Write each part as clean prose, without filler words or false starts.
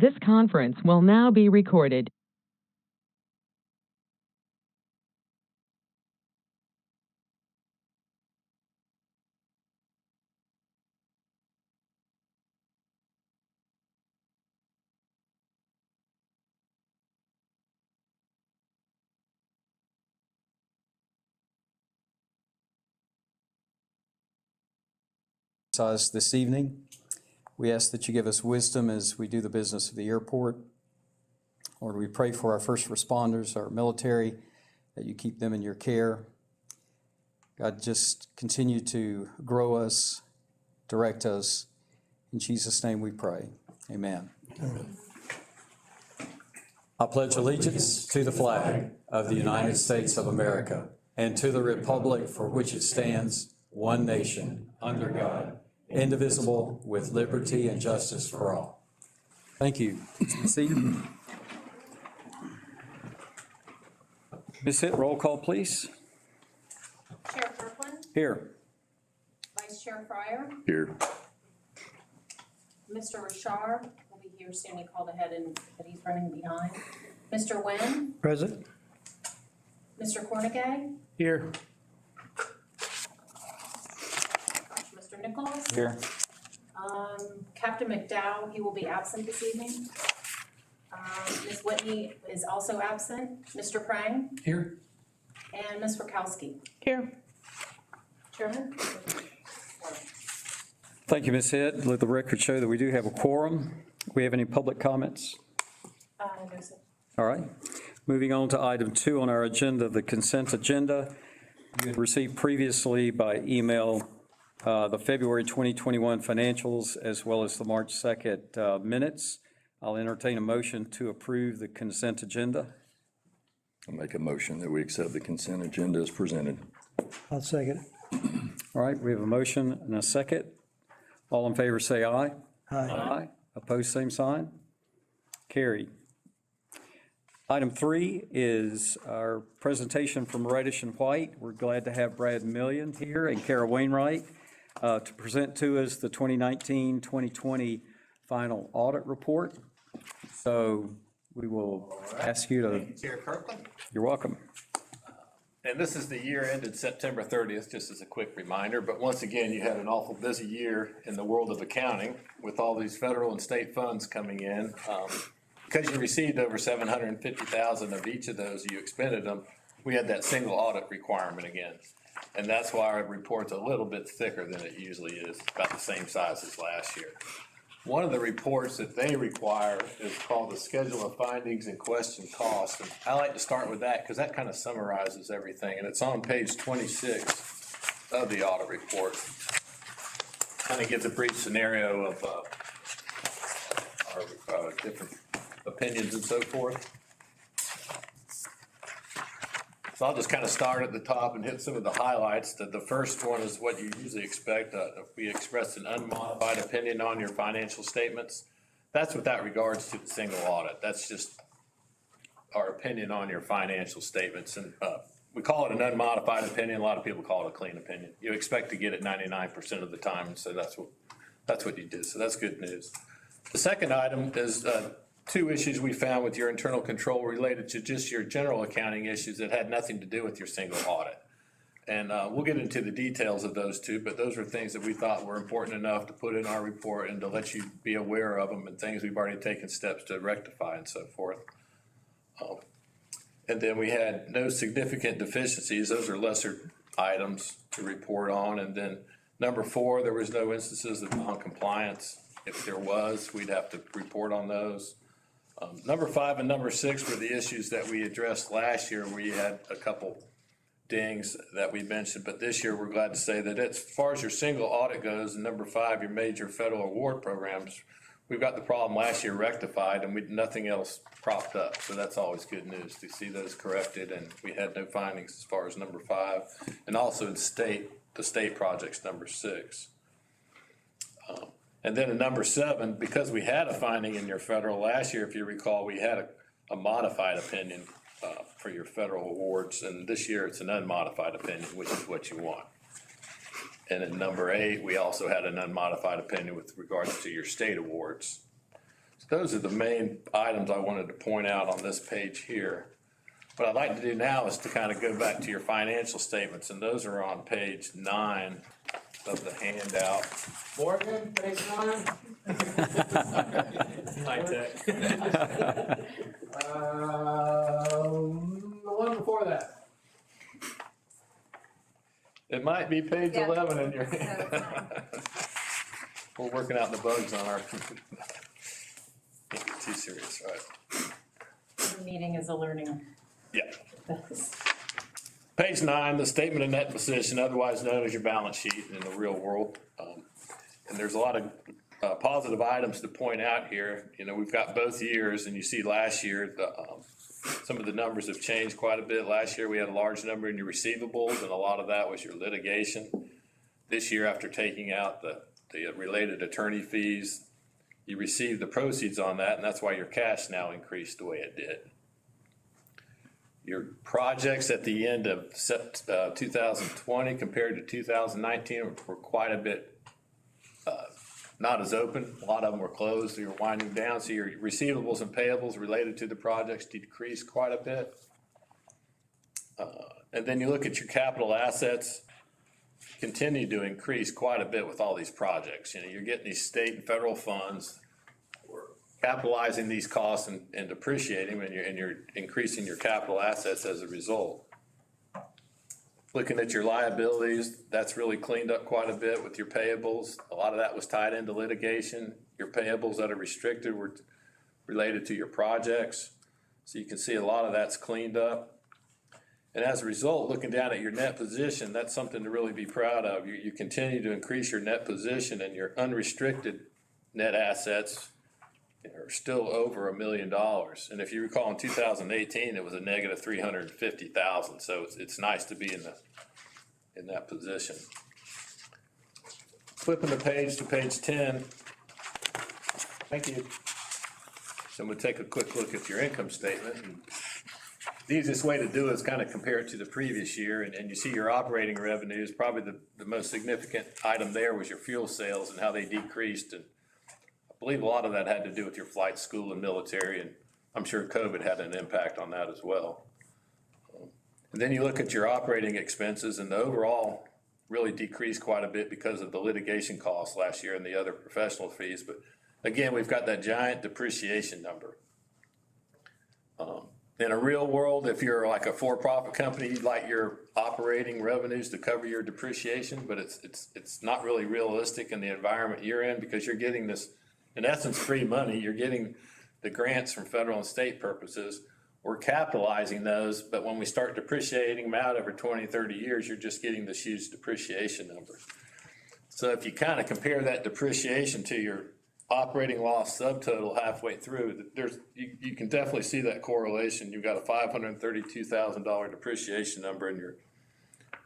This conference will now be recorded. Us this evening. We ask that you give us wisdom as we do the business of the airport. Lord, we pray for our first responders, our military, that you keep them in your care. God, just continue to grow us, direct us. In Jesus' name we pray. Amen. Amen. I pledge allegiance to the flag of the United States of America and to the republic for which it stands, one nation, under God, indivisible, with liberty and justice for all. Thank you. See you. Ms. Hitt, roll call, please. Chair Kirkland? Here. Vice Chair Fryer? Here. Mr. Rashar will be here soon. He called ahead and but he's running behind. Mr. Nguyen? Present. Mr. Cornegay? Here. Mr. Nichols? Here. Captain McDowell, he will be absent this evening. Ms. Whitney is also absent. Mr. Prang? Here. And Ms. Rakowski? Here. Chairman? Thank you, Ms. Hitt. Let the record show that we do have a quorum. Do we have any public comments? No, sir. All right. Moving on to item 2 on our agenda, the consent agenda. You had received previously by email the February 2021 financials as well as the March 2nd minutes. I'll entertain a motion to approve the consent agenda. I'll make a motion that we accept the consent agenda as presented. I'll second it. All right, we have a motion and a second. All in favor say aye. Aye. Aye. Opposed, same sign. Carried. Item 3 is our presentation from Reddish and White. We're glad to have Brad Millian here and Kara Wainwright to present to us the 2019-2020 final audit report. So we will ask you to. Thank you, Chair Kirkland. You're welcome. And this is the year ended September 30th, just as a quick reminder. But once again, you had an awful busy year in the world of accounting with all these federal and state funds coming in. Because you received over $750,000 of each of those, you expended them. We had that single audit requirement again. And that's why our report's a little bit thicker than it usually is, about the same size as last year. One of the reports that they require is called the Schedule of Findings and Question Costs. And I like to start with that because that kind of summarizes everything. And it's on page 26 of the audit report. Kind of gives a brief scenario of our different opinions and so forth. So I'll just kind of start at the top and hit some of the highlights. The first one is what you usually expect. We expressed an unmodified opinion on your financial statements. That's without regards to the single audit. That's just our opinion on your financial statements. And we call it an unmodified opinion. A lot of people call it a clean opinion. You expect to get it 99% of the time, and so that's what you did. So that's good news. The second item is 2 issues we found with your internal control related to just your general accounting issues that had nothing to do with your single audit. And we'll get into the details of those 2, but those are things that we thought were important enough to put in our report and to let you be aware of them and things we've already taken steps to rectify and so forth. And then we had no significant deficiencies. Those are lesser items to report on. And then number 4, there was no instances of non-compliance. If there was, we'd have to report on those. Number 5 and number 6 were the issues that we addressed last year where you had a couple dings that we mentioned, but this year we're glad to say that as far as your single audit goes, and number 5, your major federal award programs, we've got the problem last year rectified and nothing else propped up. So that's always good news to see those corrected, and we had no findings as far as number 5, and also in the state projects number 6. And then in number 7, because we had a finding in your federal last year, if you recall, we had a modified opinion for your federal awards, and this year it's an unmodified opinion, which is what you want. And in number 8, we also had an unmodified opinion with regards to your state awards. those are the main items I wanted to point out on this page here. What I'd like to do now is to kind of go back to your financial statements, and those are on page 9 of the handout. Morgan, page 9. High tech. The one before that. It might be page Yeah. 11 in your. No, it's not. We're working out the bugs on our. Can't get too serious, right? The meeting is a learning. Yeah. Page 9, the statement of net position, otherwise known as your balance sheet in the real world. And there's a lot of positive items to point out here. You know, we've got both years, and you see last year, some of the numbers have changed quite a bit. Last year, we had a large number in your receivables, and a lot of that was your litigation. This year, after taking out the related attorney fees, you received the proceeds on that, and that's why your cash now increased the way it did. Your projects at the end of 2020 compared to 2019 were quite a bit not as open. A lot of them were closed, so you're winding down. So your receivables and payables related to the projects decreased quite a bit. And then you look at your capital assets, continue to increase quite a bit with all these projects. You know, you're getting these state and federal funds, capitalizing these costs and depreciating them, and you're increasing your capital assets as a result. Looking at your liabilities, that's really cleaned up quite a bit with your payables. A lot of that was tied into litigation. Your payables that are restricted were related to your projects. So you can see a lot of that's cleaned up. And as a result, looking down at your net position, that's something to really be proud of. You continue to increase your net position, and your unrestricted net assets are still over $1 million. And if you recall, in 2018, it was a negative 350,000. So it's nice to be in that position. Flipping the page to page 10. Thank you. So we'll take a quick look at your income statement. And the easiest way to do it is kind of compare it to the previous year. And you see your operating revenues, probably the most significant item there was your fuel sales and how they decreased. And I believe a lot of that had to do with your flight school and military, and I'm sure COVID had an impact on that as well. And then you look at your operating expenses, and the overall really decreased quite a bit because of the litigation costs last year and the other professional fees. But again, we've got that giant depreciation number. In a real world, if you're like a for-profit company, you'd like your operating revenues to cover your depreciation, but it's not really realistic in the environment you're in, because you're getting this, in essence, free money. You're getting the grants from federal and state purposes. We're capitalizing those, but when we start depreciating them out over 20, 30 years, you're just getting this huge depreciation number. So if you kind of compare that depreciation to your operating loss subtotal halfway through, you can definitely see that correlation. You've got a $532,000 depreciation number, and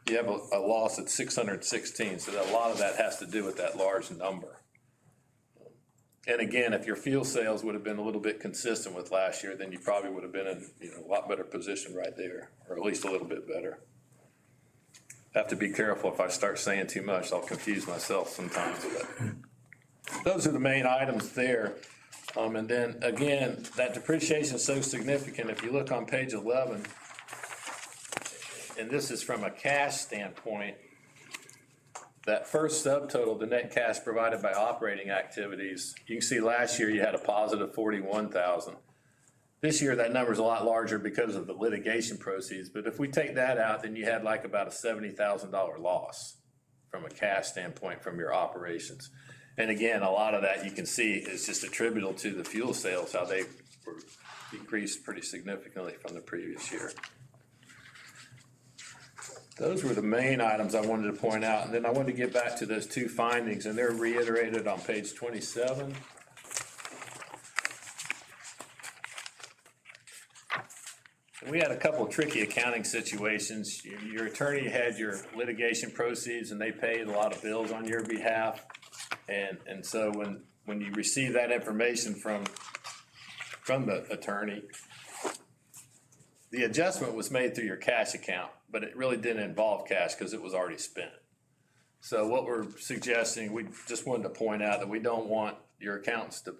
you have a loss at 616. So that a lot of that has to do with that large number. And again, if your fuel sales would have been a little bit consistent with last year, then you probably would have been in a lot better position right there, or at least a little bit better. I have to be careful. If I start saying too much, I'll confuse myself sometimes. But those are the main items there. And then again, that depreciation is so significant. If you look on page 11, and this is from a cash standpoint, that first subtotal, the net cash provided by operating activities, you can see last year you had a positive 41,000. This year that number is a lot larger because of the litigation proceeds. But if we take that out, then you had like about a $70,000 loss from a cash standpoint from your operations. And again, a lot of that you can see is just attributable to the fuel sales, how they were decreased pretty significantly from the previous year. Those were the main items I wanted to point out. And then I wanted to get back to those two findings, and they're reiterated on page 27. And we had a couple of tricky accounting situations. Your attorney had your litigation proceeds, and they paid a lot of bills on your behalf. And so when you receive that information from the attorney, the adjustment was made through your cash account, but it really didn't involve cash because it was already spent. So what we're suggesting, we just wanted to point out that we don't want your accountants to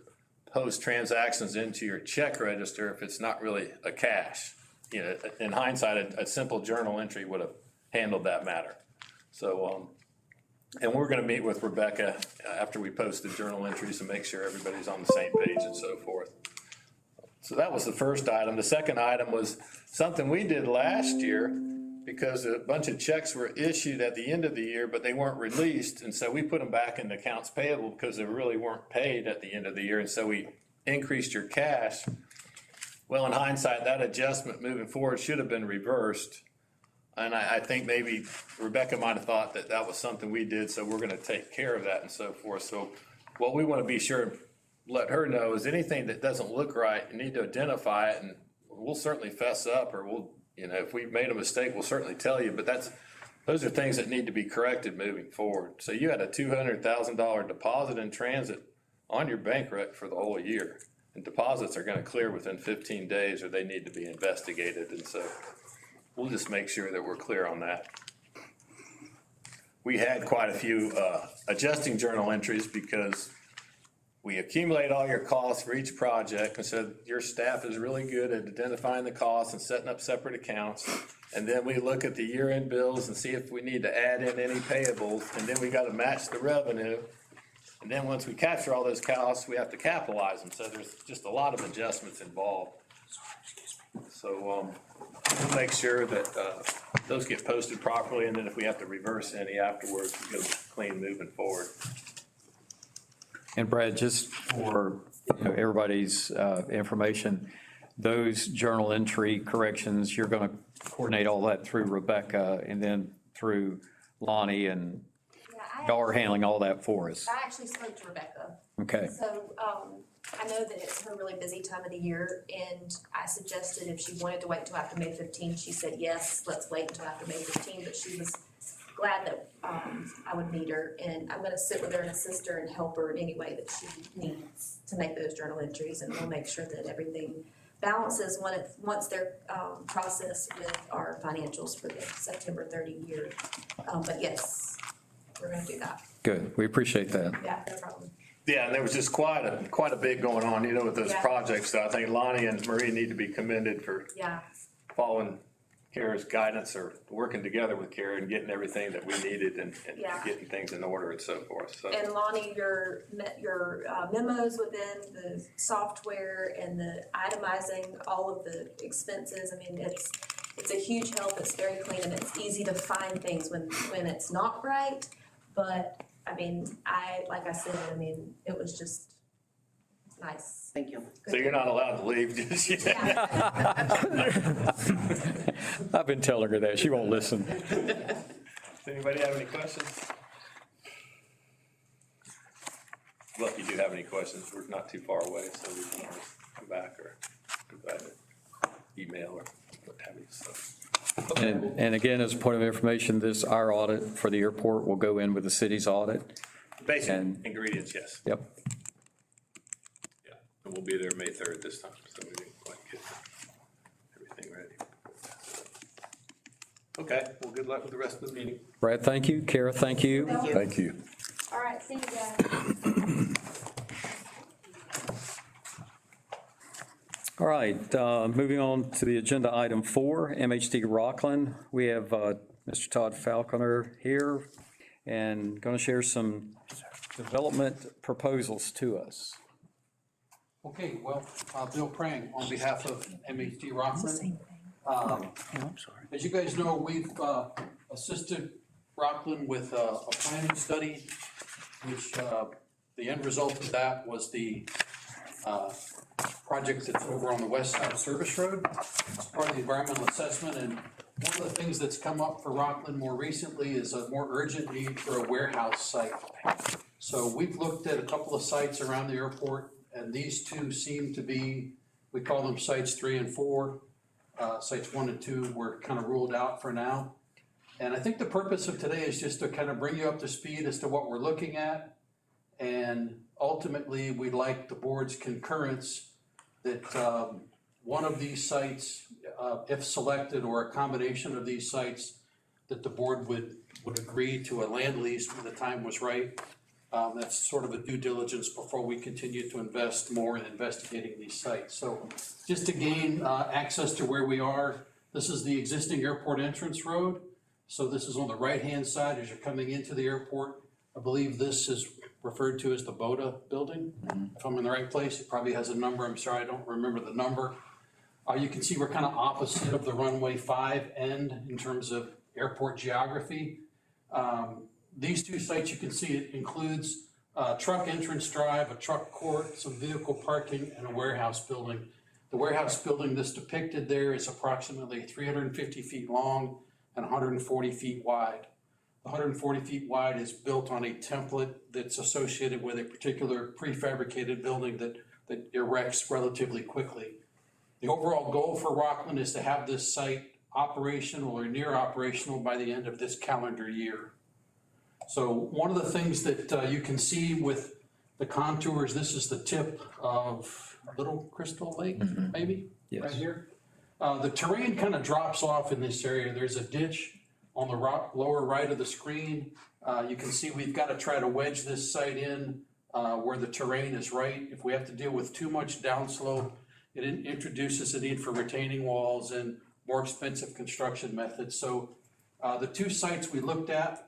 post transactions into your check register if it's not really a cash. You know, in hindsight, a simple journal entry would have handled that matter. So, and we're gonna meet with Rebecca after we post the journal entries to make sure everybody's on the same page and so forth. So that was the first item. The second item was something we did last year because a bunch of checks were issued at the end of the year, but they weren't released. And so we put them back in the accounts payable because they really weren't paid at the end of the year. And so we increased your cash. Well, in hindsight, that adjustment moving forward should have been reversed. And I think maybe Rebecca might have thought that that was something we did, so we're gonna take care of that and so forth. So what we wanna be sure and let her know is anything that doesn't look right, you need to identify it, and we'll certainly fess up, or we'll, you know, if we've made a mistake, we'll certainly tell you, but those are things that need to be corrected moving forward. So you had a $200,000 deposit in transit on your bank rec for the whole year. And deposits are gonna clear within 15 days or they need to be investigated, and so we'll just make sure that we're clear on that. We had quite a few adjusting journal entries because we accumulate all your costs for each project, and so your staff is really good at identifying the costs and setting up separate accounts. And then we look at the year-end bills and see if we need to add in any payables, and then we gotta match the revenue. And then once we capture all those costs, we have to capitalize them, so there's just a lot of adjustments involved. So we'll make sure that those get posted properly, and then if we have to reverse any afterwards, we go clean moving forward. And Brad, just for everybody's information, those journal entry corrections, you're going to coordinate all that through Rebecca and then through Lonnie, and y'all are handling all that for us. I actually spoke to Rebecca. Okay. So, I know that it's her really busy time of the year, and I suggested if she wanted to wait till after May 15th, she said, yes, let's wait until after May 15th, but she was glad that, I would meet her, and I'm gonna sit with her and assist her and help her in any way that she needs to make those journal entries, and we'll make sure that everything balances once they're, processed with our financials for the September 30 year. But yes, we're gonna do that. Good. We appreciate that. Yeah, no problem. Yeah, and there was just quite a bit going on, with those Yeah. projects. So I think Lonnie and Marie need to be commended for Yeah, following Kara's guidance or working together with Kara and getting everything that we needed and Yeah. getting things in order and so forth, so. and Lonnie, your memos within the software and the itemizing all of the expenses, I mean, it's a huge help, it's very clean, and it's easy to find things when it's not right, but, I mean, like I said, I mean, it was just nice. Thank you. So you're not allowed to leave just yet. I've been telling her that. She won't listen. Does anybody have any questions? Well, if you do have any questions, we're not too far away, so we can always come back or provide an email or what have you, so. And again, as a point of information, our audit for the airport will go in with the city's audit. Basic And- ingredients, yes. Yep. Yeah, and we'll be there May 3rd this time, so we didn't quite get everything ready. Okay, well, good luck with the rest of the meeting. Brad, thank you. Kara, thank you. Thank you. All right, see you guys. All right, moving on to the agenda item 4, MHD Rockland. We have Mr. Todd Falconer here and going to share some development proposals to us. Okay, well, Bill Prang on behalf of MHD Rockland. As you guys know, we've assisted Rockland with a planning study, which the end result of that was the project that's over on the west side of Service Road. It's part of the environmental assessment, and one of the things that's come up for Rockland more recently is a more urgent need for a warehouse site. So we've looked at a couple of sites around the airport, and these two seem to be, we call them sites 3 and 4. Sites 1 and 2 were kind of ruled out for now. And I think the purpose of today is just to kind of bring you up to speed as to what we're looking at. And ultimately, we'd like the board's concurrence that one of these sites, if selected, or a combination of these sites, that the board would agree to a land lease when the time was right. That's sort of a due diligence before we continue to invest more in investigating these sites. So just to gain access to where we are, this is the existing airport entrance road. So this is on the right-hand side as you're coming into the airport. I believe this is referred to as the Boda building. If I'm in the right place, it probably has a number. I'm sorry, I don't remember the number. You can see we're kind of opposite of the runway 5 end in terms of airport geography. These two sites, you can see it includes a truck entrance drive, a truck court, some vehicle parking, and a warehouse building. The warehouse building that's depicted there is approximately 350 feet long and 140 feet wide. The 140 feet wide is built on a template that's associated with a particular prefabricated building that erects relatively quickly. The overall goal for Rockland is to have this site operational or near operational by the end of this calendar year. So one of the things that you can see with the contours, this is the tip of Little Crystal Lake, maybe, right here. The terrain kind of drops off in this area. There's a ditch on the lower right of the screen. You can see we've got to try to wedge this site in where the terrain is right. If we have to deal with too much downslope, it introduces a need for retaining walls and more expensive construction methods. So the two sites we looked at,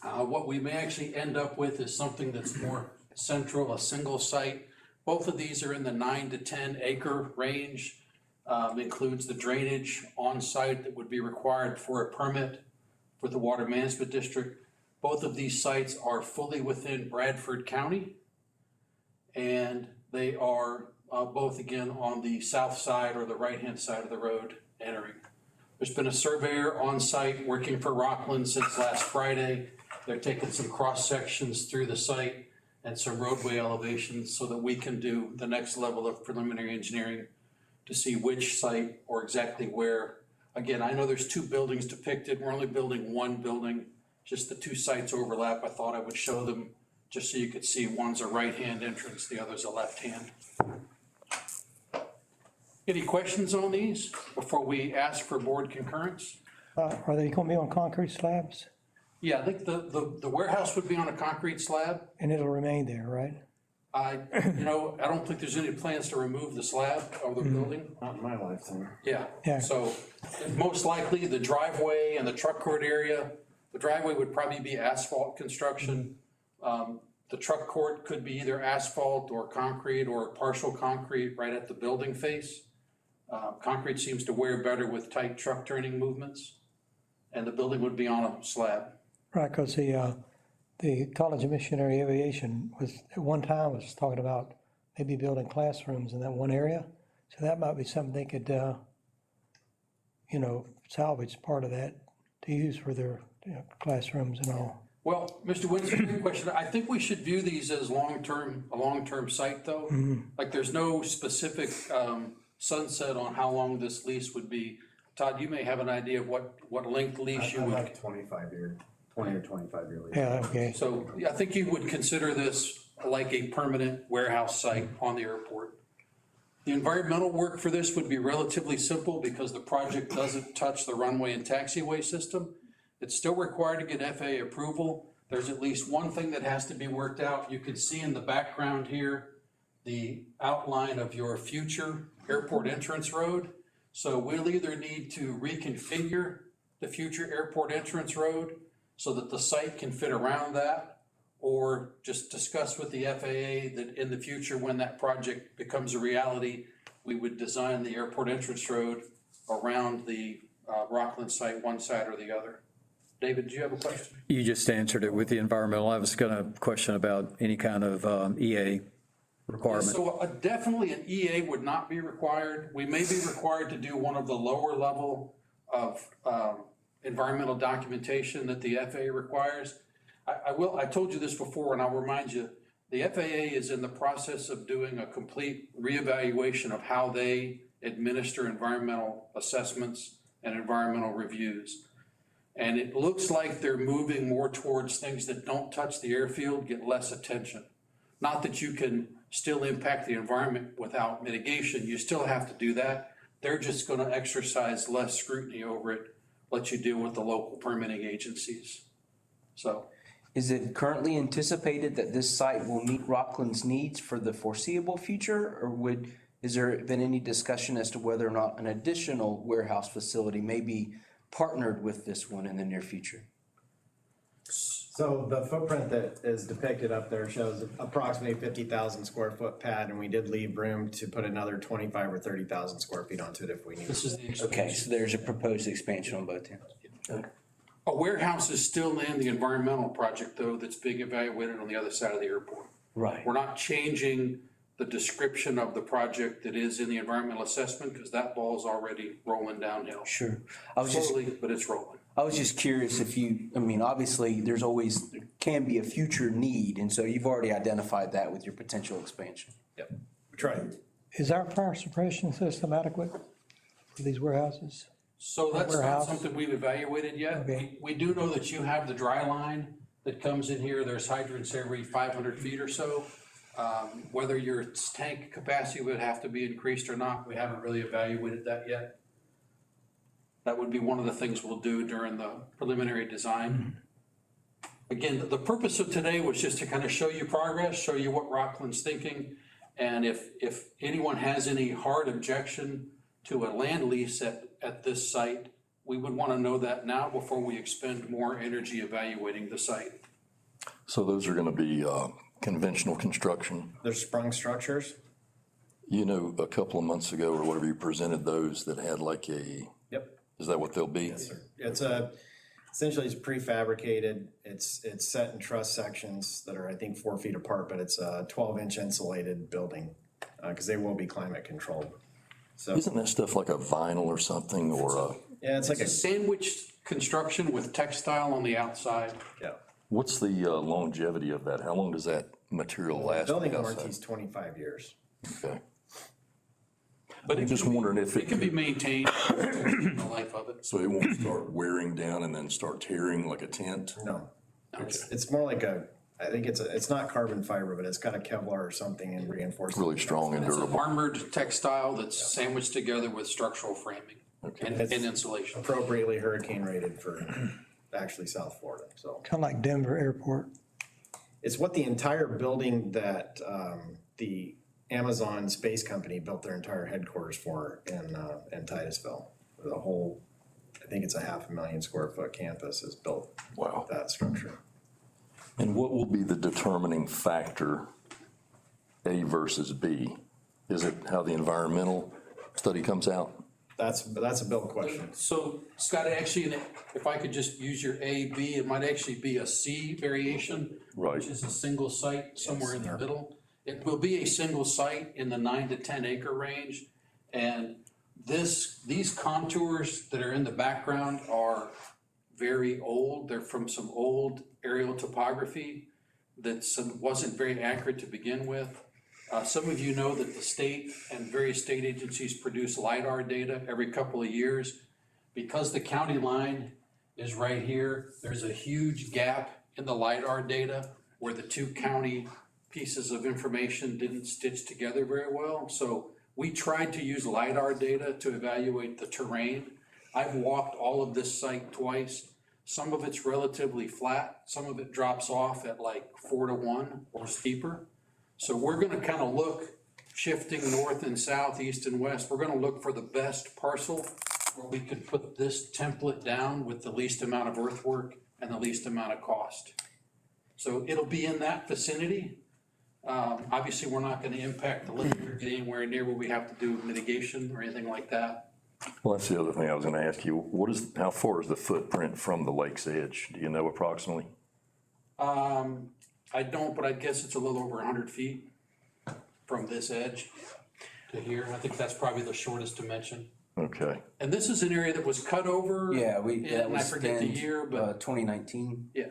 what we may actually end up with is something that's more central, a single site. Both of these are in the 9 to 10 acre range. Includes the drainage on site that would be required for a permit for the Water Management District. Both of these sites are fully within Bradford County. And they are both again on the south side or the right-hand side of the road entering. There's been a surveyor on site working for Rockland since last Friday. They're taking some cross sections through the site and some roadway elevations so that we can do the next level of preliminary engineering to see which site or exactly where. Again, I know there's two buildings depicted. We're only building one building, just the two sites overlap. I thought I would show them just so you could see one's a right-hand entrance, the other's a left-hand. Any questions on these before we ask for board concurrence? Are they gonna be on concrete slabs? Yeah, I think the warehouse would be on a concrete slab. And it'll remain there, right? I don't think there's any plans to remove the slab of the building. Not in my lifetime. Yeah. Yeah. So most likely the driveway and the truck court area, the driveway would probably be asphalt construction. The truck court could be either asphalt or concrete or partial concrete right at the building face. Concrete seems to wear better with tight truck turning movements, and the building would be on a slab. Right, because the College of Missionary Aviation at one time was talking about maybe building classrooms in that one area. So that might be something they could, salvage part of that to use for their classrooms and all. Well, Mr. Winston, good question. I think we should view these as a long-term site though. Like there's no specific sunset on how long this lease would be. Todd, you may have an idea of what length lease you I would. like 20 or 25-year lease. Yeah, okay. So I think you would consider this like a permanent warehouse site on the airport. The environmental work for this would be relatively simple because the project doesn't touch the runway and taxiway system. It's still required to get FAA approval. There's at least one thing that has to be worked out. You can see in the background here the outline of your future airport entrance road. So we'll either need to reconfigure the future airport entrance road so that the site can fit around that, or just discuss with the FAA that in the future, when that project becomes a reality, we would design the airport entrance road around the Rockland site, one side or the other. David, do you have a question? You just answered it with the environmental. I was going to question about any kind of EA requirement. So definitely an EA would not be required. We may be required to do one of the lower level of environmental documentation that the FAA requires. I told you this before and I'll remind you, the FAA is in the process of doing a complete reevaluation of how they administer environmental assessments and environmental reviews. And it looks like they're moving more towards things that don't touch the airfield, get less attention. Not that you can still impact the environment without mitigation, you still have to do that. They're just gonna exercise less scrutiny over it, let you deal with the local permitting agencies. So Is it currently anticipated that this site will meet Rockland's needs for the foreseeable future? Or has there been any discussion as to whether or not an additional warehouse facility may be partnered with this one in the near future? So the footprint that is depicted up there shows approximately 50,000 square foot pad, and we did leave room to put another 25 or 30,000 square feet onto it if we need. This is the Okay, expansion. so there's a proposed expansion on both ends. A warehouse is still in the environmental project, though, that's being evaluated on the other side of the airport. Right. We're not changing the description of the project that is in the environmental assessment, because that ball is already rolling downhill. Sure. Slowly, but it's rolling. I was just curious if obviously there can be a future need, and so you've already identified that with your potential expansion. Yep, we tried. Is our fire suppression system adequate for these warehouses? So that's not Warehouse. something we've evaluated yet. Okay. We do know that you have the dry line that comes in here. There's hydrants every 500 feet or so. Whether your tank capacity would have to be increased or not, we haven't really evaluated that yet. That would be one of the things we'll do during the preliminary design. Again, the purpose of today was just to kind of show you progress, show you what Rockland's thinking. And if anyone has any hard objection to a land lease at this site, we would want to know that now before we expend more energy evaluating the site. So those are gonna be, conventional construction. They're sprung structures. You know, a couple of months ago or whatever, you presented those that had like Yep. is that what they'll be? Yes, sir. Essentially it's prefabricated. It's set in truss sections that are, I think, 4 feet apart, but it's a 12-inch insulated building, because they will be climate controlled. So, Isn't that stuff like a vinyl or something, or yeah, it's like It's a sandwiched construction with textile on the outside. yeah. what's the longevity of that? How long does that material last? Building outside? warranty's 25 years. Okay. But I'm just wondering if it can be maintained, the life of it. So it won't start wearing down and then start tearing like a tent? No, it's more like I think it's not carbon fiber, but it's got a Kevlar or something and reinforced. Really strong and It's an durable. armored textile that's sandwiched together with structural framing and insulation. Appropriately hurricane rated for actually South Florida, so. Kind of like Denver Airport. It's what the entire building that the Amazon Space Company built their entire headquarters for in Titusville. The whole, I think it's a 500,000 square foot campus is built Wow. with that structure. And what will be the determining factor, A versus B? Is it how the environmental study comes out? That's a Bill question. So Scott, actually, if I could just use your A, B, it might actually be a C variation. Right. Which is a single site somewhere in the middle. It will be a single site in the 9 to 10 acre range. And these contours that are in the background are very old. They're from some old aerial topography that wasn't very accurate to begin with. Some of you know that the state and various state agencies produce LiDAR data every couple of years. Because the county line is right here, there's a huge gap in the LiDAR data where the two county pieces of information didn't stitch together very well. So we tried to use LiDAR data to evaluate the terrain. I've walked all of this site twice. Some of it's relatively flat, some of it drops off at like 4 to 1 or steeper. So we're gonna kind of look, shifting north and south, east and west, we're gonna look for the best parcel where we could put this template down with the least amount of earthwork and the least amount of cost. So it'll be in that vicinity. Obviously, we're not gonna impact the lake or get anywhere near where we have to do mitigation or anything like that. Well, that's the other thing I was gonna ask you. How far is the footprint from the lake's edge? Do you know approximately? I don't, but I guess it's a little over 100 feet from this edge to here. I think that's probably the shortest dimension. Okay. And this is an area that was cut over. Yeah, that And I was forget the spent, year, but 2019. yeah.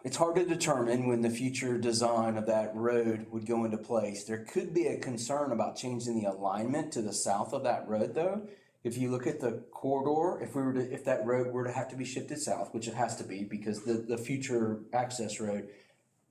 It's hard to determine when the future design of that road would go into place. There could be a concern about changing the alignment to the south of that road, though. If you look at the corridor, if that road were to have to be shifted south, which it has to be because the future access road,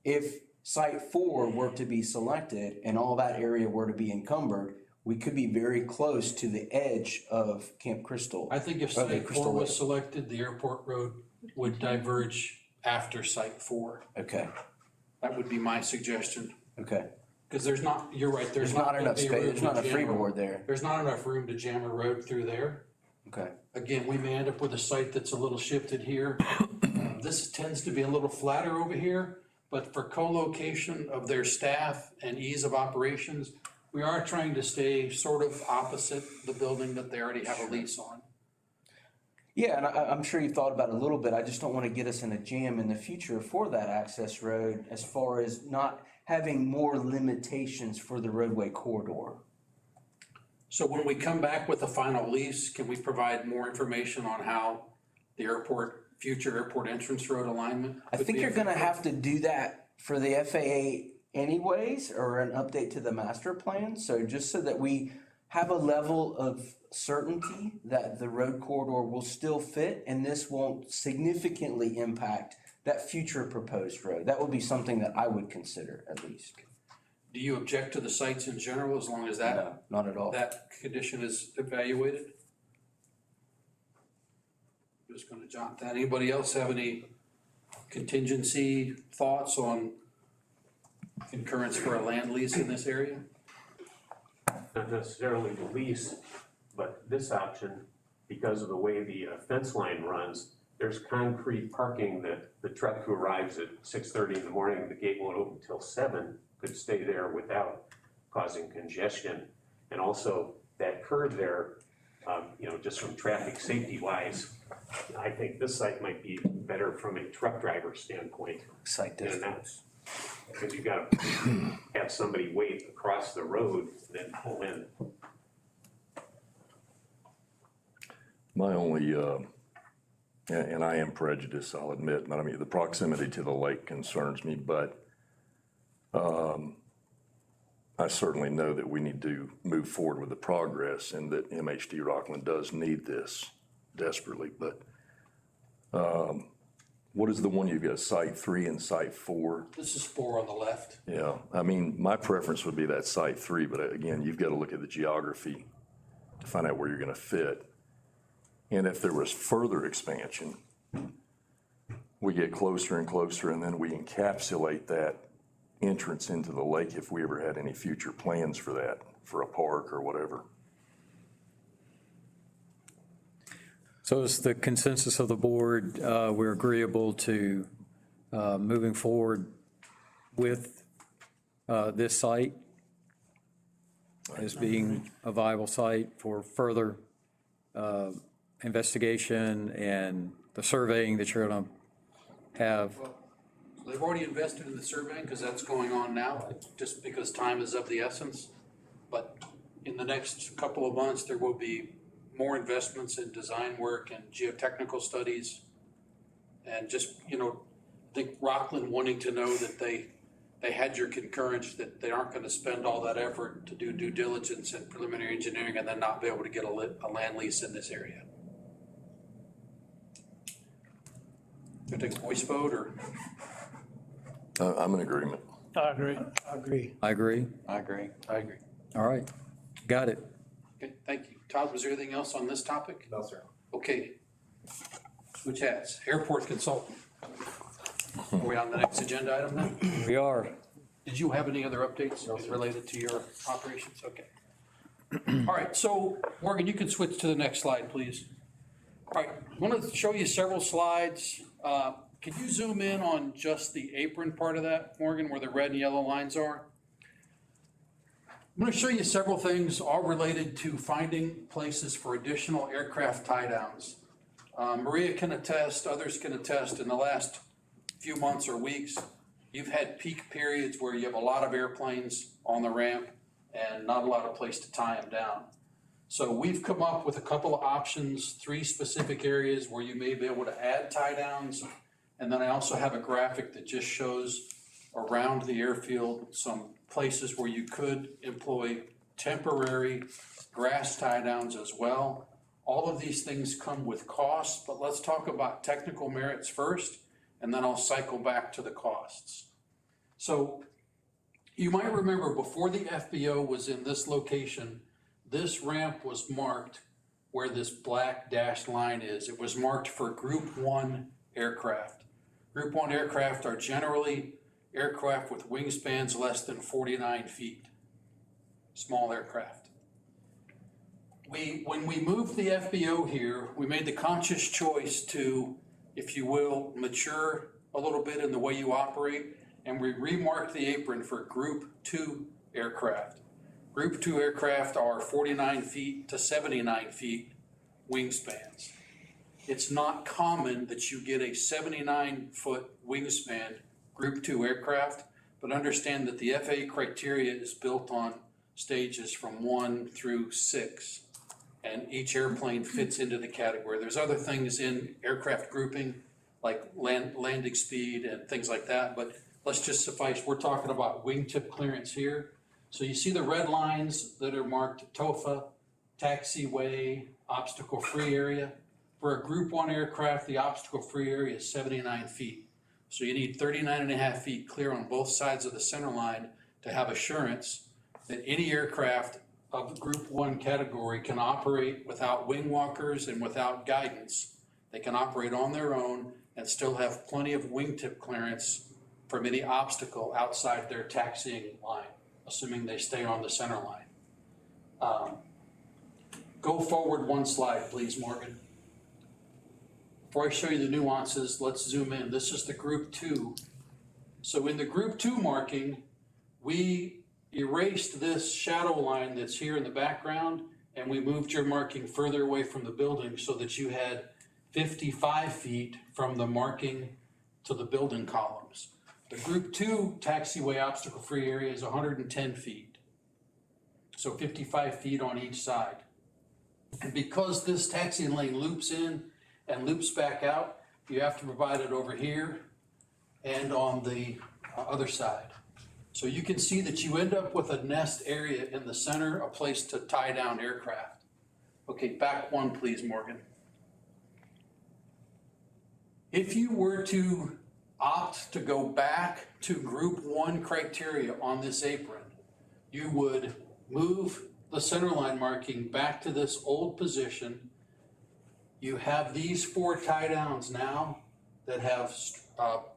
if Site 4 were to be selected and all that area were to be encumbered, we could be very close to the edge of Camp Crystal. I think if Okay, Site Crystal 4 was Lake. selected, the airport road would diverge after site 4. Okay, That would be my suggestion. okay. Because there's not, you're right, there's There's not gonna enough be space, room there's to not a jam freeboard there. There's not enough room to jam a road through there. Okay, Again, we may end up with a site that's a little shifted here. This tends to be a little flatter over here, but for co-location of their staff and ease of operations, we are trying to stay sort of opposite the building that they already have a lease on. yeah, and I'm sure you've thought about it a little bit, I just don't wanna get us in a jam in the future for that access road as far as not having more limitations for the roadway corridor. So when we come back with the final lease, can we provide more information on how the future airport entrance road alignment? I think you're gonna have to do that for the FAA anyways, or an update to the master plan, so just so that we have a level of certainty that the road corridor will still fit, and this won't significantly impact that future proposed road. That would be something that I would consider at least. Do you object to the sites in general as long as that, No, not at all. that condition is evaluated? Just gonna jot that. Anybody else have any contingency thoughts on concurrence for a land lease in this area? Not necessarily the lease, but this option, because of the way the fence line runs, there's concrete parking that the truck who arrives at 6:30 in the morning, the gate won't open till 7, could stay there without causing congestion. And also that curve there, just from traffic safety wise, I think this site might be better from a truck driver standpoint. Site than distance. that. Because you've got to have somebody wait across the road and then pull in. My only, and I am prejudiced, I'll admit, but I mean, the proximity to the lake concerns me, but I certainly know that we need to move forward with the progress and that MHD Rockland does need this desperately, but what is the one you've got, site 3 and site 4? This is 4 on the left. Yeah, I mean, my preference would be that site 3, but again, you've got to look at the geography to find out where you're gonna fit. And if there was further expansion, we get closer and closer, and then we encapsulate that entrance into the lake if we ever had any future plans for that, for a park or whatever. So is the consensus of the board, we're agreeable to moving forward with this site as being a viable site for further investigation and the surveying that you're going to have? They've already invested in the surveying because that's going on now, just because time is of the essence. But in the next couple of months, there will be more investments in design work and geotechnical studies. And just, I think Rockland wanting to know that they had your concurrence, that they aren't going to spend all that effort to do due diligence and preliminary engineering and then not be able to get a land lease in this area. Should I take a voice vote or? I'm in agreement. I agree. I agree. I agree. I agree. I agree. All right, got it. Okay, thank you. Todd, was there anything else on this topic? No, sir. Okay. Switch hats. Airport consultant. Are we on the next agenda item then? We are. Did you have any other updates related to your operations? Okay. All right, so Morgan, you can switch to the next slide, please. All right, I want to show you several slides. Can you zoom in on just the apron part of that, Morgan, where the red and yellow lines are? I'm going to show you several things, all related to finding places for additional aircraft tie downs. Maria can attest, others can attest, in the last few months or weeks, you've had peak periods where you have a lot of airplanes on the ramp and not a lot of place to tie them down. So we've come up with a couple of options, 3 specific areas where you may be able to add tie downs. And then I also have a graphic that just shows around the airfield some places where you could employ temporary grass tie downs as well. All of these things come with costs, but let's talk about technical merits first, and then I'll cycle back to the costs. So you might remember before the FBO was in this location, this ramp was marked where this black dashed line is. It was marked for Group 1 aircraft. Group 1 aircraft are generally aircraft with wingspans less than 49 feet, small aircraft. When we moved the FBO here, we made the conscious choice to, if you will, mature a little bit in the way you operate, and we remarked the apron for Group 2 aircraft. Group 2 aircraft are 49 feet to 79 feet wingspans. It's not common that you get a 79-foot wingspan Group 2 aircraft, but understand that the FAA criteria is built on stages from 1 through 6, and each airplane fits into the category. There's other things in aircraft grouping, like landing speed and things like that, but let's just suffice, we're talking about wingtip clearance here. So you see the red lines that are marked TOFA, taxiway, obstacle-free area. For a Group 1 aircraft, the obstacle-free area is 79 feet. So you need 39.5 feet clear on both sides of the center line to have assurance that any aircraft of the Group 1 category can operate without wing walkers and without guidance. They can operate on their own and still have plenty of wingtip clearance from any obstacle outside their taxiing line, assuming they stay on the center line. Go forward one slide, please, Morgan. Before I show you the nuances, let's zoom in. This is the Group 2. So in the Group 2 marking, we erased this shadow line that's here in the background, and we moved your marking further away from the building so that you had 55 feet from the marking to the building columns. The Group 2 taxiway obstacle-free area is 110 feet. So 55 feet on each side. And because this taxiing lane loops in and loops back out, you have to provide it over here and on the other side. So you can see that you end up with a nest area in the center, a place to tie down aircraft. Okay, back one, please, Morgan. If you were to opt to go back to Group 1 criteria on this apron, you would move the center line marking back to this old position. You have these 4 tie downs now that have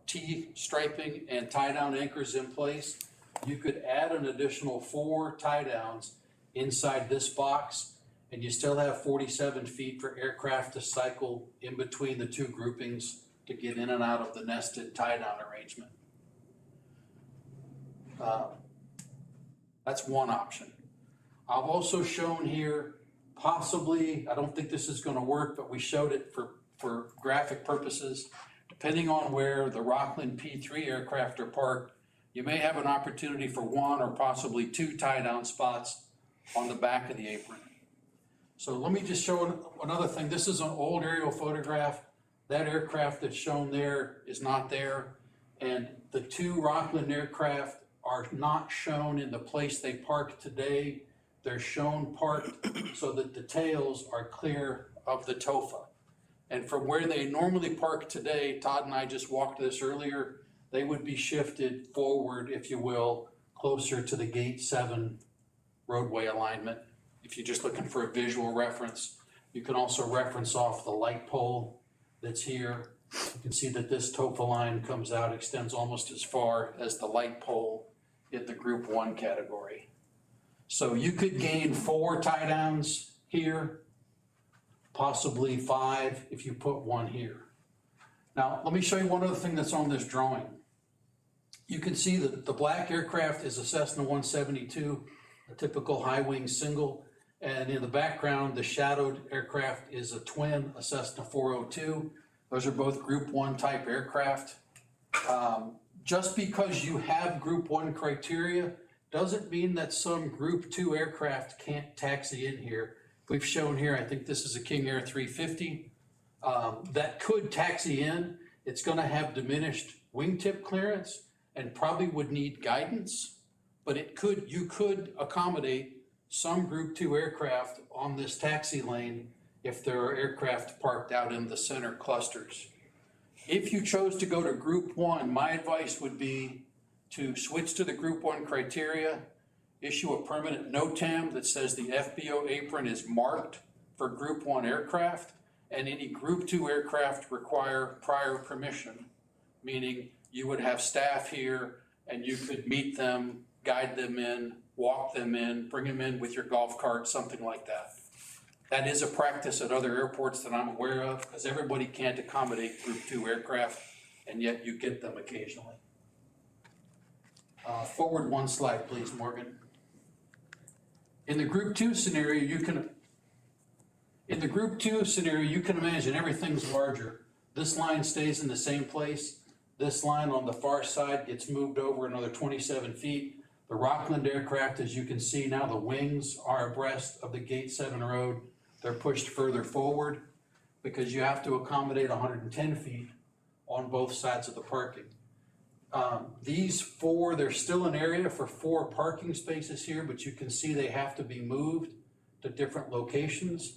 T striping and tie down anchors in place. You could add an additional 4 tie downs inside this box, and you still have 47 feet for aircraft to cycle in between the 2 groupings to get in and out of the nested tie down arrangement. That's one option. I've also shown here, possibly, I don't think this is gonna work, but we showed it for graphic purposes. Depending on where the Rockland P3 aircraft are parked, you may have an opportunity for 1 or possibly 2 tie down spots on the back of the apron. So let me just show another thing. This is an old aerial photograph. That aircraft that's shown there is not there. And the 2 Rockland aircraft are not shown in the place they park today. They're shown parked so that the tails are clear of the TOFA. And from where they normally park today, Todd and I just walked this earlier, they would be shifted forward, if you will, closer to the Gate 7 roadway alignment. If you're just looking for a visual reference, you can also reference off the light pole that's here. You can see that this TOFA line comes out, extends almost as far as the light pole in the Group 1 category. So you could gain 4 tie downs here, possibly 5 if you put 1 here. Now, let me show you one other thing that's on this drawing. You can see that the black aircraft is a Cessna 172, a typical high wing single. And in the background, the shadowed aircraft is a twin, a Cessna 402. Those are both Group 1 type aircraft. Just because you have Group 1 criteria doesn't mean that some Group 2 aircraft can't taxi in here. We've shown here, I think this is a King Air 350, that could taxi in. It's gonna have diminished wingtip clearance and probably would need guidance, but you could accommodate some Group 2 aircraft on this taxi lane if there are aircraft parked out in the center clusters. If you chose to go to Group 1, my advice would be to switch to the Group 1 criteria, issue a permanent NOTAM that says the FBO apron is marked for Group 1 aircraft, And any Group 2 aircraft require prior permission, meaning you would have staff here and you could meet them, guide them in, walk them in, bring them in with your golf cart, something like that. That is a practice at other airports that I'm aware of, because everybody can't accommodate Group 2 aircraft, and yet you get them occasionally. Forward one slide, please, Morgan. In the Group 2 scenario, you can imagine everything's larger. This line stays in the same place. This line on the far side gets moved over another 27 feet. The Rockland aircraft, as you can see now, the wings are abreast of the Gate 7 road. They're pushed further forward because you have to accommodate 110 feet on both sides of the parking. These four, there's still an area for 4 parking spaces here, but you can see they have to be moved to different locations.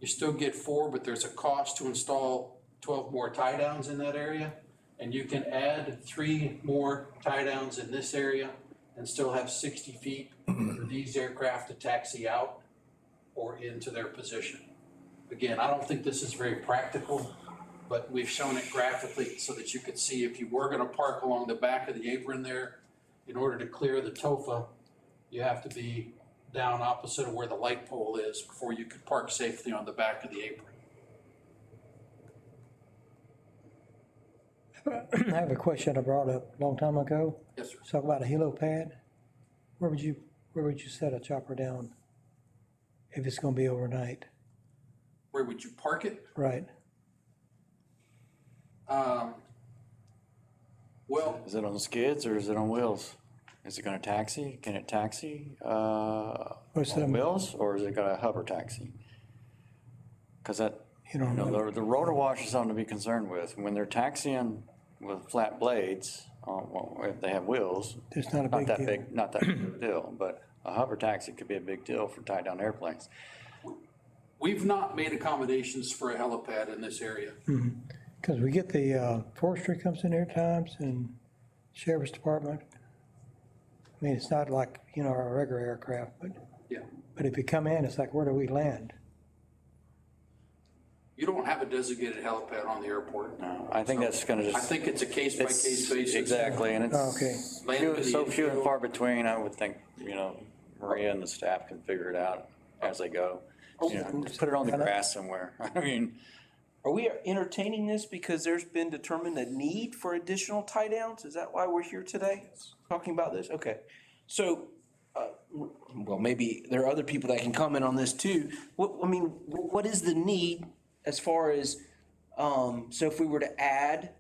You still get 4, but there's a cost to install 12 more tie downs in that area. And you can add 3 more tie downs in this area and still have 60 feet for these aircraft to taxi out or into their position. Again, I don't think this is very practical, but we've shown it graphically so that you could see if you were gonna park along the back of the apron there, in order to clear the TOFA, you have to be down opposite of where the light pole is before you could park safely on the back of the apron. I have a question I brought up a long time ago. Yes, sir. Talk about a helipad. Where would you set a chopper down if it's gonna be overnight? Where would you park it? Right. Well, Is it on skids or is it on wheels? Is it gonna taxi? Can it taxi, What's on the- wheels, or is it gonna hover taxi? Cause that, You don't know. the rotor wash is something to be concerned with. When they're taxiing with flat blades, well, if they have wheels, It's not a not big that deal. big, not that big of a deal, but a hover taxi could be a big deal for tied down airplanes. we've not made accommodations for a helipad in this area. Because we get the forestry comes in there at times and sheriff's department. I mean, it's not like, our regular aircraft, Yeah. but if you come in, it's like, where do we land? You don't have a designated helipad on the airport. No, I think that's gonna just. I think it's a case-by-case basis. Exactly, and Oh, okay. it's so few and far between, I would think, Maria and the staff can figure it out as they go. Just put it on the grass somewhere. I mean, Are we entertaining this because there's been determined a need for additional tie downs? Is that why we're here today, talking about this? Okay. So, well, maybe there are other people that can comment on this too. What is the need as far as, so if we were to add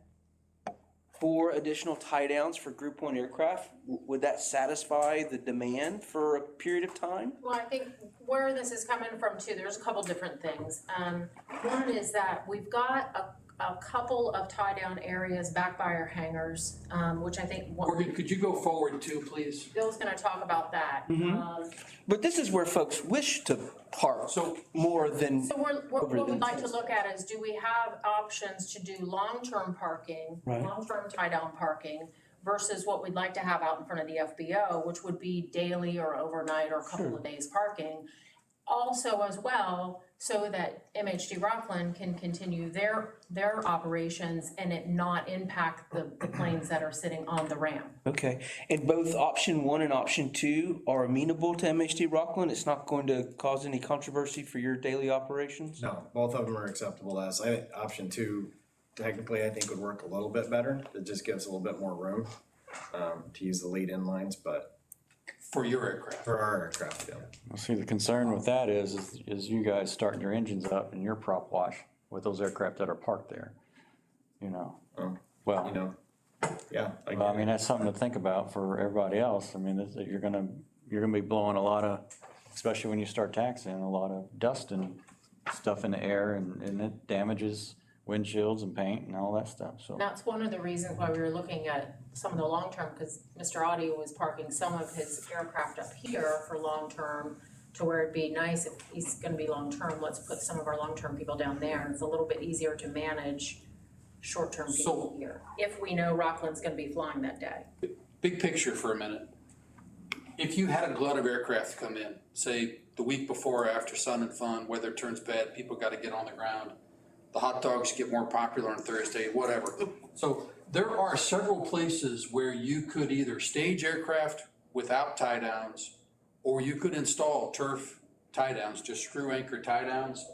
4 additional tie downs for Group 1 aircraft, would that satisfy the demand for a period of time? Well, I think where this is coming from too, there's a couple different things. One is that we've got a couple of tie-down areas back by our hangars, which I think Morgan, could you go forward too, please? Bill's gonna talk about that. But this is where folks wish to park more than. So what we'd like to look at is, do we have options to do long-term parking, Right. long-term tie-down parking, versus what we'd like to have out in front of the FBO, which would be daily or overnight or a couple of days parking. Also as well, so that MHD Rockland can continue their operations and it not impact the planes that are sitting on the ramp. Okay, and both option 1 and option 2 are amenable to MHD Rockland? It's not going to cause any controversy for your daily operations? No, both of them are acceptable to us. Option 2, technically, I think would work a little bit better. It just gives a little bit more room to use the lead-in lines, but For your aircraft. for our aircraft, yeah. well, see, the concern with that is you guys starting your engines up and your prop wash with those aircraft that are parked there, Well, Yeah. I mean, that's something to think about for everybody else. I mean, you're gonna be blowing a lot of, especially when you start taxiing, a lot of dust and stuff in the air, and it damages windshields and paint and all that stuff, so. That's one of the reasons why we were looking at some of the long-term, because Mr. Audi was parking some of his aircraft up here for long-term, to where it'd be nice if he's gonna be long-term, let's put some of our long-term people down there. It's a little bit easier to manage short-term people here, if we know Rockland's gonna be flying that day. Big picture for a minute. If you had a glut of aircraft come in, say the week before or after Sun and Fun, weather turns bad, people gotta get on the ground. the hot dogs get more popular on Thursday, whatever. So there are several places where you could either stage aircraft without tie downs, or you could install turf tie downs, just screw anchor tie downs,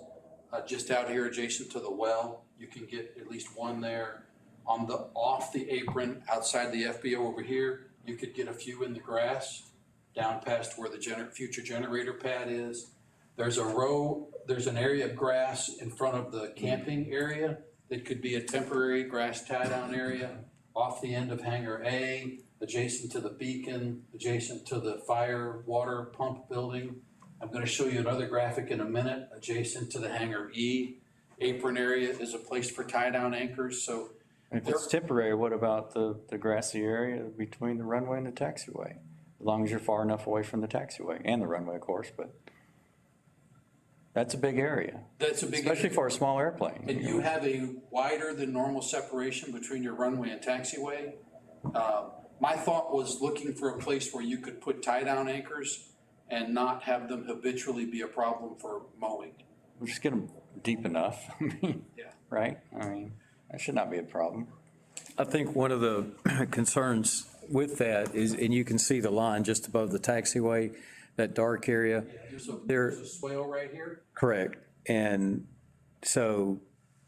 just out here adjacent to the well. You can get at least one there. On the, off the apron, outside the FBO over here, you could get a few in the grass, down past where the future generator pad is. There's an area of grass in front of the camping area that could be a temporary grass tie down area off the end of hangar A, adjacent to the beacon, adjacent to the fire water pump building. I'm gonna show you another graphic in a minute, adjacent to the hangar E. Apron area is a place for tie down anchors, so. If it's temporary, what about the grassy area between the runway and the taxiway? As long as you're far enough away from the taxiway and the runway, of course, but that's a big area. That's a big especially area. for a small airplane. And you have a wider than normal separation between your runway and taxiway. My thought was looking for a place where you could put tie-down anchors and not have them habitually be a problem for mowing. We'll just get them deep enough, Yeah. right? I mean, that should not be a problem. I think one of the concerns with that is, and you can see the line just above the taxiway, that dark area. There's a swale right here. Correct. And so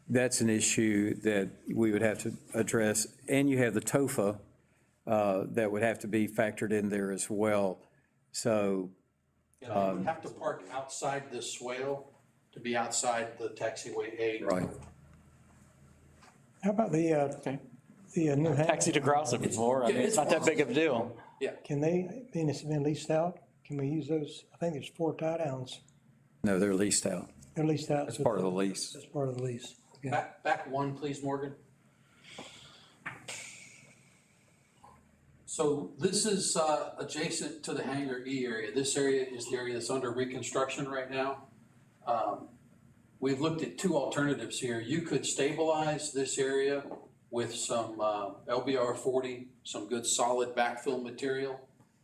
that's an issue that we would have to address. And you have the TOFA that would have to be factored in there as well. So. You know, you would have to park outside this swale to be outside the taxiway A. Right. How about the new hangar? Taxi to cross it before, I mean, it's not that big of a deal. Can they, being it's been leased out, can we use those? I think there's 4 tie downs. No, they're leased out. They're leased out. That's part of the lease. That's part of the lease. Okay. Back one, please, Morgan. So this is adjacent to the hangar E area. This area is the area that's under reconstruction right now. We've looked at 2 alternatives here. You could stabilize this area with some LBR 40, some good solid backfill material,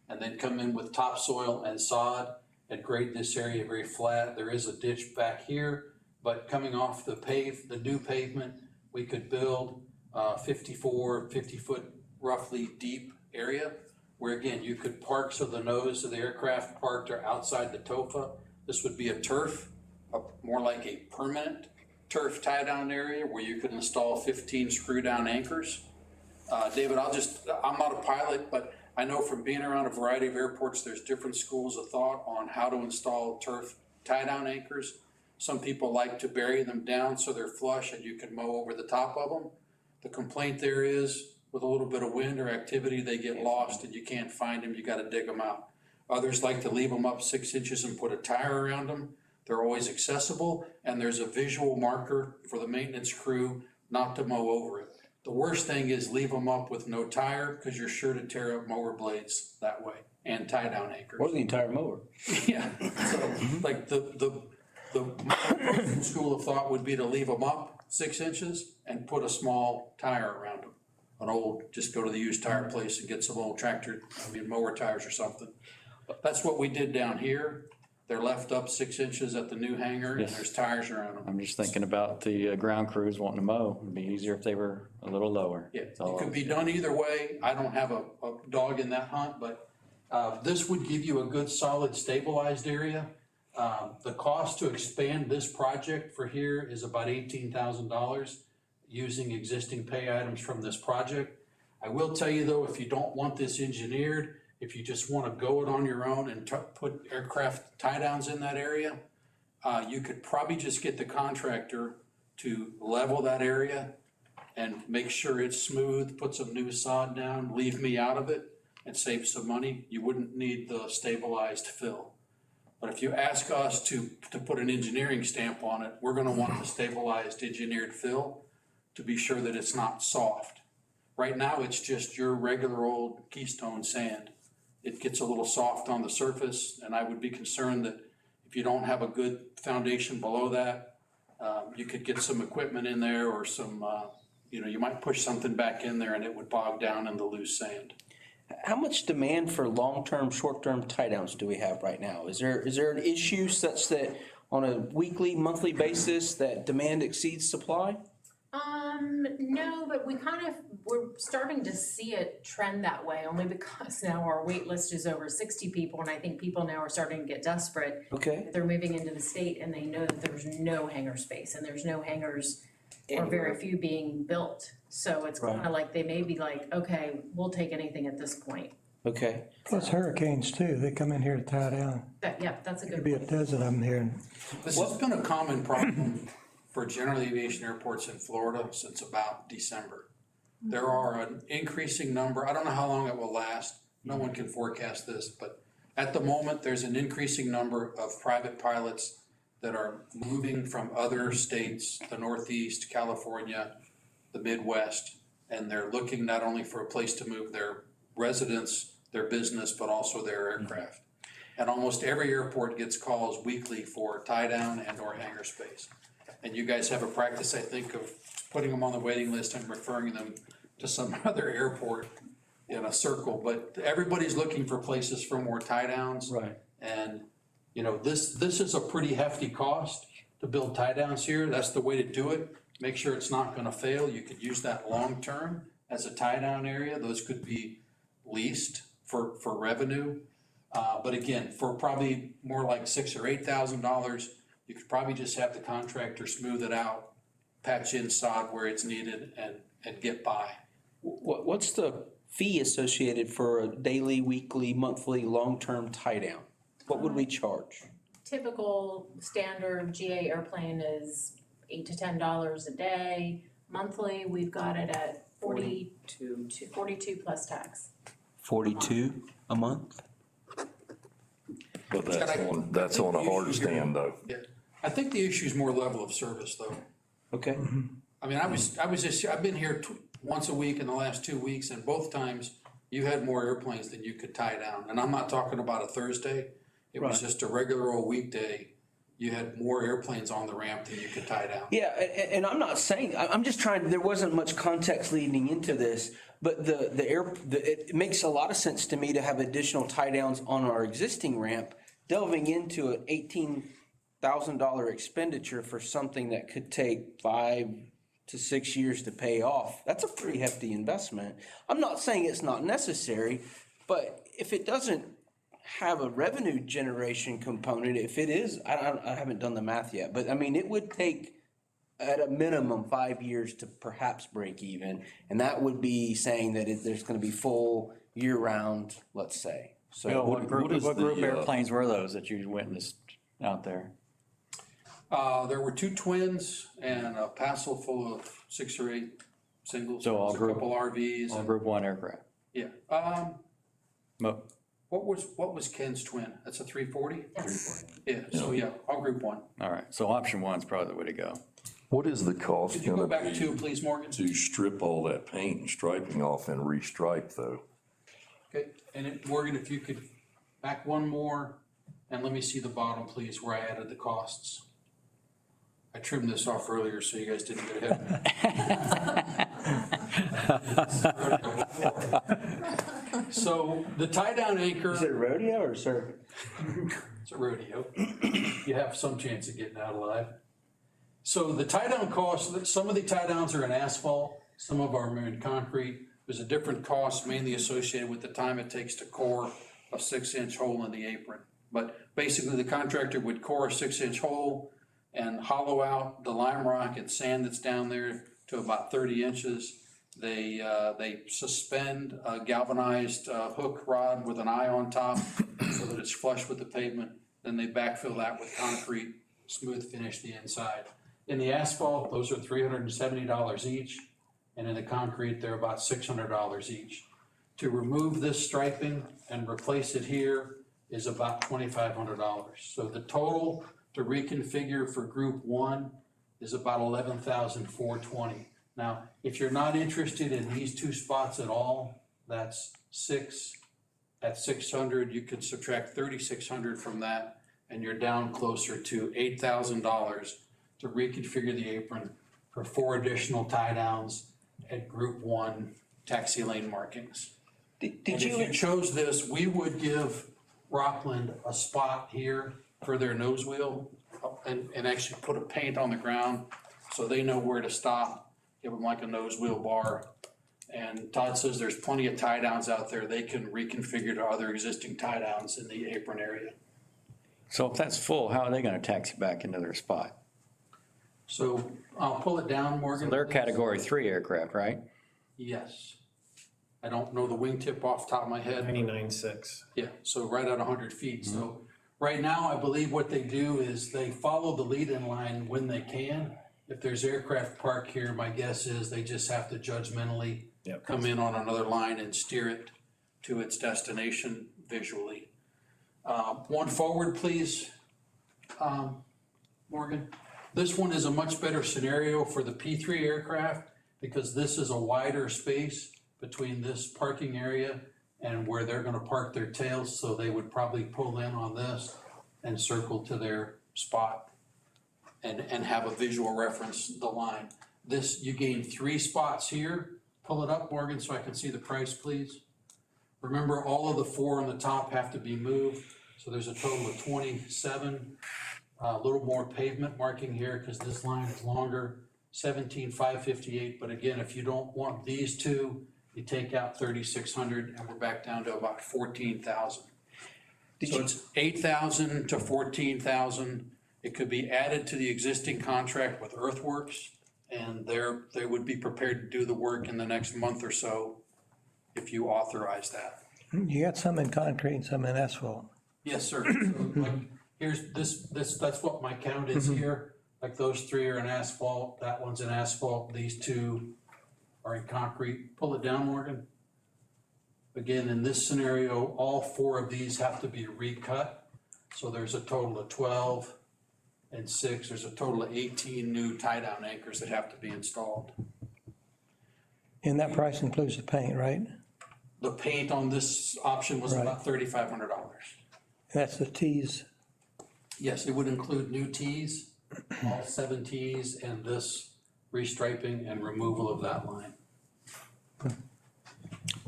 and then come in with topsoil and sod and grade this area very flat. There is a ditch back here, but coming off the new pavement, we could build 50 foot roughly deep area where again, you could park so the nose of the aircraft parked are outside the TOFA. This would be a turf, more like a permanent turf tie down area where you could install 15 screw down anchors. David, I'm not a pilot, but I know from being around a variety of airports, there's different schools of thought on how to install turf tie down anchors. Some people like to bury them down so they're flush and you can mow over the top of them. The complaint there is with a little bit of wind or activity, they get lost and you can't find them, you gotta dig them out. Others like to leave them up 6 inches and put a tire around them. They're always accessible, and there's a visual marker for the maintenance crew not to mow over it. The worst thing is leave them up with no tire, because you're sure to tear up mower blades that way, and tie down anchors. Or the entire mower. Yeah, so like the school of thought would be to leave them up 6 inches and put a small tire around them. Just go to the used tire place and get some old mower tires or something. That's what we did down here. They're left up 6 inches at the new hangar, and Yes. there's tires around them. I'm just thinking about the ground crews wanting to mow. It'd be easier if they were a little lower. Yeah, That's all it I could was- be done either way. I don't have a dog in that hunt, but this would give you a good solid stabilized area. The cost to expand this project for here is about $18,000 using existing pay items from this project. I will tell you though, if you don't want this engineered, if you just want to go it on your own and put aircraft tie downs in that area, you could probably just get the contractor to level that area and make sure it's smooth, put some new sod down, leave me out of it, and save some money. You wouldn't need the stabilized fill. But if you ask us to put an engineering stamp on it, we're gonna want the stabilized engineered fill to be sure that it's not soft. Right now, it's just your regular old Keystone sand. It gets a little soft on the surface, and I would be concerned that if you don't have a good foundation below that, you could get some equipment in there or some, you might push something back in there and it would bog down in the loose sand. How much demand for long-term, short-term tie downs do we have right now? Is there an issue such that on a weekly, monthly basis that demand exceeds supply? No, but we're starting to see it trend that way, only because now our wait list is over 60 people, and I think people now are starting to get desperate. Okay. They're moving into the state and they know that there's no hangar space, and there's no hangars or very few being built. So it's kind of like, they may be like, okay, we'll take anything at this point. Okay. Plus hurricanes too, they come in here to tie down. That's a Could good be a point. dozen of them here. This has been a common problem for general aviation airports in Florida since about December. There are an increasing number, I don't know how long it will last, no one can forecast this, but at the moment, there's an increasing number of private pilots that are moving from other states, the Northeast, California, the Midwest, and they're looking not only for a place to move their residents, their business, but also their aircraft. And almost every airport gets calls weekly for tie down and or hangar space. And you guys have a practice, I think, of putting them on the waiting list and referring them to some other airport in a circle, but everybody's looking for places for more tie downs. Right. And, you know, this is a pretty hefty cost to build tie downs here. That's the way to do it. Make sure it's not gonna fail. You could use that long-term as a tie down area. Those could be leased for revenue. But again, for probably more like $6,000 or $8,000, you could probably just have the contractor smooth it out, patch in sod where it's needed, and get by. What's the fee associated for a daily, weekly, monthly, long-term tie down? What would we charge? Typical standard GA airplane is $8 to $10 a day. Monthly, we've got it at 42 plus tax. 42 a month? But that's on a hard stand though. Yeah, I think the issue is more level of service though. Okay. I mean, I've been here once a week in the last 2 weeks, and both times you had more airplanes than you could tie down. And I'm not talking about a Thursday. It was just a regular old weekday. You had more airplanes on the ramp than you could tie down. Yeah, and I'm not saying, I'm just trying, there wasn't much context leading into this, but it makes a lot of sense to me to have additional tie downs on our existing ramp, delving into an $18,000 expenditure for something that could take 5 to 6 years to pay off. That's a pretty hefty investment. I'm not saying it's not necessary, but if it doesn't have a revenue generation component, if it is, I haven't done the math yet, but I mean, it would take at a minimum 5 years to perhaps break even. And that would be saying that there's going to be full year round, let's say. So Bill, what group airplanes were those that you witnessed out there? There were 2 twins and a passel full of 6 or 8 singles. So all a group- couple RVs. All and- Group 1 aircraft? Yeah. Mo- What was Ken's twin? That's a 340? Yes. Yeah, so yeah, all group 1. All right, so option 1's probably the way to go. What is the cost Could you go gonna back be 2, please, Morgan? to strip all that paint and striping off and restripe though? Okay, and Morgan, if you could back 1 more, and let me see the bottom, please, where I added the costs. I trimmed this off earlier so you guys didn't get ahead of me. So the tie-down anchor. Is it a rodeo or circuit? It's a rodeo. You have some chance of getting out alive. So the tie-down cost, some of the tie-downs are in asphalt, some of them are in concrete. There's a different cost mainly associated with the time it takes to core a 6-inch hole in the apron. But basically, the contractor would core a 6-inch hole and hollow out the lime rock and sand that's down there to about 30 inches. They suspend a galvanized hook rod with an eye on top so that it's flush with the pavement. Then they backfill that with concrete, smooth finish the inside. In the asphalt, those are $370 each, and in the concrete, they're about $600 each. To remove this striping and replace it here is about $2,500. So the total to reconfigure for group 1 is about $11,420. Now, if you're not interested in these 2 spots at all, that's 6 at 600. You could subtract 3,600 from that, and you're down closer to $8,000 to reconfigure the apron for 4 additional tie downs at group 1 taxi lane markings. If you chose this, we would give Rockland a spot here for their nose wheel and actually put a paint on the ground so they know where to stop, give them like a nose wheel bar. And Todd says there's plenty of tie downs out there. They can reconfigure to other existing tie downs in the apron area. So if that's full, how are they gonna taxi back into their spot? So I'll pull it down, Morgan. They're category 3 aircraft, right? Yes. I don't know the wingtip off the top of my head. 99.6. Yeah, so right at 100 feet. So right now, I believe what they do is they follow the lead-in line when they can. If there's aircraft parked here, my guess is they just have to judgmentally come in on another line and steer it to its destination visually. One forward, please, Morgan. This one is a much better scenario for the P3 aircraft because this is a wider space between this parking area and where they're gonna park their tails, so they would probably pull in on this and circle to their spot and have a visual reference the line. This, you gain 3 spots here. Pull it up, Morgan, so I can see the price, please. Remember, all of the 4 on the top have to be moved, so there's a total of 27. A little more pavement marking here because this line is longer, 17,558. But again, if you don't want these two, you take out 3,600 and we're back down to about 14,000. So it's 8,000 to 14,000. It could be added to the existing contract with Earthworks, and they would be prepared to do the work in the next month or so if you authorize that. You got some in concrete and some in asphalt. Yes, sir. So, like, here's that's what my count is here. Like those 3 are in asphalt, that one's in asphalt, these 2 are in concrete. Pull it down, Morgan. Again, in this scenario, all 4 of these have to be recut. So there's a total of 12 and 6. There's a total of 18 new tie-down anchors that have to be installed. And that price includes the paint, right? The paint on this option was about $3,500. That's the T's. Yes, it would include new tees, all 7 tees, and this restriping and removal of that line.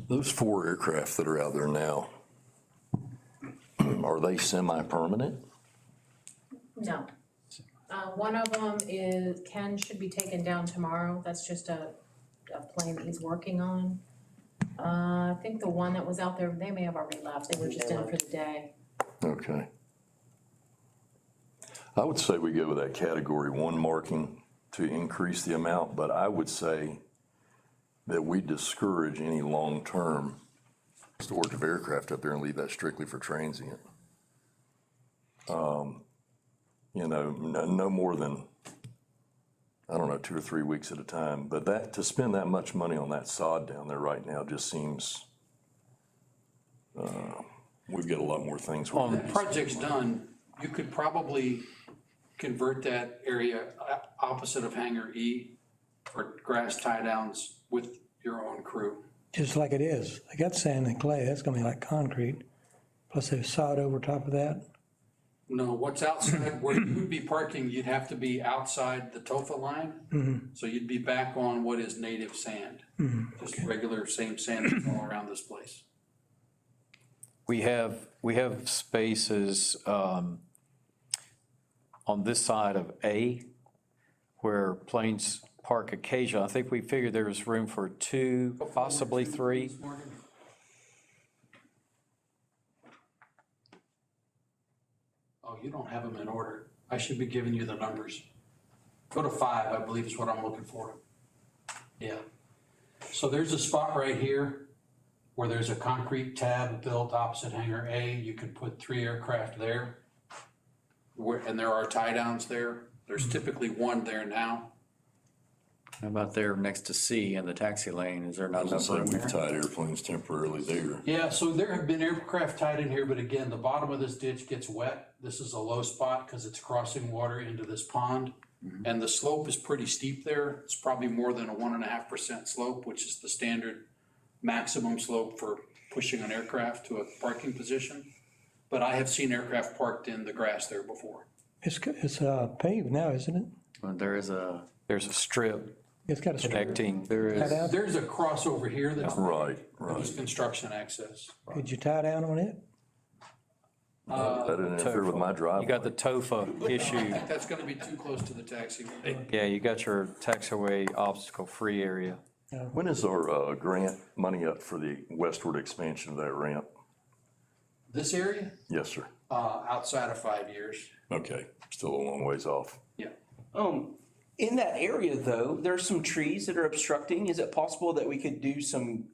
Those 4 aircraft that are out there now, are they semi-permanent? No. One of them is, should be taken down tomorrow. That's just a plane that he's working on. I think the one that was out there, they may have already left. They were just in for the day. Okay. I would say we go with that category 1 marking to increase the amount, but I would say that we discourage any long-term storage of aircraft up there and leave that strictly for transient. You know, no more than, I don't know, 2 or 3 weeks at a time, but that, to spend that much money on that sod down there right now just seems, we've got a lot more things. When the project's done, you could probably convert that area opposite of Hangar E for grass tie downs with your own crew. Just like it is. They got sand and clay, that's gonna be like concrete. Plus there's sod over top of that. No, what's outside, where you would be parking, you'd have to be outside the TOFA line. So you'd be back on what is native sand, just regular same sand that's all around this place. We have spaces on this side of A where planes park occasionally. I think we figured there was room for 2, possibly 3. Oh, you don't have them in order. I should be giving you the numbers. Go to 5, I believe is what I'm looking for. Yeah. So there's a spot right here where there's a concrete tab built opposite Hangar A. You could put 3 aircraft there. And there are tie downs there. There's typically 1 there now. How about there next to C in the taxi lane? Is there not enough So room we've there? tied airplanes temporarily there. Yeah, so there have been aircraft tied in here, but again, the bottom of this ditch gets wet. This is a low spot because it's crossing water into this pond. And the slope is pretty steep there. It's probably more than a 1.5% slope, which is the standard maximum slope for pushing an aircraft to a parking position. But I have seen aircraft parked in the grass there before. It's paved now, isn't it? Well, there's a strip It's got a strip. connecting. Tie down? There's a crossover here that's Right, there's right. construction access. Could you tie down on it? That didn't interfere with my driveway. You got the TOFA I issue. think that's gonna be too close to the taxiway. Yeah, you got your taxiway obstacle-free area. When is our grant money up for the westward expansion of that ramp? This area, Yes, sir. outside of 5 years. Okay, still a long ways off. Yeah. In that area though, there are some trees that are obstructing. Is it possible that we could do some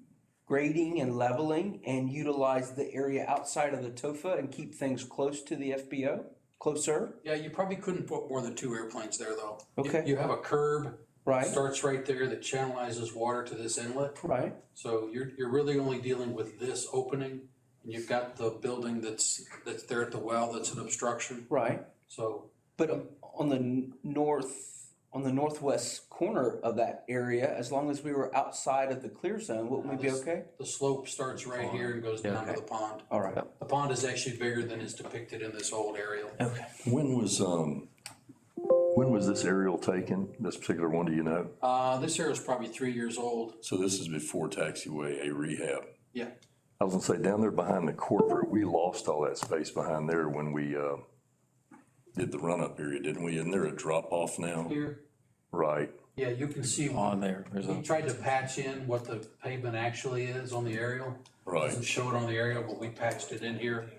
grading and leveling and utilize the area outside of the TOFA and keep things close to the FBO, closer? Yeah, you probably couldn't put more than 2 airplanes there, though. Okay. You have a curb. Right. Starts right there that channelizes water to this inlet. Right. So you're really only dealing with this opening, and you've got the building that's there at the well, that's an obstruction. Right. So, But on the northwest corner of that area, as long as we were outside of the clear zone, wouldn't we be okay? the slope starts right here and goes down to the pond. All right. The pond is actually bigger than is depicted in this old aerial. Okay. When was this aerial taken, this particular one, do you know? This aerial is probably 3 years old. So this is before taxiway, a rehab. Yeah. I was gonna say, down there behind the corporate, we lost all that space behind there when we did the run-up area, didn't we? Isn't there a drop-off now? Here, Right. yeah, you can see. On there, there's We a, tried to patch in what the pavement actually is on the aerial. Right. Doesn't show it on the aerial, but we patched it in here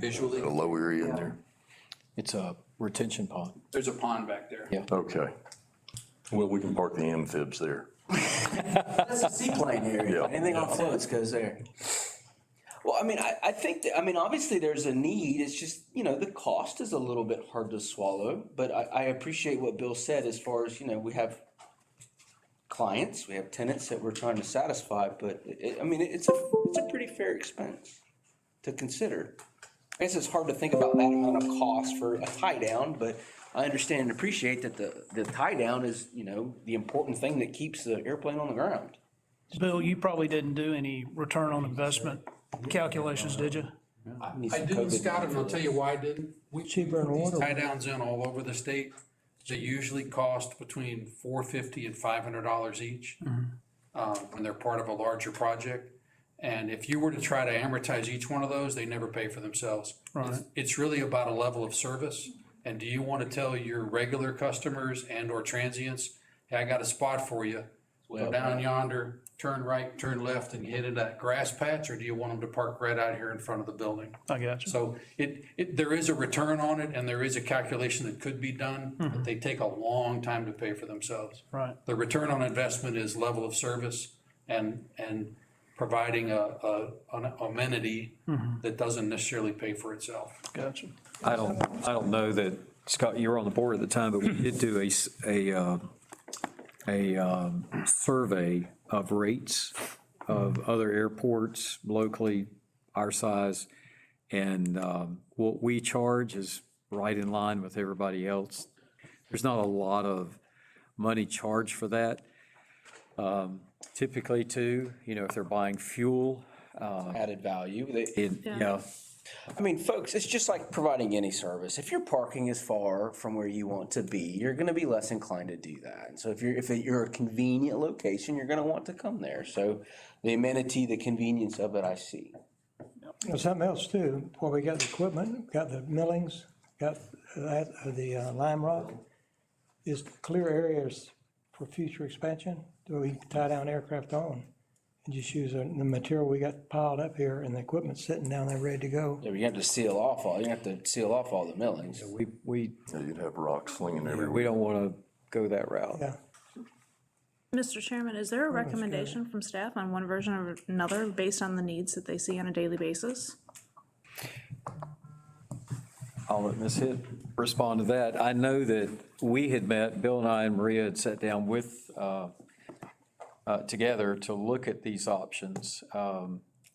visually. A low area in there? It's a retention pond. There's a pond back there. Yeah. Okay. Well, we can park the amphibs there. That's a seaplane area. Yeah. Anything on floats goes there. Well, I mean, I think that, I mean, obviously there's a need. It's just, the cost is a little bit hard to swallow. But I appreciate what Bill said as far as, we have clients, we have tenants that we're trying to satisfy. But it's a pretty fair expense to consider. I guess it's hard to think about that amount of cost for a tie down, but I understand and appreciate that the tie down is, the important thing that keeps the airplane on the ground. Bill, you probably didn't do any return on investment calculations, did you? I didn't, Scott, and I'll tell you why I didn't. We Cheaper in put these water. tie downs in all over the state. They usually cost between $450 and $500 each, when they're part of a larger project. And if you were to try to amortize each one of those, they never pay for themselves. Right. It's really about a level of service. And do you want to tell your regular customers and or transients, hey, I got a spot for you. Go down yonder, turn right, turn left, and hit that grass patch, or do you want them to park right out here in front of the building? I got you. So there is a return on it, and there is a calculation that could be done, but they take a long time to pay for themselves. Right. The return on investment is level of service and providing an amenity that doesn't necessarily pay for itself. Gotcha. I don't know that, Scott, you were on the board at the time, but we did do a survey of rates of other airports locally our size. And what we charge is right in line with everybody else. There's not a lot of money charged for that. Typically too, if they're buying fuel. Added value. Yeah. I mean, folks, it's just like providing any service. If your parking is far from where you want to be, you're going to be less inclined to do that. And so if you're a convenient location, you're going to want to come there. So the amenity, the convenience of it, I see. Something else too, where we got the equipment, got the millings, got the lime rock, is clear areas for future expansion, where we can tie down aircraft on. And just use the material we got piled up here and the equipment sitting down there ready to go. Yeah, you have to seal off all the millings. You'd have rocks slinging everywhere. We don't want to go that route. Yeah. Mr. Chairman, is there a recommendation from staff on one version or another based on the needs that they see on a daily basis? I'll let Ms. Hitt respond to that. I know that we had met, Bill and I and Maria had sat down with, together to look at these options.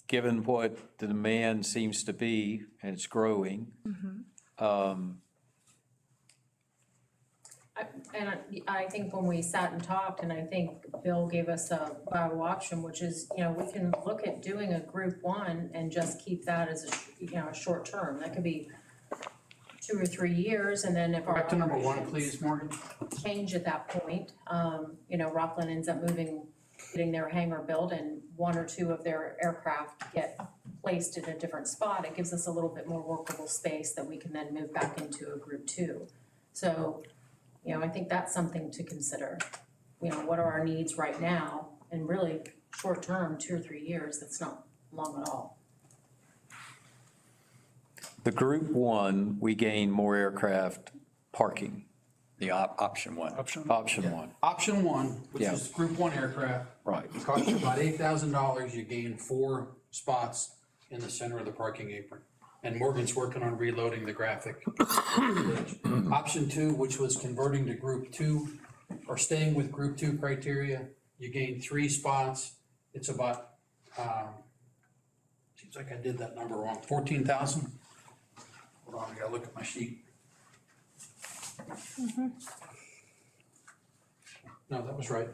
Given what the demand seems to be, and it's growing. I think when we sat and talked, and I think Bill gave us a viable option, which is, we can look at doing a group one and just keep that as a short term. That could be 2 or 3 years, and then if our Back to number one, please, Morgan. change at that point, Rockland ends up getting their hangar built, and 1 or 2 of their aircraft get placed in a different spot, it gives us a little bit more workable space that we can then move back into a group two. So, you know, I think that's something to consider. You know, what are our needs right now? And really, short term, 2 or 3 years, that's not long at all. The group one, we gain more aircraft parking, the option one. Option one. Option one, which Yeah. is Group 1 aircraft. Right. It costs you about $8,000. You gain 4 spots in the center of the parking apron. And Morgan's working on reloading the graphic. Option 2, which was converting to Group 2, or staying with Group 2 criteria, you gain 3 spots. It's about, seems like I did that number wrong, 14,000? Hold on, I gotta look at my sheet. No, that was right.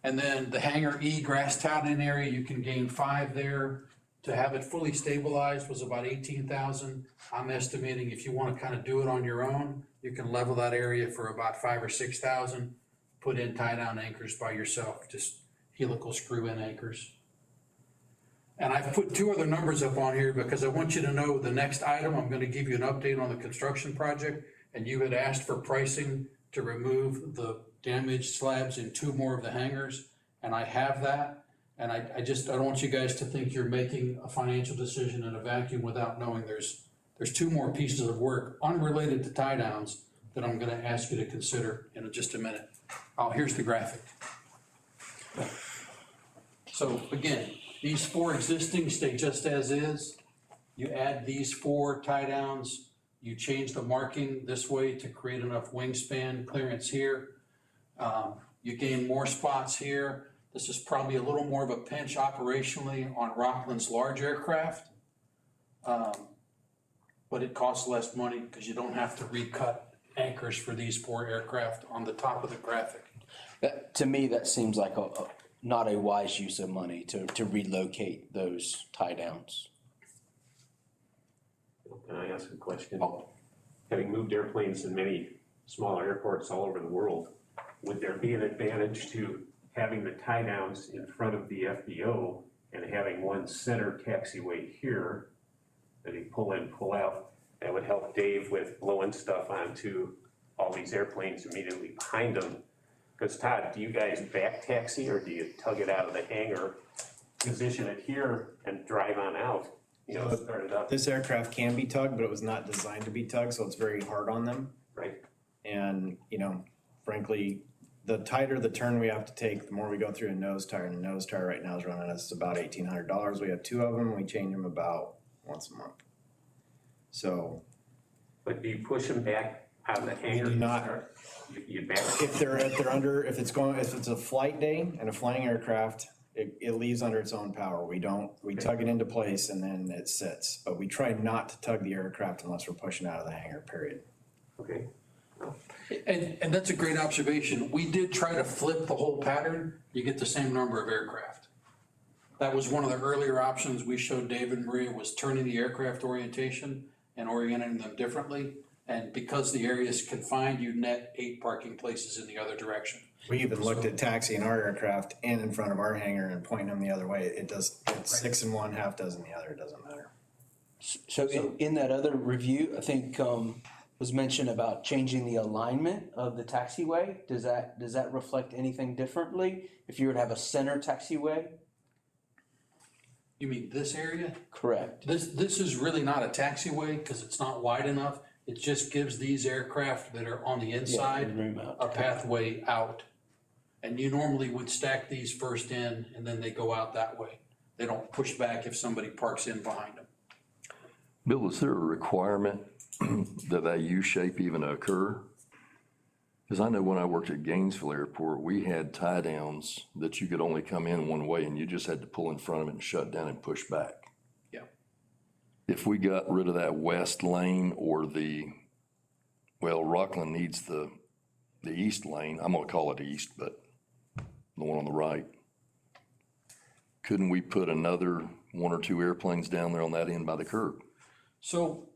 And then the hangar E grass touting area, you can gain 5 there. To have it fully stabilized was about 18,000. I'm estimating if you wanna kind of do it on your own, you can level that area for about 5 or 6,000. Put in tie-down anchors by yourself, just helical screw-in anchors. And I've put 2 other numbers up on here because I want you to know the next item, I'm gonna give you an update on the construction project. And you had asked for pricing to remove the damaged slabs in 2 more of the hangars, and I have that. And I don't want you guys to think you're making a financial decision in a vacuum without knowing there's 2 more pieces of work unrelated to tie downs that I'm gonna ask you to consider in just a minute. Oh, here's the graphic. So again, these 4 existing stay just as is. You add these 4 tie downs, you change the marking this way to create enough wingspan clearance here. You gain more spots here. This is probably a little more of a pinch operationally on Rockland's large aircraft. But it costs less money because you don't have to recut anchors for these 4 aircraft on the top of the graphic. To me, that seems like not a wise use of money to relocate those tie downs. Can I ask a question? Having moved airplanes in many smaller airports all over the world, would there be an advantage to having the tie downs in front of the FBO and having one center taxiway here that you pull in, pull out? That would help Dave with blowing stuff onto all these airplanes immediately behind them. Because Todd, do you guys back taxi or do you tug it out of the hangar, position it here and drive on out? You know, start it up. This aircraft can be tugged, but it was not designed to be tugged, so it's very hard on them. Right. And, you know, frankly, the tighter the turn we have to take, the more we go through a nose tire, and the nose tire right now is running us about $1,800. We have 2 of them, we change them about once a month. So. But do you push them back out of the hangar? We do not. You back? If they're under, if it's a flight day and a flying aircraft, it leaves under its own power. We tug it into place and then it sits. But we try not to tug the aircraft unless we're pushing out of the hangar, period. Okay. And that's a great observation. We did try to flip the whole pattern. You get the same number of aircraft. That was one of the earlier options we showed Dave and Maria, was turning the aircraft orientation and orienting them differently. And because the area is confined, you net 8 parking places in the other direction. We even looked at taxiing our aircraft in front of our hangar and pointing them the other way. It's 6 in one, half dozen the other. It doesn't matter. So in that other review, I think was mentioned about changing the alignment of the taxiway. Does that reflect anything differently if you were to have a center taxiway? You mean this area? Correct. This is really not a taxiway because it's not wide enough. It just gives these aircraft that are on the inside a pathway out. And you normally would stack these first in and then they go out that way. They don't push back if somebody parks in behind them. Bill, is there a requirement that U-shape even occur? Because I know when I worked at Gainesville Airport, we had tie downs that you could only come in one way and you just had to pull in front of it and shut down and push back. Yeah. If we got rid of that west lane or Rockland needs the east lane, I'm gonna call it east, but the one on the right. Couldn't we put another 1 or 2 airplanes down there on that end by the curb? So,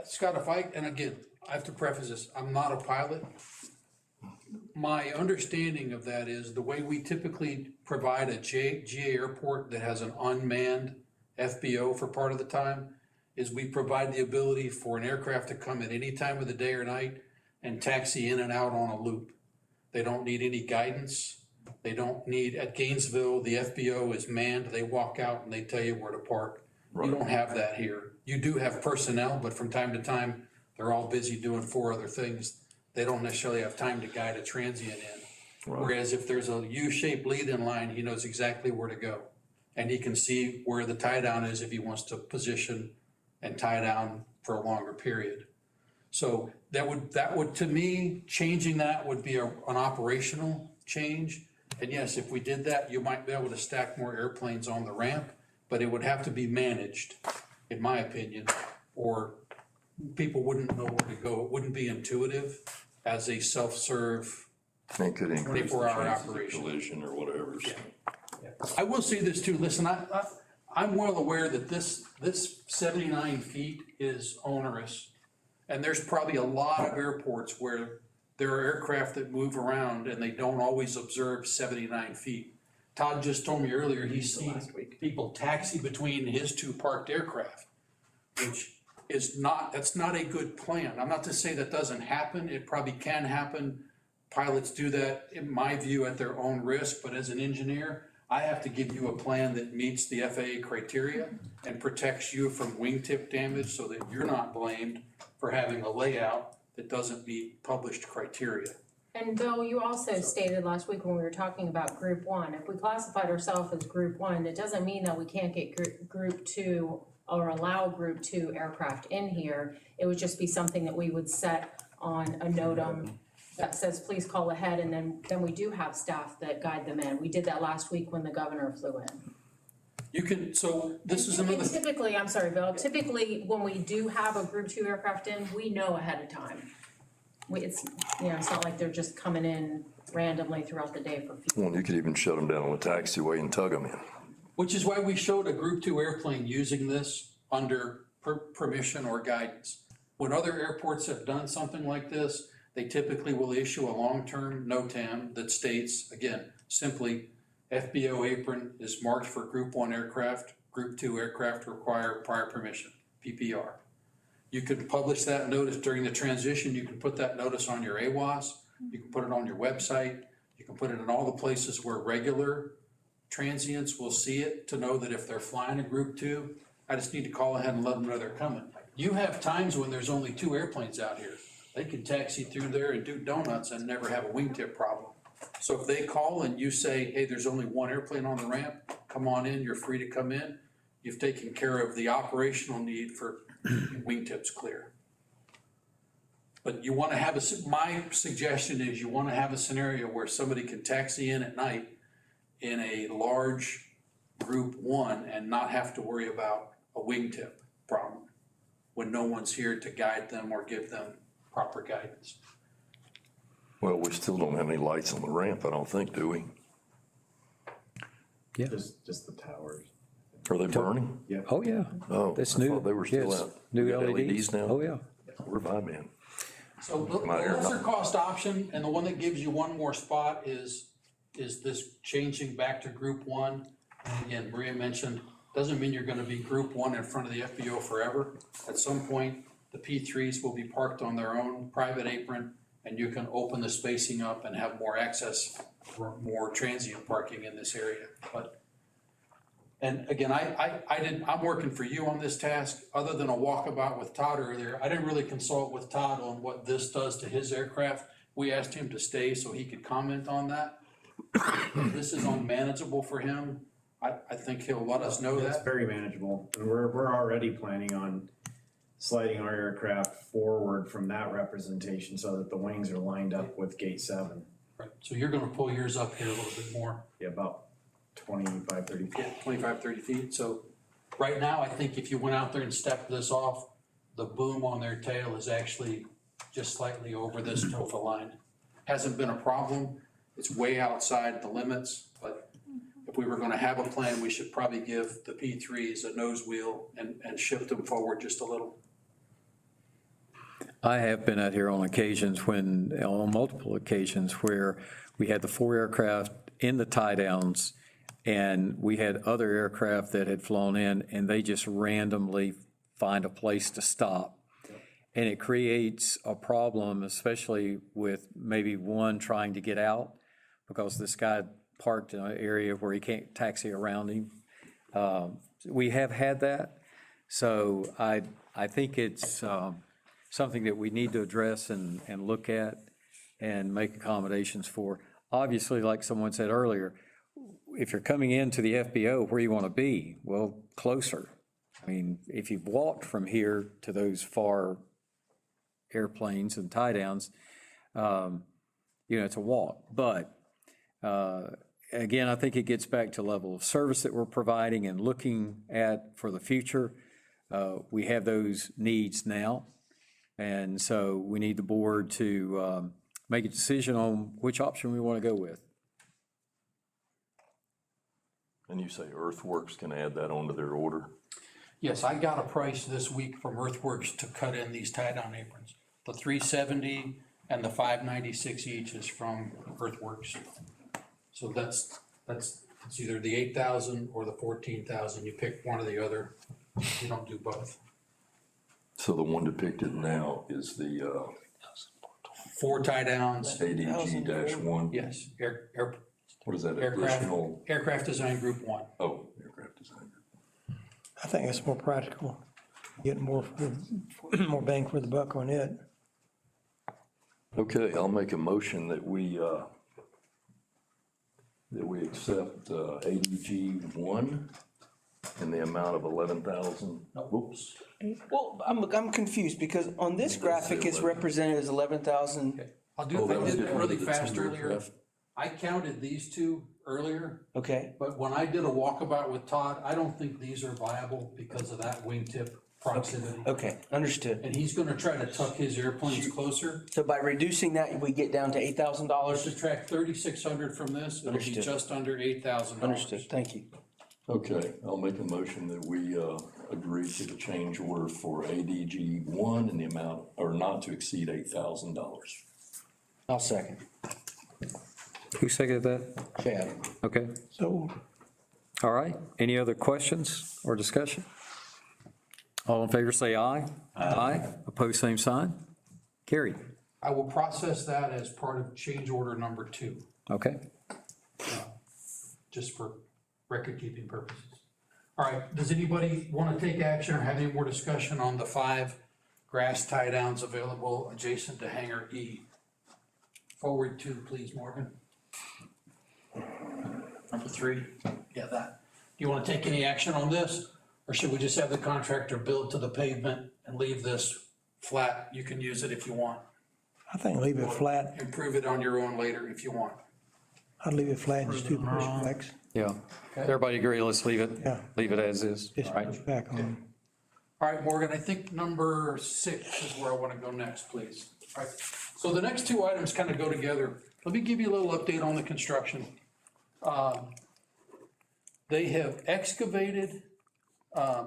Scott, and again, I have to preface this, I'm not a pilot. My understanding of that is the way we typically provide a GA airport that has an unmanned FBO for part of the time, is we provide the ability for an aircraft to come at any time of the day or night and taxi in and out on a loop. They don't need any guidance. They don't need, at Gainesville, the FBO is manned. They walk out and they tell you where to park. You don't have that here. You do have personnel, but from time to time, they're all busy doing 4 other things. They don't necessarily have time to guide a transient in. Whereas if there's a U-shaped lead-in line, he knows exactly where to go. And he can see where the tie down is if he wants to position and tie down for a longer period. So that would, to me, changing that would be an operational change. And yes, if we did that, you might be able to stack more airplanes on the ramp, but it would have to be managed, in my opinion, or people wouldn't know where to go. It wouldn't be intuitive as a self-serve And could increase the 24-hour chances of operation. collision or whatever. So. I will say this too, listen, I'm well aware that this 79 feet is onerous. And there's probably a lot of airports where there are aircraft that move around and they don't always observe 79 feet. Todd just told me earlier, he's seen people taxi between his 2 parked aircraft, which is not, that's not a good plan. I'm not to say that doesn't happen, it probably can happen. Pilots do that, in my view, at their own risk, but as an engineer, I have to give you a plan that meets the FAA criteria and protects you from wingtip damage so that you're not blamed for having a layout that doesn't meet published criteria. And Bill, you also stated last week when we were talking about Group 1, if we classified ourselves as Group 1, it doesn't mean that we can't get Group 2 or allow Group 2 aircraft in here. It would just be something that we would set on a NOTAM that says, please call ahead, and then we do have staff that guide them in. We did that last week when the governor flew in. You can, so this is another. Typically, I'm sorry, Bill, typically when we do have a Group 2 aircraft in, we know ahead of time. It's, it's not like they're just coming in randomly throughout the day for fuel. Well, you could even shut them down on the taxiway and tug them in. Which is why we showed a Group 2 airplane using this under permission or guidance. When other airports have done something like this, they typically will issue a long-term NOTAM that states, again, simply, FBO apron is marked for Group 1 aircraft, Group 2 aircraft require prior permission, PPR. You could publish that notice during the transition. You can put that notice on your AWAS. You can put it on your website. You can put it in all the places where regular transients will see it to know that if they're flying a Group 2, I just need to call ahead and let them know they're coming. You have times when there's only 2 airplanes out here. They can taxi through there and do donuts and never have a wingtip problem. So if they call and you say, hey, there's only 1 airplane on the ramp, come on in, you're free to come in. You've taken care of the operational need for wingtips clear. But you want to have my suggestion is you want to have a scenario where somebody can taxi in at night in a large Group 1 and not have to worry about a wingtip problem when no one's here to guide them or give them proper guidance. Well, we still don't have any lights on the ramp, I don't think, do we? Yeah. Just the towers. Are they burning? Yeah. Oh, yeah. Oh, That's I new. thought they were still Yes, out. new We got LEDs. now? Oh, yeah. We're man. So the lesser cost option, and the one that gives you one more spot is this changing back to Group 1. And again, Maria mentioned, doesn't mean you're gonna be Group 1 in front of the FBO forever. At some point, the P3s will be parked on their own private apron, and you can open the spacing up and have more access for more transient parking in this area. But, and again, I'm working for you on this task, other than a walkabout with Todd earlier. I didn't really consult with Todd on what this does to his aircraft. We asked him to stay so he could comment on that. If this is unmanageable for him, I think he'll let us know It's that. very manageable. And we're already planning on sliding our aircraft forward from that representation so that the wings are lined up with gate 7. Right. So you're gonna pull yours up here a little bit more. Yeah, about 25, 30 feet. Yeah, 25, 30 feet. So right now, I think if you went out there and stepped this off, the boom on their tail is actually just slightly over this TOFA line. Hasn't been a problem. It's way outside the limits, but if we were gonna have a plan, we should probably give the P3s a nose wheel and shift them forward just a little. I have been out here on occasions on multiple occasions where we had the 4 aircraft in the tie downs And we had other aircraft that had flown in, and they just randomly find a place to stop. And it creates a problem, especially with maybe one trying to get out, because this guy parked in an area where he can't taxi around him. We have had that. So I think it's something that we need to address and look at and make accommodations for. Obviously, like someone said earlier, if you're coming into the FBO, where you want to be? Well, closer. I mean, if you've walked from here to those far airplanes and tie downs, it's a walk. But again, I think it gets back to level of service that we're providing and looking at for the future. We have those needs now. And so we need the board to make a decision on which option we want to go with. And you say Earthworks can add that onto their order? Yes, I got a price this week from Earthworks to cut in these tie-down aprons. The 370 and the 596 each is from Earthworks. So that's it's either the 8,000 or the 14,000. You pick one or the other. You don't do both. So the one depicted now is the 4 tie-downs. ADG-1? Yes, What is that, aircraft, additional? aircraft design group 1. Oh, aircraft design group. I think that's more practical, getting more bang for the buck on it. Okay, I'll make a motion that we accept ADG-1 in the amount of 11,000. Oops. Well, I'm confused because on this graphic, it's represented as 11,000. I did that really fast earlier. I counted these two earlier, Okay, but when I did a walkabout with Todd, I don't think these are viable because of that wingtip proximity. okay, understood. And he's gonna try to tuck his airplanes closer. So by reducing that, we get down to $8,000? Subtract 3,600 from this, it'll be Understood. just under $8,000. Understood, thank you. Okay, I'll make a motion that we agree to the change order for ADG-1 in the amount, or not to exceed $8,000. I'll second. Who seconded that? Chad. Okay, So all right. Any other questions or discussion? All in favor say aye. Aye. Opposed, same sign. Carried. I will process that as part of change order number 2, Okay. just for record-keeping purposes. All right, does anybody want to take action or have any more discussion on the 5 grass tie-downs available adjacent to hangar E? Forward 2, please, Morgan. Number 3, yeah, that. Do you want to take any action on this? Or should we just have the contractor build to the pavement and leave this flat? You can use it if you want. I think leave it flat. Improve it on your own later if you want. I'd leave it flat and just do pushbacks. Yeah. Everybody agree, let's leave it? Yeah. Leave it as is. Just All right. push back on. All right, Morgan, I think number 6 is where I want to go next, please. All right, so the next 2 items kind of go together. Let me give you a little update on the construction. They have excavated,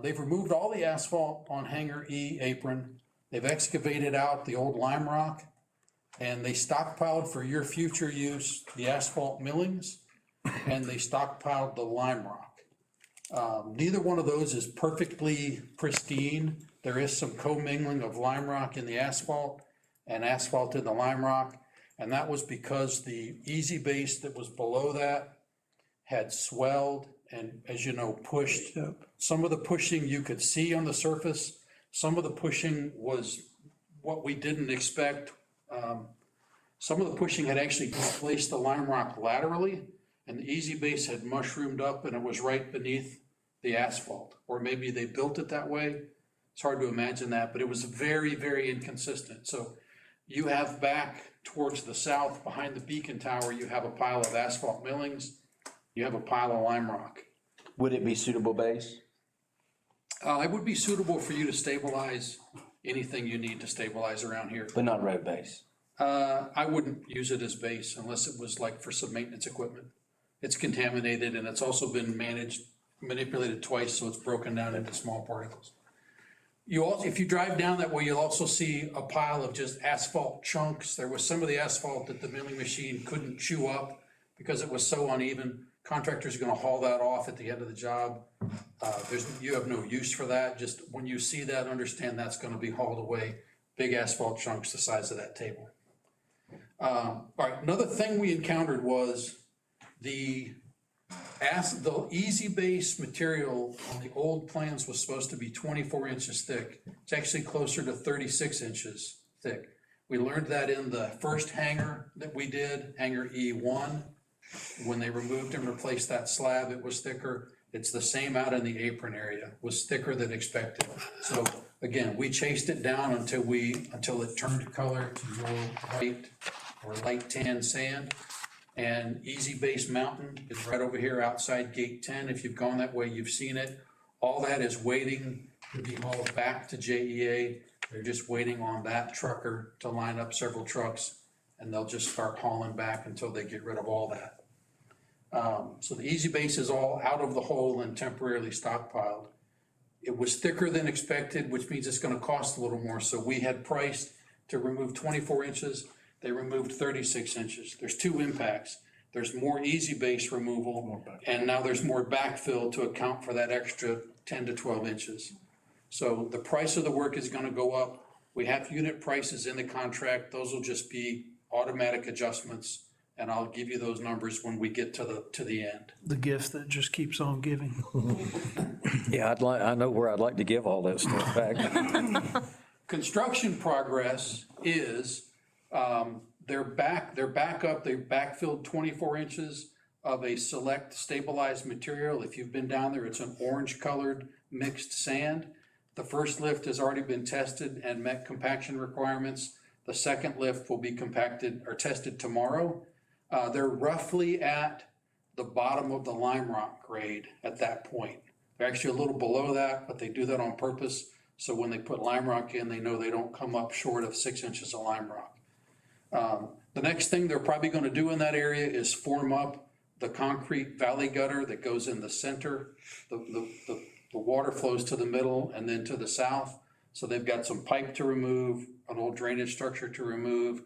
they've removed all the asphalt on hangar E apron. They've excavated out the old lime rock, and they stockpiled for your future use the asphalt millings, and they stockpiled the lime rock. Neither one of those is perfectly pristine. There is some commingling of lime rock in the asphalt and asphalt in the lime rock. And that was because the easy base that was below that had swelled and, as you know, pushed. Some of the pushing you could see on the surface. Some of the pushing was what we didn't expect. Some of the pushing had actually displaced the lime rock laterally, and the easy base had mushroomed up and it was right beneath the asphalt. Or maybe they built it that way. It's hard to imagine that, but it was very, very inconsistent. So you have back towards the south, behind the beacon tower, you have a pile of asphalt millings. You have a pile of lime rock. Would it be suitable base? It would be suitable for you to stabilize anything you need to stabilize around here. But not road base? I wouldn't use it as base unless it was like for some maintenance equipment. It's contaminated and it's also been manipulated twice, so it's broken down into small particles. You also, if you drive down that way, you'll also see a pile of just asphalt chunks. There was some of the asphalt that the milling machine couldn't chew up because it was so uneven. Contractor's gonna haul that off at the end of the job. You have no use for that. Just when you see that, understand that's gonna be hauled away. Big asphalt chunks the size of that table. All right, another thing we encountered was the easy base material on the old plans was supposed to be 24 inches thick. It's actually closer to 36 inches thick. We learned that in the first hangar that we did, hangar E1. When they removed and replaced that slab, it was thicker. It's the same out in the apron area, was thicker than expected. So again, we chased it down until it turned color to more white or light tan sand. And Easy Base Mountain is right over here outside gate 10. If you've gone that way, you've seen it. All that is waiting to be hauled back to JEA. They're just waiting on that trucker to line up several trucks, and they'll just start hauling back until they get rid of all that. So the Easy Base is all out of the hole and temporarily stockpiled. It was thicker than expected, which means it's gonna cost a little more. So we had priced to remove 24 inches. They removed 36 inches. There's two impacts. There's more Easy Base removal, and now there's more backfill to account for that extra 10 to 12 inches. So the price of the work is gonna go up. We have unit prices in the contract. Those will just be automatic adjustments, and I'll give you those numbers when we get to the end. The gift that just keeps on giving. Yeah, I know where I'd like to give all that stuff back. Construction progress is, they're back up, they backfilled 24 inches of a select stabilized material. If you've been down there, it's an orange colored mixed sand. The first lift has already been tested and met compaction requirements. The second lift will be compacted or tested tomorrow. They're roughly at the bottom of the lime rock grade at that point. They're actually a little below that, but they do that on purpose. So when they put lime rock in, they know they don't come up short of 6 inches of lime rock. The next thing they're probably gonna do in that area is form up the concrete valley gutter that goes in the center. The water flows to the middle and then to the south. So they've got some pipe to remove, an old drainage structure to remove.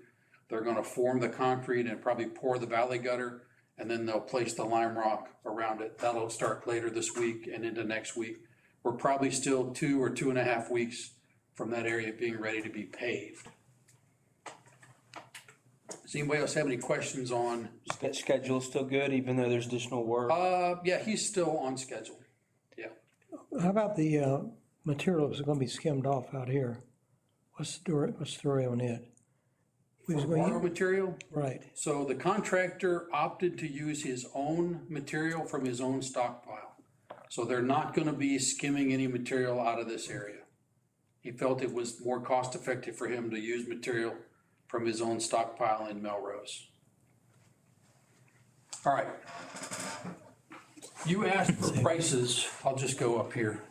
They're gonna form the concrete and probably pour the valley gutter, and then they'll place the lime rock around it. That'll start later this week and into next week. We're probably still 2 or 2.5 weeks from that area being ready to be paved. Does anybody else have any questions on? Schedule still good, even though there's additional work? Yeah, he's still on schedule. Yeah. How about the material that's gonna be skimmed off out here? What's the story on it? Water material? Right. So the contractor opted to use his own material from his own stockpile. So they're not gonna be skimming any material out of this area. He felt it was more cost effective for him to use material from his own stockpile in Melrose. All right. You asked for prices. I'll just go up here.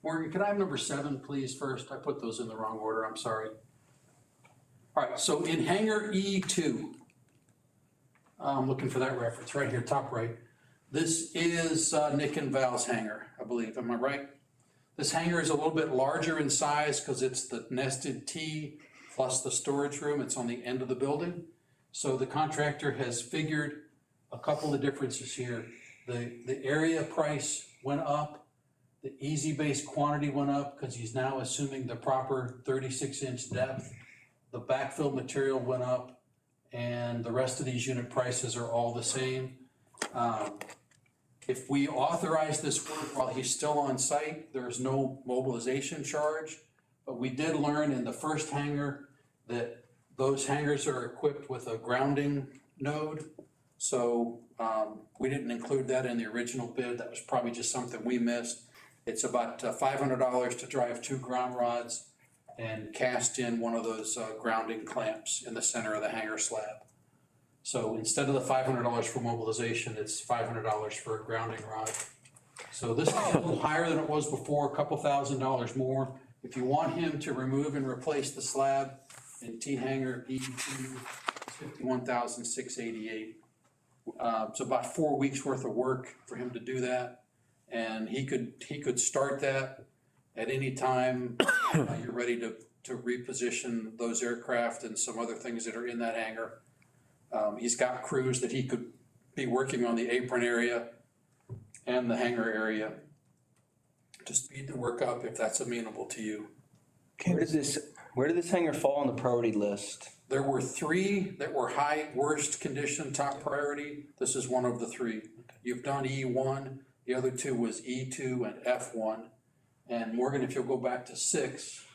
Morgan, could I have number 7, please, first? I put those in the wrong order, I'm sorry. All right, so in hangar E2, I'm looking for that reference, right here, top right. This is Nick and Val's hangar, I believe, am I right? This hangar is a little bit larger in size because it's the nested T plus the storage room. It's on the end of the building. So the contractor has figured a couple of differences here. The area price went up. The Easy Base quantity went up because he's now assuming the proper 36-inch depth. The backfill material went up, and the rest of these unit prices are all the same. If we authorize this work while he's still on site, there's no mobilization charge. But we did learn in the first hangar that those hangars are equipped with a grounding node. So we didn't include that in the original bid. That was probably just something we missed. It's about $500 to drive 2 ground rods and cast in one of those grounding clamps in the center of the hangar slab. So instead of the $500 for mobilization, it's $500 for a grounding rod. So this is a little higher than it was before, a couple $1,000s more. If you want him to remove and replace the slab in T hangar E2, it's $51,688. It's about 4 weeks worth of work for him to do that. And he could start that at any time you're ready to reposition those aircraft and some other things that are in that hangar. He's got crews that he could be working on the apron area and the hangar area to speed the work up if that's amenable to you. Where did this hangar fall on the priority list? There were 3 that were high, worst condition, top priority. This is one of the 3. You've done E1, the other 2 was E2 and F1. And Morgan, if you'll go back to 6,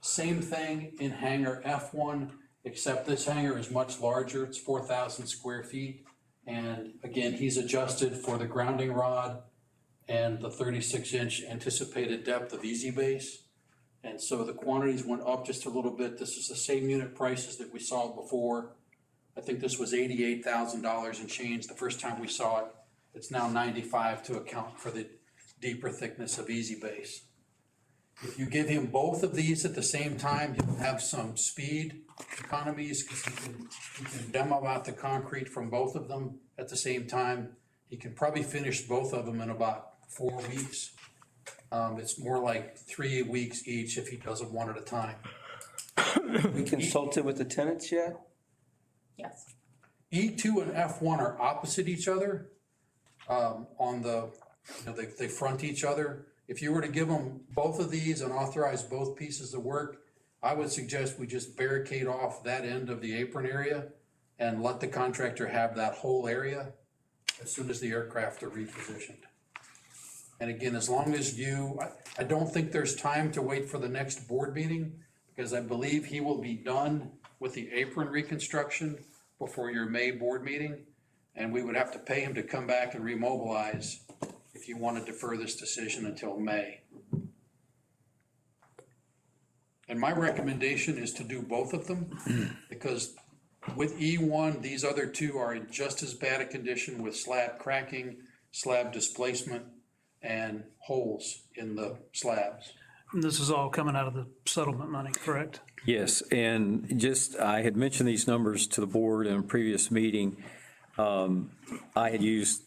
same thing in hangar F1, except this hangar is much larger. It's 4,000 square feet. And again, he's adjusted for the grounding rod and the 36-inch anticipated depth of easy base. And so the quantities went up just a little bit. This is the same unit prices that we saw before. I think this was $88,000 and change the first time we saw it. It's now 95 to account for the deeper thickness of easy base. If you give him both of these at the same time, he'll have some speed economies because he can demo out the concrete from both of them at the same time. He can probably finish both of them in about 4 weeks. It's more like 3 weeks each if he does them one at a time. We consulted with the tenants yet? Yes. E2 and F1 are opposite each other. On the, they front each other. If you were to give them both of these and authorize both pieces of work, I would suggest we just barricade off that end of the apron area and let the contractor have that whole area as soon as the aircraft are repositioned. And again, as long as I don't think there's time to wait for the next board meeting because I believe he will be done with the apron reconstruction before your May board meeting. And we would have to pay him to come back and remobilize if you want to defer this decision until May. And my recommendation is to do both of them because with E1, these other 2 are in just as bad a condition with slab cracking, slab displacement, and holes in the slabs. And this is all coming out of the settlement money, correct? Yes, and I had mentioned these numbers to the board in a previous meeting. I had used,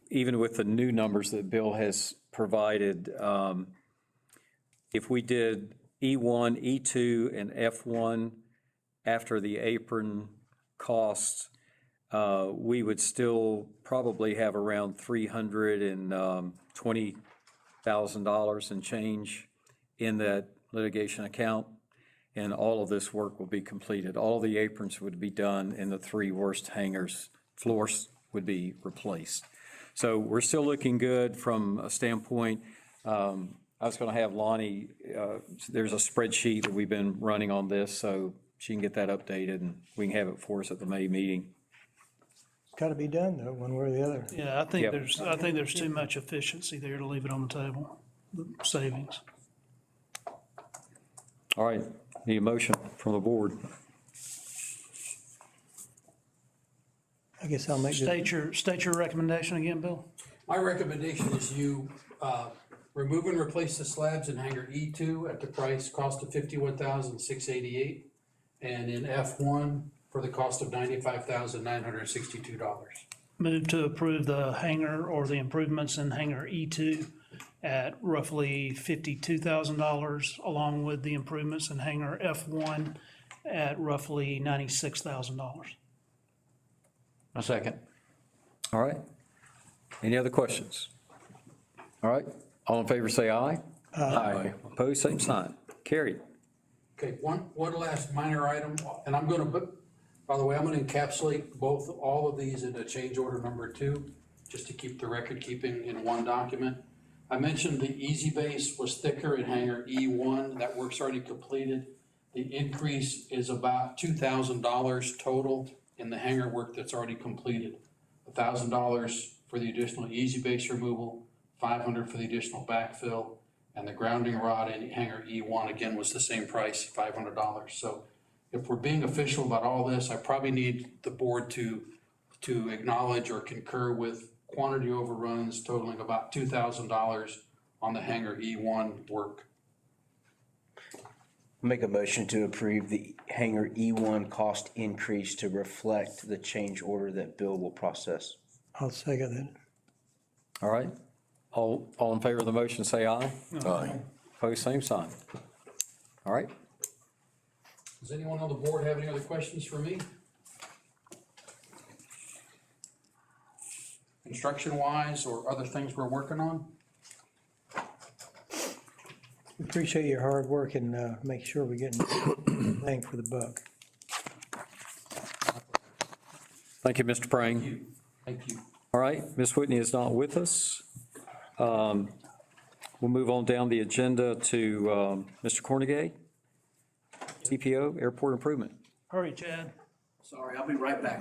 even with the new numbers that Bill has provided, if we did E1, E2, and F1 after the apron costs, we would still probably have around $320,000 and change in that litigation account, and all of this work will be completed. All the aprons would be done, and the 3 worst hangars, floors would be replaced. So we're still looking good from a standpoint. I was going to have Lonnie, there's a spreadsheet that we've been running on this, so she can get that updated, and we can have it for us at the May meeting. Got to be done though, one way or the other. Yeah, I think Yep. there's too much efficiency there to leave it on the table, the savings. All right, need a motion from the board. I guess I'll make the, State your recommendation again, Bill. My recommendation is you remove and replace the slabs in hangar E2 at the cost of $51,688, and in F1 for the cost of $95,962. Move to approve the hangar or the improvements in hangar E2 at roughly $52,000, along with the improvements in hangar F1 at roughly $96,000. A second. All right. Any other questions? All right, all in favor say aye. Aye. Opposed, same sign. Carried. Okay, one last minor item, and I'm gonna, by the way, I'm gonna encapsulate all of these into change order number 2, just to keep the record keeping in one document. I mentioned the easy base was thicker in hangar E1, that work's already completed. The increase is about $2,000 total in the hangar work that's already completed. $1,000 for the additional easy base removal, $500 for the additional backfill, and the grounding rod in hangar E1 again was the same price, $500. So if we're being official about all this, I probably need the board to acknowledge or concur with quantity overruns totaling about $2,000 on the hangar E1 work. Make a motion to approve the hangar E1 cost increase to reflect the change order that Bill will process. I'll second that. All right, all in favor of the motion say aye. Aye. Opposed, same sign. All right, Does anyone on the board have any other questions for me? construction-wise or other things we're working on? Appreciate your hard work and make sure we're getting bang for the buck. Thank you, Mr. Prang. Thank you. All right, Ms. Whitney is not with us. We'll move on down the agenda to Mr. Cornegay, TPO, Airport Improvement. Hurry, Chad. Sorry, I'll be right back.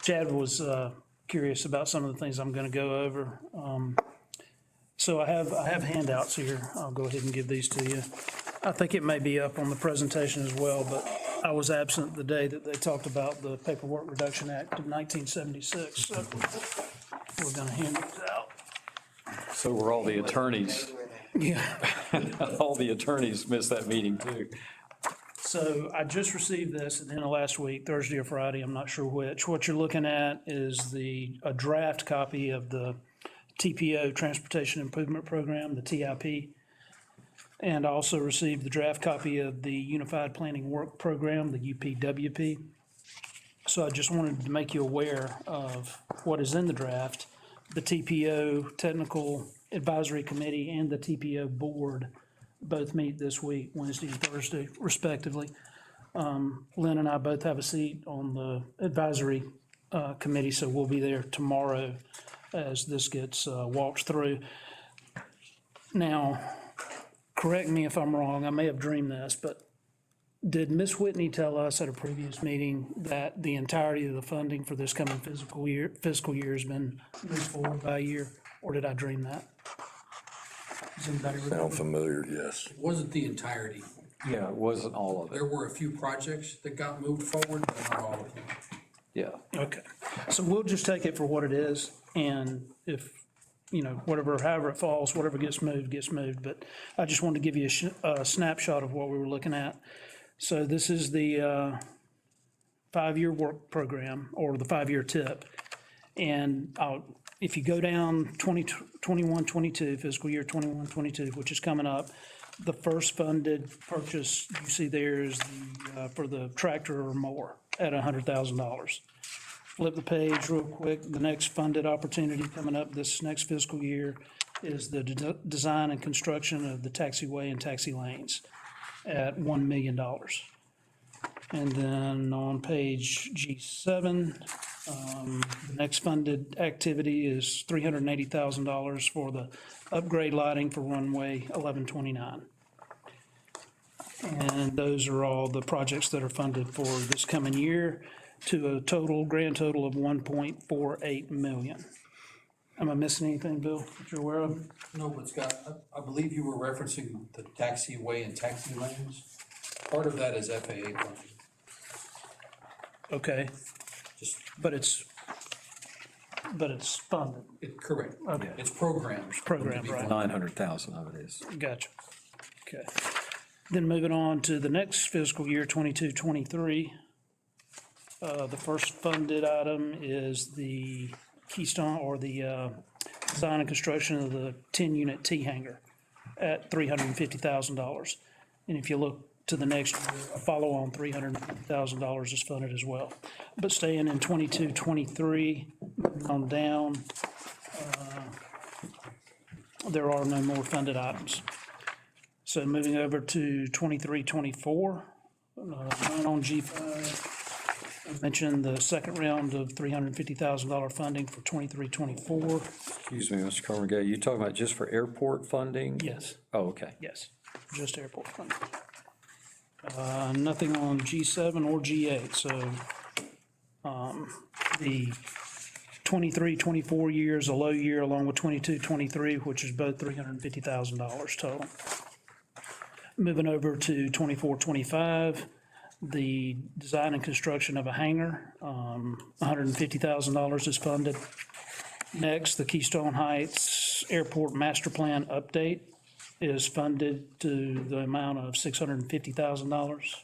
Chad was curious about some of the things I'm going to go over. So I have handouts here. I'll go ahead and give these to you. I think it may be up on the presentation as well, but I was absent the day that they talked about the Paperwork Reduction Act of 1976. So we're going to hand these out. So were all the attorneys. Yeah. All the attorneys missed that meeting too. So I just received this at the end of last week, Thursday or Friday, I'm not sure which. What you're looking at is a draft copy of the TPO, Transportation Improvement Program, the TIP. And I also received the draft copy of the Unified Planning Work Program, the UPWP. So I just wanted to make you aware of what is in the draft. The TPO Technical Advisory Committee and the TPO Board both meet this week, Wednesday and Thursday respectively. Lynn and I both have a seat on the advisory committee, so we'll be there tomorrow as this gets walked through. Now, correct me if I'm wrong, I may have dreamed this, but did Ms. Whitney tell us at a previous meeting that the entirety of the funding for this coming fiscal year has been moved forward by a year, or did I dream that? Does anybody remember? Sound familiar, yes. It wasn't the entirety. Yeah, it wasn't all of it. There were a few projects that got moved forward, but not all of them. Yeah. Okay, so we'll just take it for what it is, and if, however it falls, whatever gets moved, but I just wanted to give you a snapshot of what we were looking at. So this is the 5-year work program, or the 5-year tip, and if you go down 21-22, fiscal year 21-22, which is coming up, the first funded purchase you see there is for the tractor or mower at $100,000. Flip the page real quick. The next funded opportunity coming up this next fiscal year is the design and construction of the taxiway and taxi lanes at $1 million. And then on page G7, the next funded activity is $380,000 for the upgrade lighting for runway 1129. And those are all the projects that are funded for this coming year, to a grand total of 1.48 million. Am I missing anything, Bill, that you're aware of? No, but Scott, I believe you were referencing the taxiway and taxi lanes. Part of that is FAA funding. Okay, Just, but it's funded, correct. Okay. It's programs. program, right? 900,000 of it is. Gotcha. Okay. Then moving on to the next fiscal year, 22-23. The first funded item is the Keystone, or the design and construction of the 10-unit T hangar at $350,000. And if you look to the next year, a follow-on $350,000 is funded as well. But staying in 22-23, moving on down, there are no more funded items. So moving over to 23-24, none on G5. I mentioned the second round of $350,000 funding for 23-24. Excuse me, Mr. Cornegay, you talking about just for airport funding? Yes, Oh, okay. yes, just airport funding. Nothing on G7 or G8, so the 23-24 year is a low year, along with 22-23, which is both $350,000 total. Moving over to 24-25, the design and construction of a hangar, $150,000 is funded. Next, the Keystone Heights Airport Master Plan update is funded to the amount of $650,000.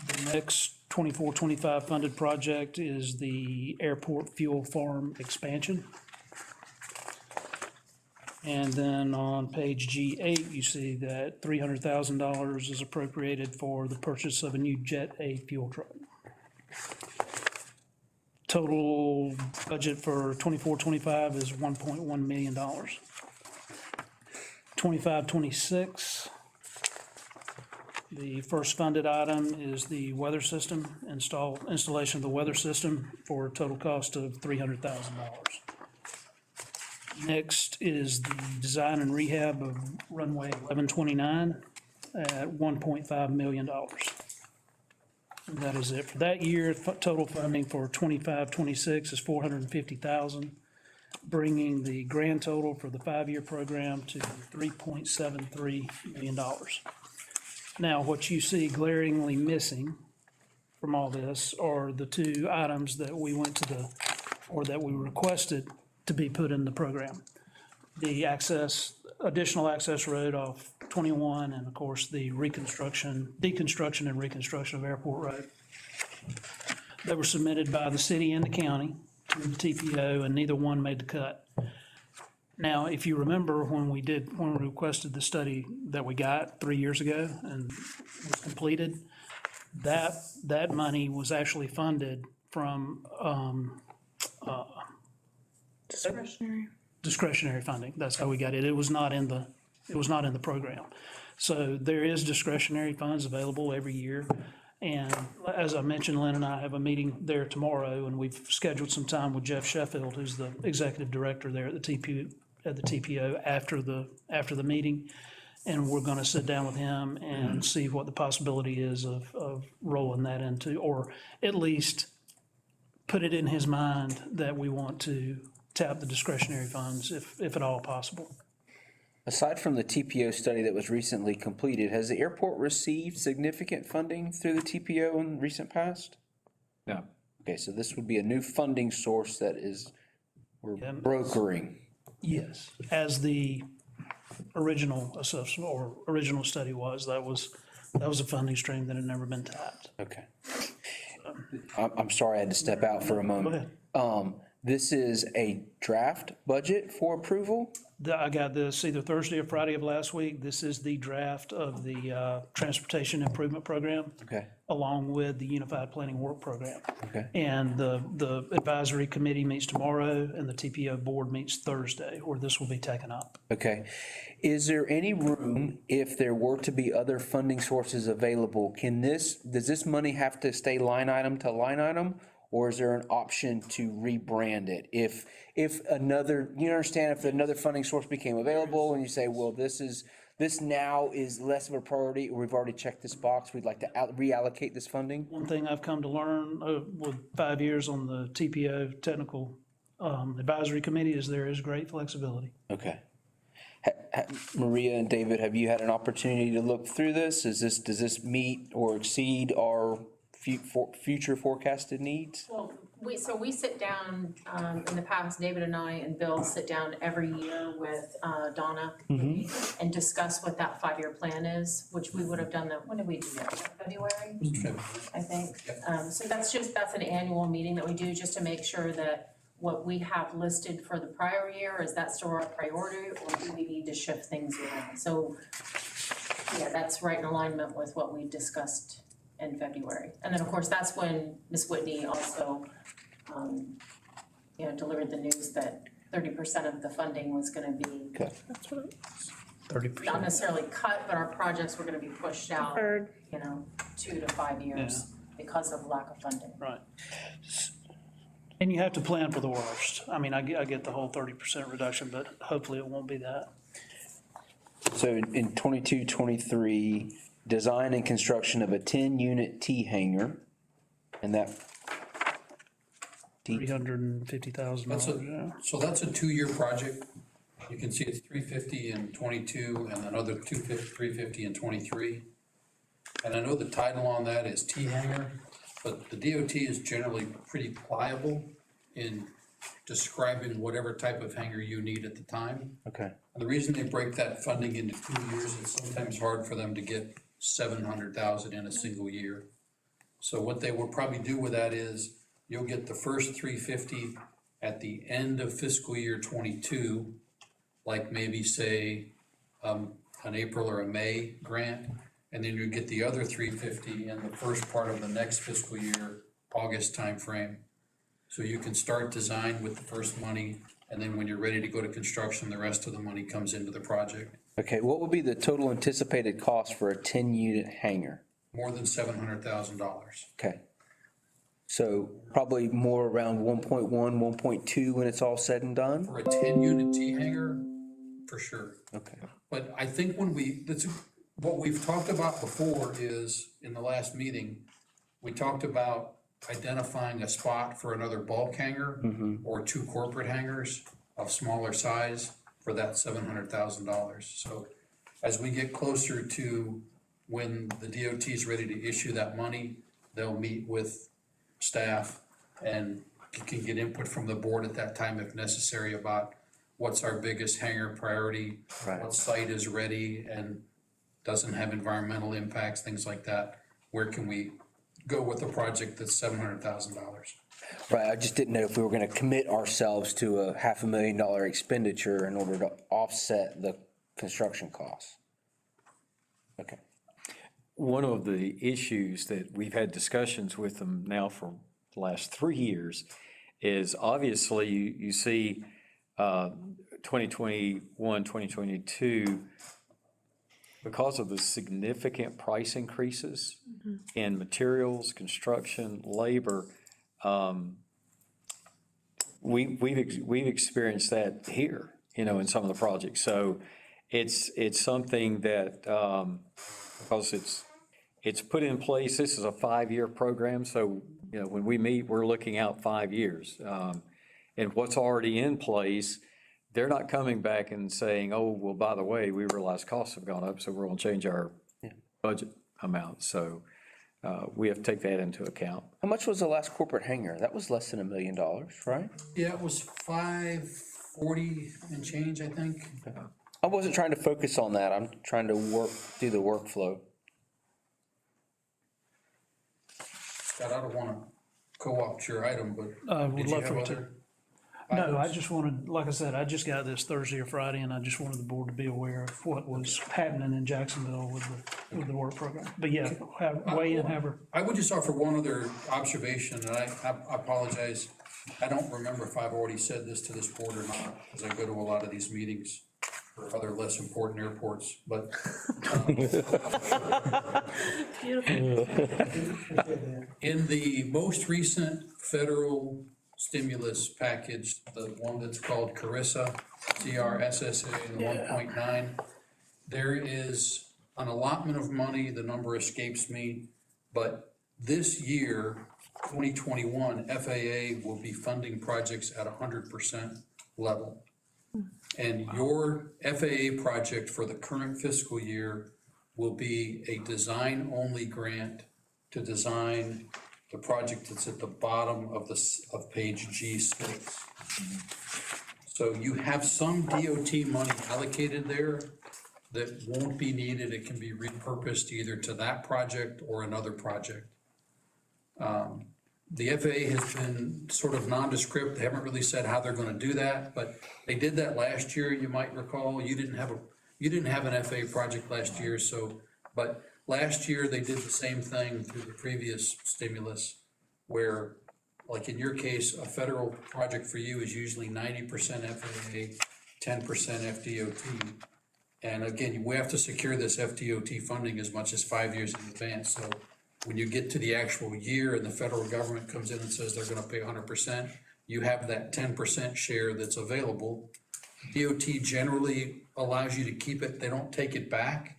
The next 24-25 funded project is the airport fuel farm expansion. And then on page G8, you see that $300,000 is appropriated for the purchase of a new Jet A fuel truck. Total budget for 24-25 is $1.1 million. 25-26, the first funded item is the weather system, installation of the weather system for a total cost of $300,000. Next is the design and rehab of runway 1129 at $1.5 million. And that is it for that year. Total funding for 25-26 is $450,000, bringing the grand total for the 5-year program to $3.73 million. Now, what you see glaringly missing from all this are the two items that we went to that we requested to be put in the program. The additional access road off 21, and of course, the deconstruction and reconstruction of Airport Road. They were submitted by the city and the county to the TPO, and neither one made the cut. Now, if you remember when we requested the study that we got 3 years ago and was completed, that money was actually funded from discretionary funding. That's how we got it. It was not in the program. So there is discretionary funds available every year. And as I mentioned, Lynn and I have a meeting there tomorrow, and we've scheduled some time with Jeff Sheffield, who's the executive director there at the TPO after the meeting. And we're going to sit down with him and see what the possibility is of rolling that into, or at least put it in his mind that we want to tap the discretionary funds if at all possible. Aside from the TPO study that was recently completed, has the airport received significant funding through the TPO in recent past? No. Okay, so this would be a new funding source that we're brokering. Yes, as the original assessment or original study was, that was a funding stream that had never been tapped. Okay. I'm sorry I had to step out for a moment. Go ahead. This is a draft budget for approval? I got this either Thursday or Friday of last week. This is the draft of the Transportation Improvement Program. Okay. Along with the Unified Planning Work Program. Okay. And the advisory committee meets tomorrow, and the TPO board meets Thursday, where this will be taken up. Okay. Is there any room, if there were to be other funding sources available, does this money have to stay line item to line item? Or is there an option to rebrand it? If another funding source became available and you say, well, this now is less of a priority, or we've already checked this box, we'd like to reallocate this funding? One thing I've come to learn with 5 years on the TPO Technical Advisory Committee is there is great flexibility. Okay. Maria and David, have you had an opportunity to look through this? Does this meet or exceed our future forecasted needs? Well, we sit down, in the past, David and I and Bill sit down every year with Donna and discuss what that 5-year plan is, which we would have done when did we do that? February, I think. So that's an annual meeting that we do just to make sure that what we have listed for the prior year, is that still our priority, or do we need to shift things around? So, yeah, that's right in alignment with what we discussed in February. And then, of course, that's when Ms. Whitney also, delivered the news that 30% of the funding was gonna be. Okay. 30%. Not necessarily cut, but our projects were gonna be pushed out, Deferred. 2 to 5 years because of lack of funding. Right. And you have to plan for the worst. I mean, I get the whole 30% reduction, but hopefully it won't be that. So in 22-23, design and construction of a 10-unit T hangar, and that. $350,000. So that's a 2-year project. You can see it's 350 in 22 and another 350 in 23. And I know the title on that is T hangar, but the DOT is generally pretty pliable in describing whatever type of hangar you need at the time. Okay. And the reason they break that funding into 2 years, it's sometimes hard for them to get 700,000 in a single year. So what they will probably do with that is you'll get the first 350 at the end of fiscal year 22, like maybe say an April or a May grant, and then you get the other 350 in the first part of the next fiscal year, August timeframe. So you can start design with the first money, and then when you're ready to go to construction, the rest of the money comes into the project. Okay, what would be the total anticipated cost for a 10-unit hangar? More than $700,000. Okay. So probably more around 1.1, 1.2 when it's all said and done? For a 10-unit T hangar, for sure. Okay. But I think what we've talked about before is, in the last meeting, we talked about identifying a spot for another bulk hangar or 2 corporate hangars of smaller size for that $700,000. So as we get closer to when the DOT is ready to issue that money, they'll meet with staff and can get input from the board at that time if necessary about what's our biggest hangar priority, what site is ready and doesn't have environmental impacts, things like that. Where can we go with a project that's $700,000? Right, I just didn't know if we were gonna commit ourselves to a $500,000 expenditure in order to offset the construction costs. Okay. One of the issues that we've had discussions with them now for the last 3 years is obviously you see 2021, 2022, because of the significant price increases in materials, construction, labor, we've experienced that here, in some of the projects. So it's something that, because it's put in place, this is a 5-year program, so, when we meet, we're looking out 5 years. And what's already in place, they're not coming back and saying, oh, well, by the way, we realize costs have gone up, so we're gonna change our budget amount. So we have to take that into account. How much was the last corporate hangar? That was less than $1 million, right? Yeah, it was 540 and change, I think. I wasn't trying to focus on that. I'm trying to work through the workflow. Scott, I don't wanna co-opt your item, but Would did you love have for you to. other No, I items? just wanted, like I said, I just got this Thursday or Friday, and I just wanted the board to be aware of what was happening in Jacksonville with the work program. But yeah, weigh in, have her. I would just offer one other observation, and I apologize. I don't remember if I've already said this to this board or not, because I go to a lot of these meetings for other less important airports, but in the most recent federal stimulus package, the one that's called CRSSA, CRSSA, the 1.9, there is an allotment of money, the number escapes me, but this year, 2021, FAA will be funding projects at 100% level. And your FAA project for the current fiscal year will be a design-only grant to design the project that's at the bottom of page G6. So you have some DOT money allocated there that won't be needed. It can be repurposed either to that project or another project. The FAA has been sort of nondescript. They haven't really said how they're gonna do that, but they did that last year, you might recall. You didn't have an FAA project last year, but last year they did the same thing through the previous stimulus, where, like in your case, a federal project for you is usually 90% FAA, 10% FDOT. And again, we have to secure this FDOT funding as much as 5 years in advance, so when you get to the actual year and the federal government comes in and says they're gonna pay 100%, you have that 10% share that's available. DOT generally allows you to keep it, they don't take it back,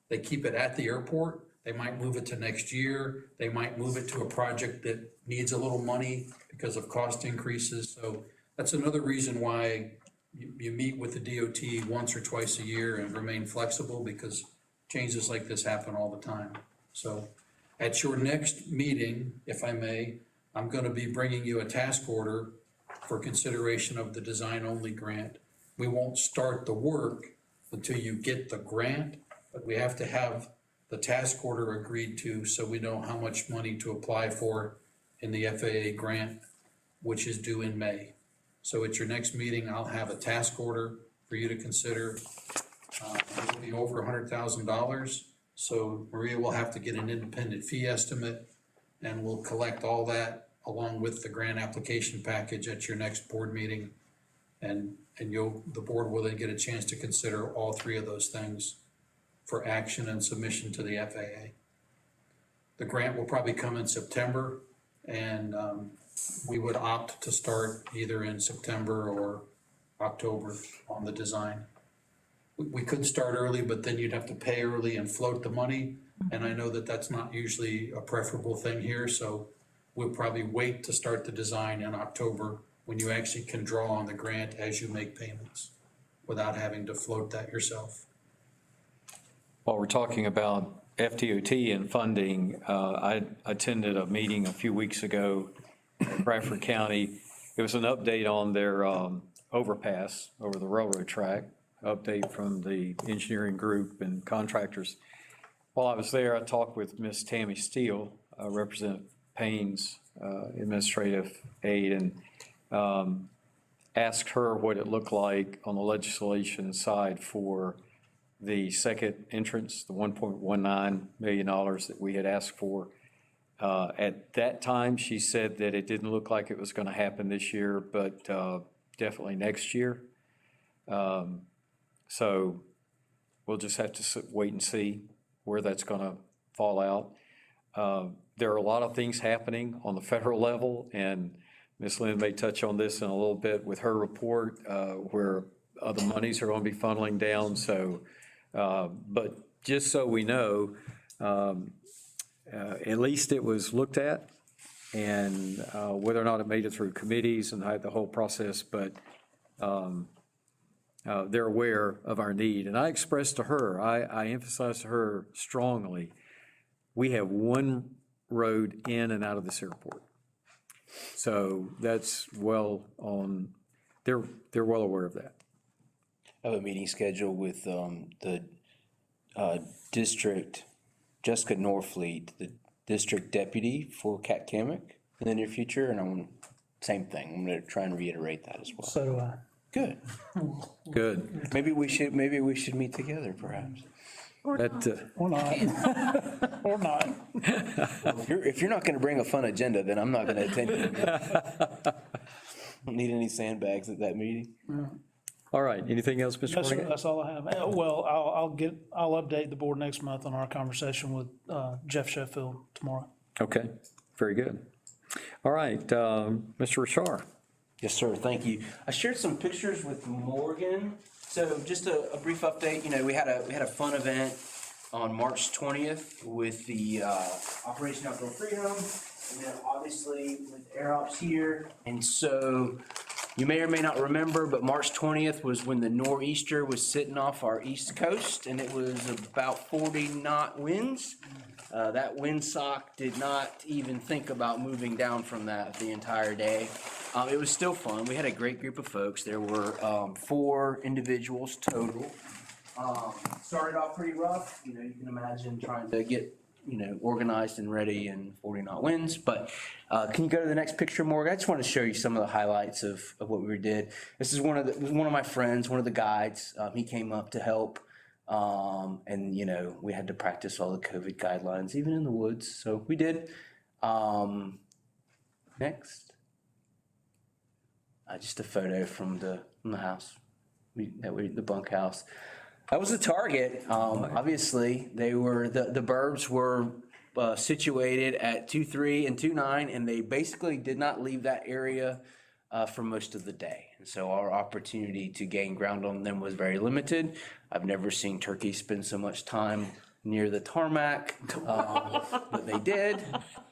they keep it at the airport. They might move it to next year, they might move it to a project that needs a little money because of cost increases. So that's another reason why you meet with the DOT once or twice a year and remain flexible, because changes like this happen all the time. So at your next meeting, if I may, I'm gonna be bringing you a task order for consideration of the design-only grant. We won't start the work until you get the grant, but we have to have the task order agreed to so we know how much money to apply for in the FAA grant, which is due in May. So at your next meeting, I'll have a task order for you to consider. It'll be over $100,000. So Maria will have to get an independent fee estimate, and we'll collect all that along with the grant application package at your next board meeting. And the board will then get a chance to consider all three of those things for action and submission to the FAA. The grant will probably come in September, and we would opt to start either in September or October on the design. We could start early, but then you'd have to pay early and float the money. And I know that that's not usually a preferable thing here, so we'll probably wait to start the design in October when you actually can draw on the grant as you make payments without having to float that yourself. While we're talking about FDOT and funding, I attended a meeting a few weeks ago in Bradford County. It was an update on their overpass over the railroad track, update from the engineering group and contractors. While I was there, I talked with Miss Tammy Steele, Representative Payne's administrative aide, and asked her what it looked like on the legislation side for the second entrance, the $1.19 million that we had asked for. At that time, she said that it didn't look like it was going to happen this year, but definitely next year. So we'll just have to wait and see where that's going to fall out. There are a lot of things happening on the federal level, and Ms. Lynn may touch on this in a little bit with her report, where other monies are going to be funneling down. So, but just so we know, at least it was looked at, and whether or not it made it through committees and the whole process, but they're aware of our need. And I expressed to her, I emphasized to her strongly, we have one road in and out of this airport. So that's well on, they're well aware of that. I have a meeting scheduled with the district, Jessica Norfleet, the district deputy for Kamek in the near future, and same thing. I'm going to try and reiterate that as well. So do I. Good. Good. Maybe we should meet together, perhaps. Or not. Or not. If you're not going to bring a fun agenda, then I'm not going to attend. Don't need any sandbags at that meeting. All right. Anything else, Mr. Yes, sir, Corrigan? that's all I have. Well, I'll update the board next month on our conversation with Jeff Sheffield tomorrow. Okay. Very good. All right. Mr. Richard. Yes, sir. Thank you. I shared some pictures with Morgan. So just a brief update. You know, we had a fun event on March 20th with the Operation Outdoor Freedom, and then obviously with Air Ops here. And so you may or may not remember, but March 20th was when the nor'easter was sitting off our east coast, and it was about 40 knot winds. That windsock did not even think about moving down from that the entire day. It was still fun. We had a great group of folks. There were 4 individuals total. Started off pretty rough. You know, you can imagine trying to get, organized and ready in 40 knot winds. But can you go to the next picture, Morgan? I just want to show you some of the highlights of what we did. This is one of my friends, one of the guides. He came up to help. And we had to practice all the COVID guidelines, even in the woods. So we did. Next. Just a photo from the house, the bunkhouse. That was the target. Obviously, they were the burbs were situated at 2-3 and 2-9, and they basically did not leave that area for most of the day. And so our opportunity to gain ground on them was very limited. I've never seen turkeys spend so much time near the tarmac, but they did,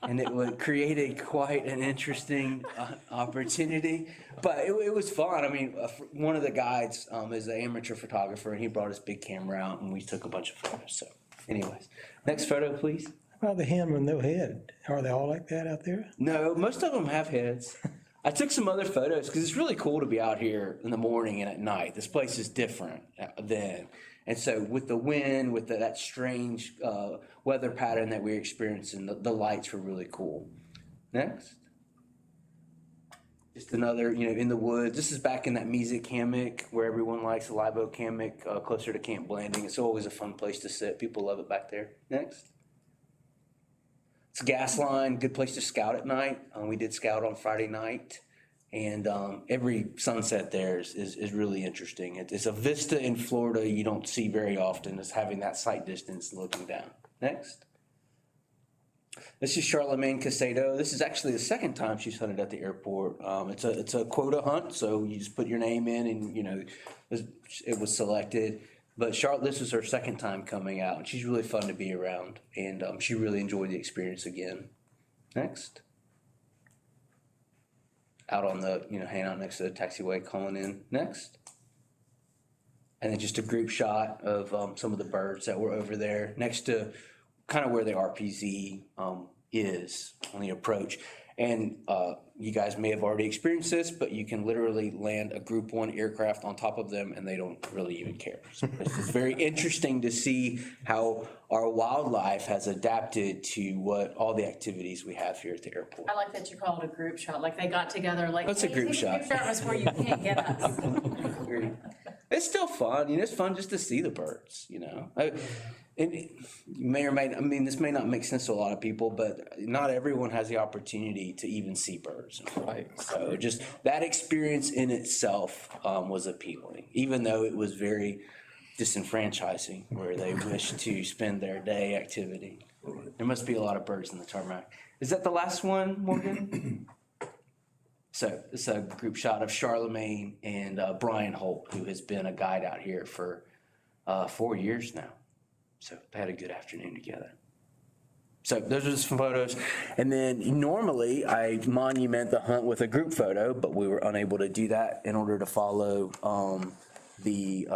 and it created quite an interesting opportunity. But it was fun. I mean, one of the guides is an amateur photographer, and he brought his big camera out, and we took a bunch of photos. So anyways, next photo, please. How about the hen with no head? Are they all like that out there? No, most of them have heads. I took some other photos because it's really cool to be out here in the morning and at night. This place is different then. And so with the wind, with that strange weather pattern that we're experiencing, the lights were really cool. Next. Just another, in the woods. This is back in that music hammock where everyone likes the live oak hammock, closer to Camp Blanding. It's always a fun place to sit. People love it back there. Next. It's a gas line, good place to scout at night. We did scout on Friday night. And every sunset there is really interesting. It's a vista in Florida you don't see very often, is having that sight distance looking down. Next. This is Charlemagne Casado. This is actually the second time she's hunted at the airport. It's a quota hunt, so you just put your name in and, it was selected. But this is her second time coming out, and she's really fun to be around, and she really enjoyed the experience again. Next. Out on the, hanging out next to the taxiway calling in. Next. And then just a group shot of some of the birds that were over there next to kind of where the RPZ is on the approach. And you guys may have already experienced this, but you can literally land a Group 1 aircraft on top of them and they don't really even care. So it's very interesting to see how our wildlife has adapted to what all the activities we have here at the airport. I like that you call it a group shot, like they got together, like. That's a "Hey, group take shot." A group shot was where you can't get us. It's still fun. It's fun just to see the birds, And you may or may, this may not make sense to a lot of people, but not everyone has the opportunity to even see birds. Right. So just that experience in itself was appealing, even though it was very disenfranchising, where they wish to spend their day activity. There must be a lot of birds in the tarmac. Is that the last one, Morgan? So it's a group shot of Charlemagne and Brian Holt, who has been a guide out here for 4 years now. So they had a good afternoon together. So those are some photos. And then normally I monument the hunt with a group photo, but we were unable to do that in order to follow the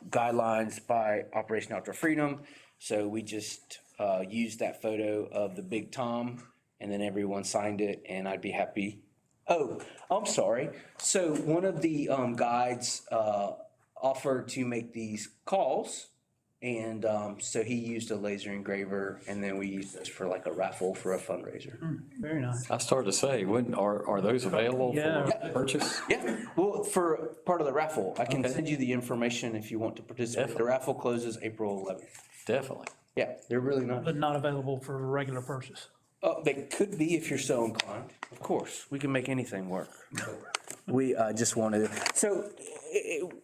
guidelines by Operation Outdoor Freedom. So we just used that photo of the Big Tom, and then everyone signed it, and I'd be happy. Oh, I'm sorry. So one of the guides offered to make these calls. And so he used a laser engraver, and then we used this for like a raffle for a fundraiser. Very nice. I started to say, are those available for purchase? Yeah, well, for part of the raffle, I can send you the information if you want to participate. Definitely. The raffle closes April 11th. Definitely. Yeah, they're really nice. But not available for regular purchase. They could be if you're so inclined. Of course, we can make anything work. We just wanted to. So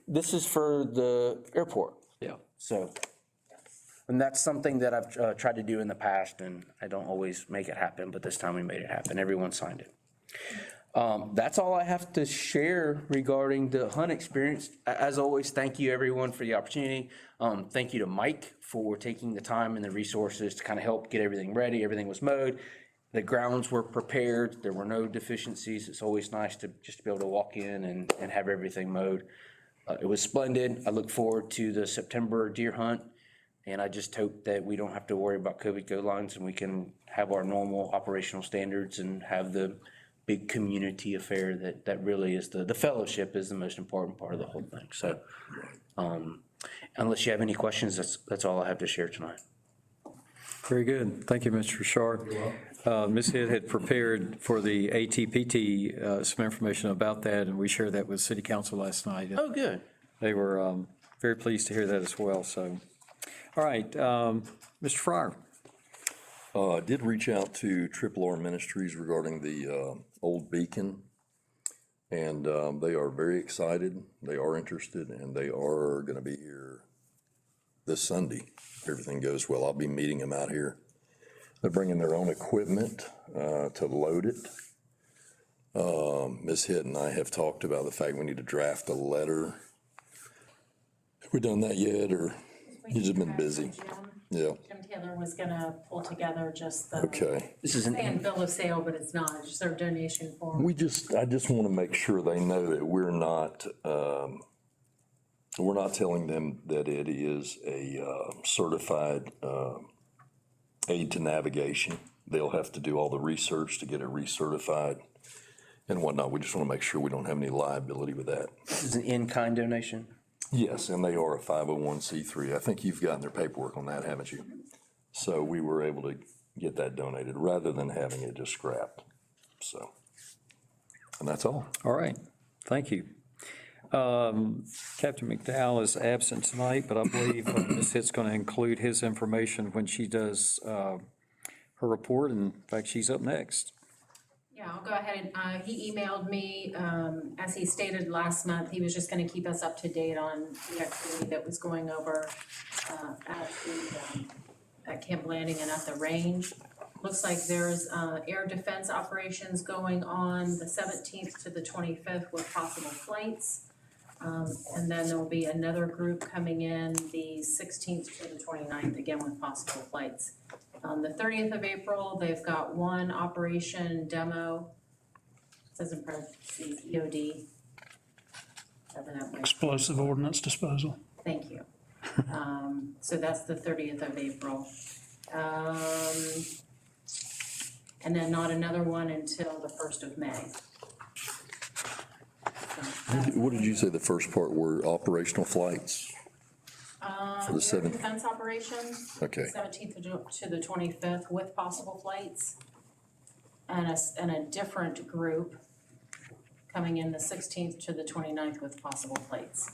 this is for the airport. Yeah. So, and that's something that I've tried to do in the past, and I don't always make it happen, but this time we made it happen. Everyone signed it. That's all I have to share regarding the hunt experience. As always, thank you everyone for the opportunity. Thank you to Mike for taking the time and the resources to kind of help get everything ready. Everything was mowed. The grounds were prepared. There were no deficiencies. It's always nice to just be able to walk in and have everything mowed. It was splendid. I look forward to the September deer hunt, and I just hope that we don't have to worry about COVID guidelines and we can have our normal operational standards and have the big community affair that really is the fellowship is the most important part of the whole thing. So unless you have any questions, that's all I have to share tonight. Very good. Thank you, Mr. Sharp. Ms. Hitt had prepared for the ATPT some information about that, and we shared that with City Council last night. Oh, good. They were very pleased to hear that as well. So, all right, Mr. Fryer. I did reach out to Triple R Ministries regarding the old beacon, and they are very excited. They are interested, and they are going to be here this Sunday. If everything goes well, I'll be meeting them out here. They're bringing their own equipment to load it. Ms. Hitt and I have talked about the fact we need to draft a letter. Have we done that yet, or you've just been busy? Yeah. Jim Taylor was gonna pull together just the. Okay. This is saying bill of sale, but it's not, it's just their donation form. I just want to make sure they know that we're not telling them that it is a certified aid to navigation. They'll have to do all the research to get it recertified and whatnot. We just want to make sure we don't have any liability with that. This is an in-kind donation? Yes, and they are a 501c3. I think you've gotten their paperwork on that, haven't you? So we were able to get that donated rather than having it just scrapped. So, and that's all. All right, thank you. Captain McDowell is absent tonight, but I believe Ms. Hitt's going to include his information when she does her her report, and in fact, she's up next. Yeah, I'll go ahead and, he emailed me, as he stated last month, he was just gonna keep us up to date on the activity that was going over, at Camp Landing and at the range. Looks like there's, air defense operations going on the 17th to the 25th with possible flights. And then there'll be another group coming in the 16th to the 29th, again with possible flights. On the 30th of April, they've got one operation demo, it says in parentheses, EOD. Whatever that might be. Explosive ordnance disposal. Thank you. So that's the 30th of April. And then not another one until the 1st of May. What did you say the first part were operational flights? For the Air 7th? defense operations. Okay. 17th to the 25th with possible flights. And a different group coming in the 16th to the 29th with possible flights.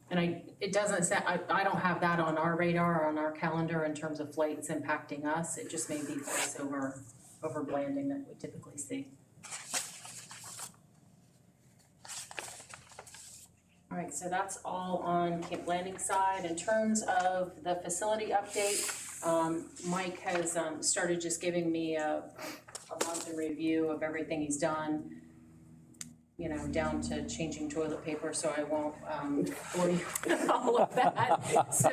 And it doesn't say, I don't have that on our radar or on our calendar in terms of flights impacting us. It just may be flights over Blanding that we typically see. All right, so that's all on Camp Landing side. In terms of the facility update, Mike has started just giving me a monthly review of everything he's done, you know, down to changing toilet paper, so I won't bore you with all of that. So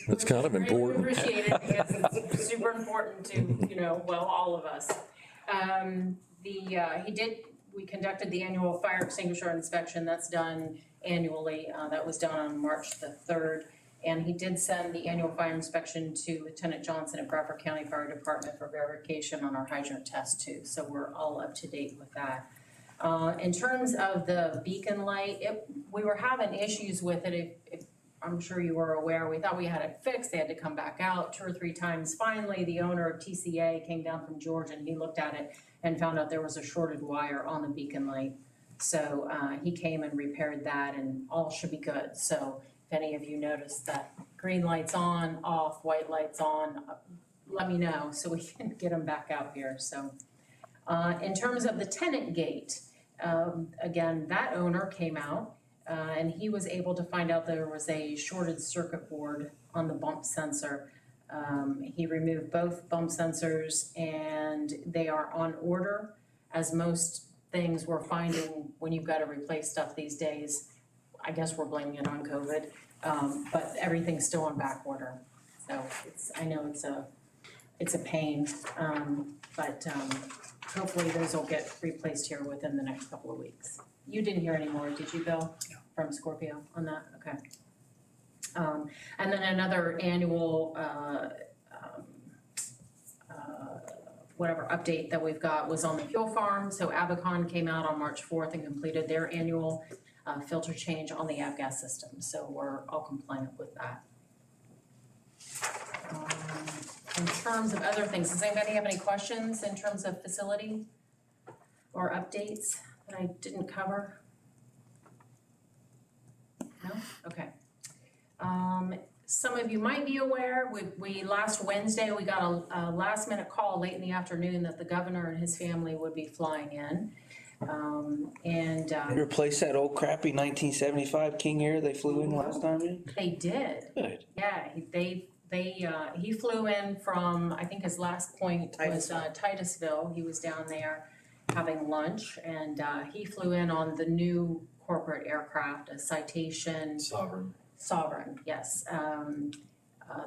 It's kind of important. Appreciate it because it's super important to, you know, well, all of us. We conducted the annual fire extinguisher inspection. That's done annually. That was done on March the 3rd. And he did send the annual fire inspection to Lieutenant Johnson at Bradford County Fire Department for verification on our hydrant test too. So we're all up to date with that. In terms of the beacon light, we were having issues with it. If I'm sure you were aware, we thought we had it fixed. They had to come back out 2 or 3 times. Finally, the owner of TCA came down from Georgia and he looked at it and found out there was a shorted wire on the beacon light. So he came and repaired that and all should be good. So if any of you notice that green light's on, off, white light's on, let me know so we can get them back out here. So in terms of the tenant gate, again, that owner came out and he was able to find out there was a shorted circuit board on the bump sensor. He removed both bump sensors and they are on order, as most things we're finding when you've got to replace stuff these days. I guess we're blaming it on COVID, but everything's still on back order. So I know it's a pain, but hopefully those will get replaced here within the next couple of weeks. You didn't hear any more, did you, Bill? No. From Scorpio on that? Okay. And then another annual update that we've got was on the fuel farm. So Abacon came out on March 4th and completed their annual filter change on the avgas system. So we're all compliant with that. In terms of other things, does anybody have any questions in terms of facility or updates that I didn't cover? No? Okay. Some of you might be aware, we last Wednesday, we got a last minute call late in the afternoon that the governor and his family would be flying in. Replace that old crappy 1975 King Air they flew in last time in? They did. Good. Yeah, he flew in from, I think his last point was Titusville. He was down there having lunch and he flew in on the new corporate aircraft, a Citation. Sovereign, yes.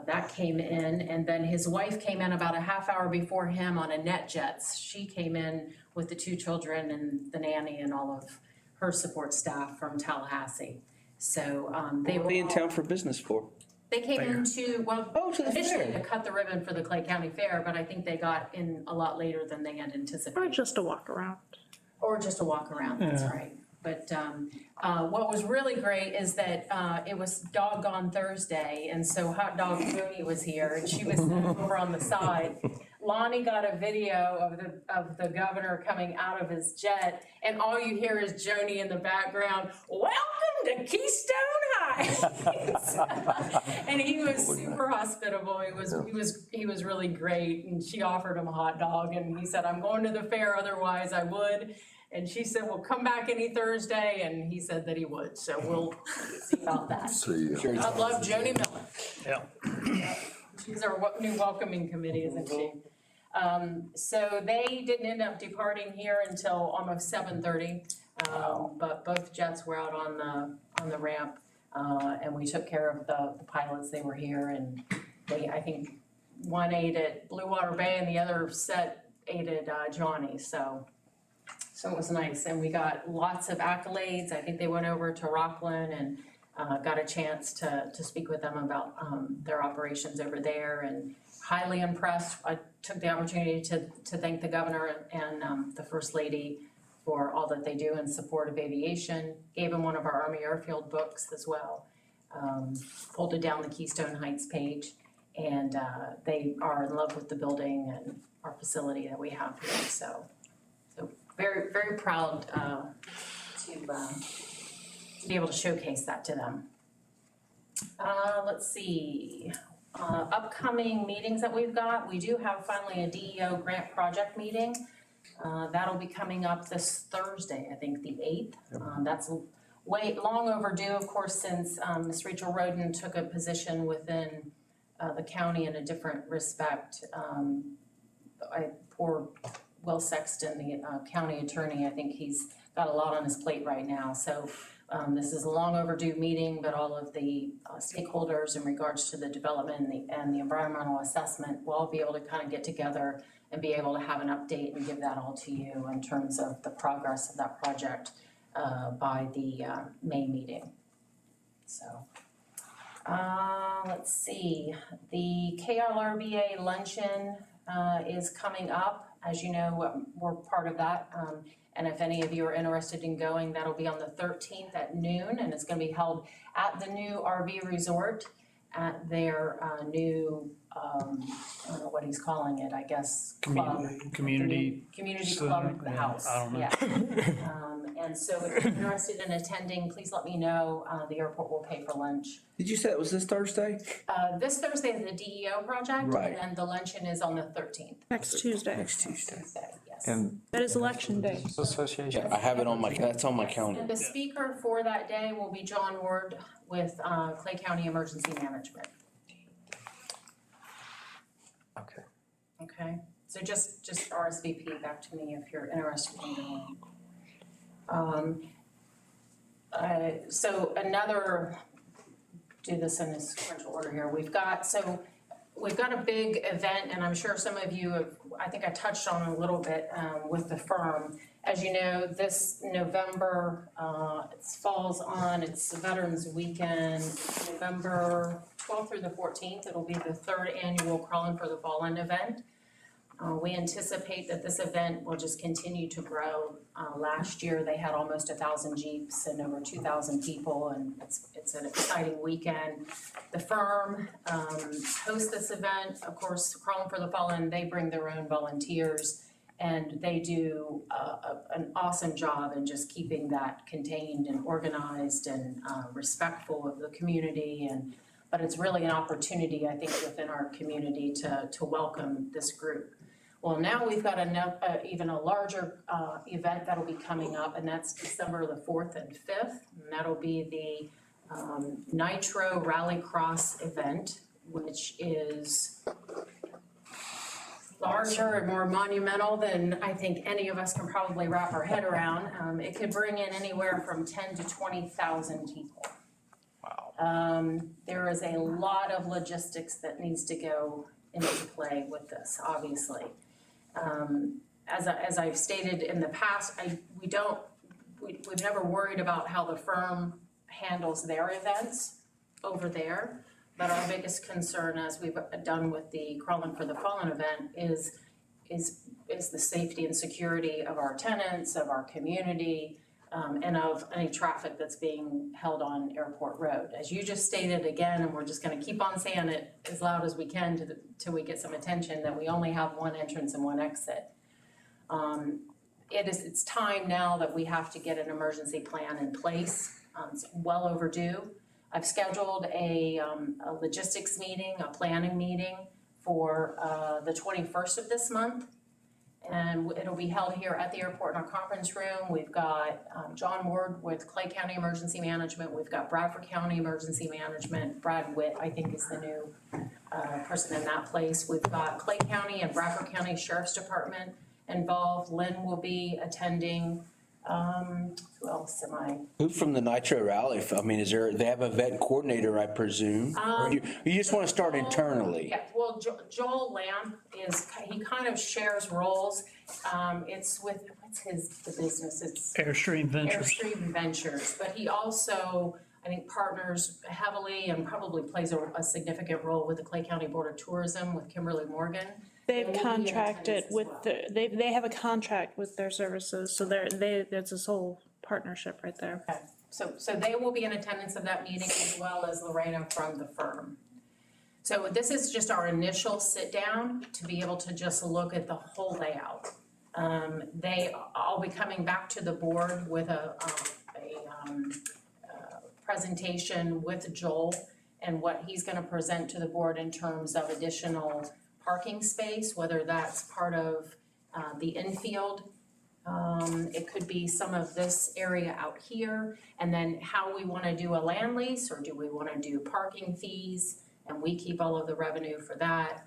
That came in, and then his wife came in about a half hour before him on a NetJets. She came in with the 2 children and the nanny and all of her support staff from Tallahassee. So they were in town for business for? They came into, to the initially fair. to cut the ribbon for the Clay County Fair, but I think they got in a lot later than they had anticipated. Or just a walk around. Or just a walk around, that's right. But what was really great is that it was Doggone Thursday, and so Hot Dog Mooney was here, and she was over on the side Lonnie got a video of the governor coming out of his jet, and all you hear is Joni in the background, "Welcome to Keystone Heights." And he was super hospitable. He was really great, and she offered him a hot dog, and he said, "I'm going to the fair, otherwise I would." And she said, "Well, come back any Thursday," and he said that he would, so we'll see about that. See, I love Joni Miller. Yeah. She's our new welcoming committee, isn't she? So they didn't end up departing here until almost 7:30. But both jets were out on the ramp, and we took care of the pilots. They were here, and I think one ate at Blue Water Bay and the other set ate at Johnny, so it was nice. And we got lots of accolades. I think they went over to Rockland and got a chance to speak with them about their operations over there, and highly impressed. I took the opportunity to thank the governor and the First Lady for all that they do in support of aviation. Gave them one of our Army Airfield books as well. Folded down the Keystone Heights page, and they are in love with the building and our facility that we have here. So very, very proud to be able to showcase that to them. Let's see, upcoming meetings that we've got. We do have finally a DEO grant project meeting. That'll be coming up this Thursday, I think the 8th. That's long overdue, of course, since Ms. Rachel Roden took a position within the county in a different respect. Poor Will Sexton, the county attorney, I think he's got a lot on his plate right now. So this is a long overdue meeting, but all of the stakeholders in regards to the development and the environmental assessment will all be able to kind of get together and be able to have an update and give that all to you in terms of the progress of that project by the May meeting. So let's see, the KLRBA luncheon is coming up. As you know, we're part of that. And if any of you are interested in going, that'll be on the 13th at noon, and it's going to be held at the new RV resort at their new, I don't know what he's calling it, I guess, club. Community club yeah, house. I don't know. Yeah. And so if you're interested in attending, please let me know. The airport will pay for lunch. Did you say it was this Thursday? This Thursday is the DEO project, Right. and the luncheon is on the 13th. Next Tuesday. Next Tuesday. Yes. And That is election day. association. Yeah, I have it on that's on my calendar. And the speaker for that day will be John Ward with Clay County Emergency Management. Okay. Okay, so just RSVP back to me if you're interested in going. So do this in a sequential order here. We've got a big event, and I'm sure some of you have, I think I touched on a little bit with the firm. As you know, this November, it's Veterans Weekend, November 12th through the 14th. It'll be the 3rd annual Crawling for the Fallen event. We anticipate that this event will just continue to grow. Last year, they had almost 1,000 Jeeps and over 2,000 people, and it's an exciting weekend. The firm hosts this event. Of course, Crawling for the Fallen, they bring their own volunteers, and they do an awesome job in just keeping that contained and organized and respectful of the community. But it's really an opportunity, I think, within our community to welcome this group. Well, now we've got even a larger event that'll be coming up, and that's December the 4th and 5th. And that'll be the Nitro Rallycross event, which is larger and more monumental than I think any of us can probably wrap our head around. It could bring in anywhere from 10 to 20,000 people. Wow. There is a lot of logistics that needs to go into play with this, obviously. As I've stated in the past, we've never worried about how the firm handles their events over there. But our biggest concern, as we've done with the Crawling for the Fallen event, is the safety and security of our tenants, of our community, and of any traffic that's being held on Airport Road. As you just stated again, and we're just gonna keep on saying it as loud as we can till we get some attention, that we only have one entrance and one exit. It's time now that we have to get an emergency plan in place. It's well overdue. I've scheduled a logistics meeting, a planning meeting for the 21st of this month. And it'll be held here at the airport in our conference room. We've got John Ward with Clay County Emergency Management. We've got Bradford County Emergency Management. Brad Witt, I think, is the new person in that place. We've got Clay County and Bradford County Sheriff's Department involved. Lynn will be attending. Who else am I? Who from the Nitro Rally? I mean, they have an event coordinator, I presume? Or you just want to start internally? Yeah, well, Joel Lamb he kind of shares roles. It's with, the business? It's Airstream Ventures. Airstream Ventures, but he also, I think, partners heavily and probably plays a significant role with the Clay County Board of Tourism with Kimberly Morgan. They've contracted with they have a contract with their services, so there's this whole partnership right there. Okay, so they will be in attendance of that meeting as well as Lorena from the firm. So this is just our initial sit down to be able to just look at the whole layout. I'll be coming back to the board with a presentation with Joel and what he's gonna present to the board in terms of additional parking space, whether that's part of the infield. It could be some of this area out here, and then how we wanna do a land lease, or do we wanna do parking fees, and we keep all of the revenue for that.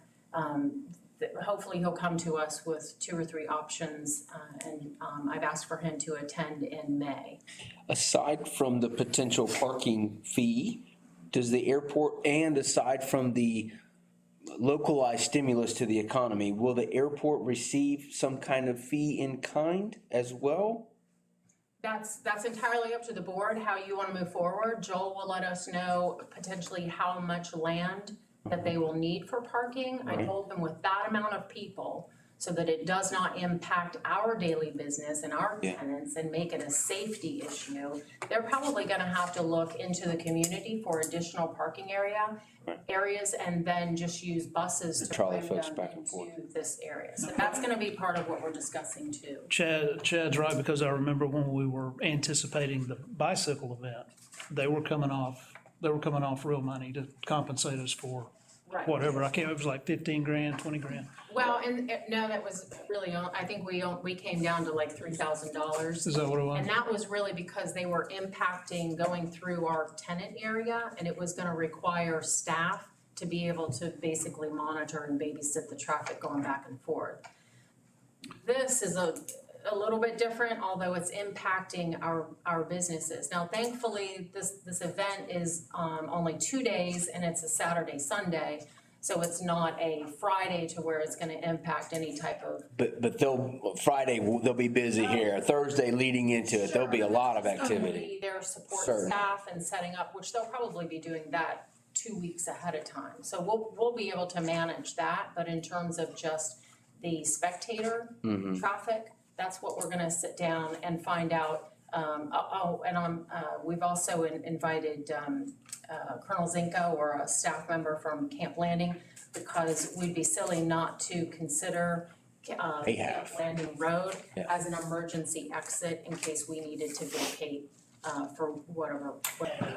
Hopefully he'll come to us with 2 or 3 options, and I've asked for him to attend in May. Aside from the potential parking fee, does the airport, and aside from the localized stimulus to the economy, will the airport receive some kind of fee in kind as well? That's entirely up to the board, how you wanna move forward. Joel will let us know potentially how much land that they will need for parking. I told them with that amount of people, so that it does not impact our daily business and our tenants and make it a safety issue, they're probably gonna have to look into the community for additional parking areas, and then just use buses to bring them into this area. So that's gonna be part of what we're discussing too. Chad's right, because I remember when we were anticipating the bicycle event, they were coming off real money to compensate us for Right. whatever. It was like 15 grand, 20 grand. Well, and no, that was really, I think we came down to like $3,000. Is that what it was? And that was really because they were impacting going through our tenant area, and it was gonna require staff to be able to basically monitor and babysit the traffic going back and forth. This is a little bit different, although it's impacting our businesses. Now, thankfully, this event is only 2 days, and it's a Saturday, Sunday, so it's not a Friday to where it's gonna impact any type of. But Friday, they'll be busy here. Thursday leading into it, there'll be a lot of activity. Their support Certain. staff and setting up, which they'll probably be doing that 2 weeks ahead of time. So we'll be able to manage that, but in terms of just the spectator traffic, that's what we're gonna sit down and find out. We've also invited Colonel Zinko, or a staff member from Camp Landing, because we'd be silly not to consider Camp Landing Road as an emergency exit in case we needed to vacate for whatever.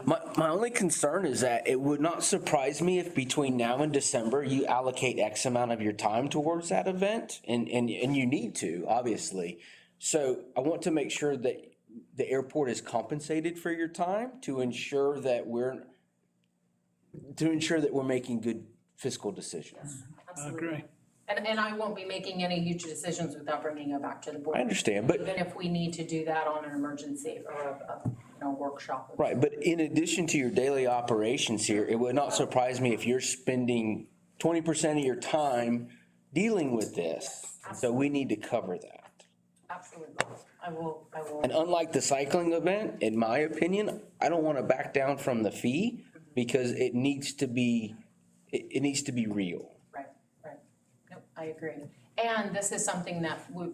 My only concern is that it would not surprise me if between now and December, you allocate X amount of your time towards that event, and you need to, obviously. So I want to make sure that the airport is compensated for your time to ensure that we're making good fiscal decisions. I agree. And I won't be making any huge decisions without bringing it back to the board. I understand, but. Even if we need to do that on an emergency or a workshop. Right, but in addition to your daily operations here, it would not surprise me if you're spending 20% of your time dealing with this. So we need to cover that. Absolutely. I will. And unlike the cycling event, in my opinion, I don't want to back down from the fee because it needs to be real. Right. Nope, I agree. And this is something that we,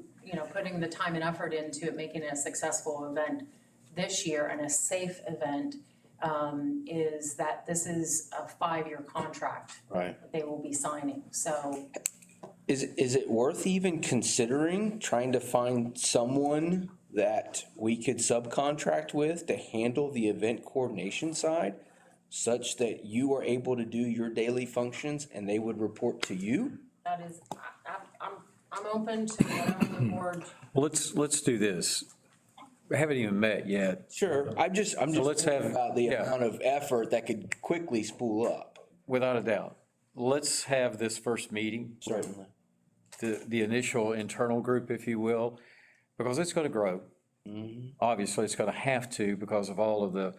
putting the time and effort into making it a successful event this year and a safe event, is that this is a 5-year contract. Right. That they will be signing, so. Is it worth even considering trying to find someone that we could subcontract with to handle the event coordination side, such that you are able to do your daily functions and they would report to you? That is, I'm open to whatever the board. Well, let's do this. We haven't even met yet. Sure, I'm just let's thinking have- about the yeah. amount of effort that could quickly spool up. Without a doubt. Let's have this first meeting. Certainly. The initial internal group, if you will, because it's going to grow. Obviously, it's going to have to because of all of the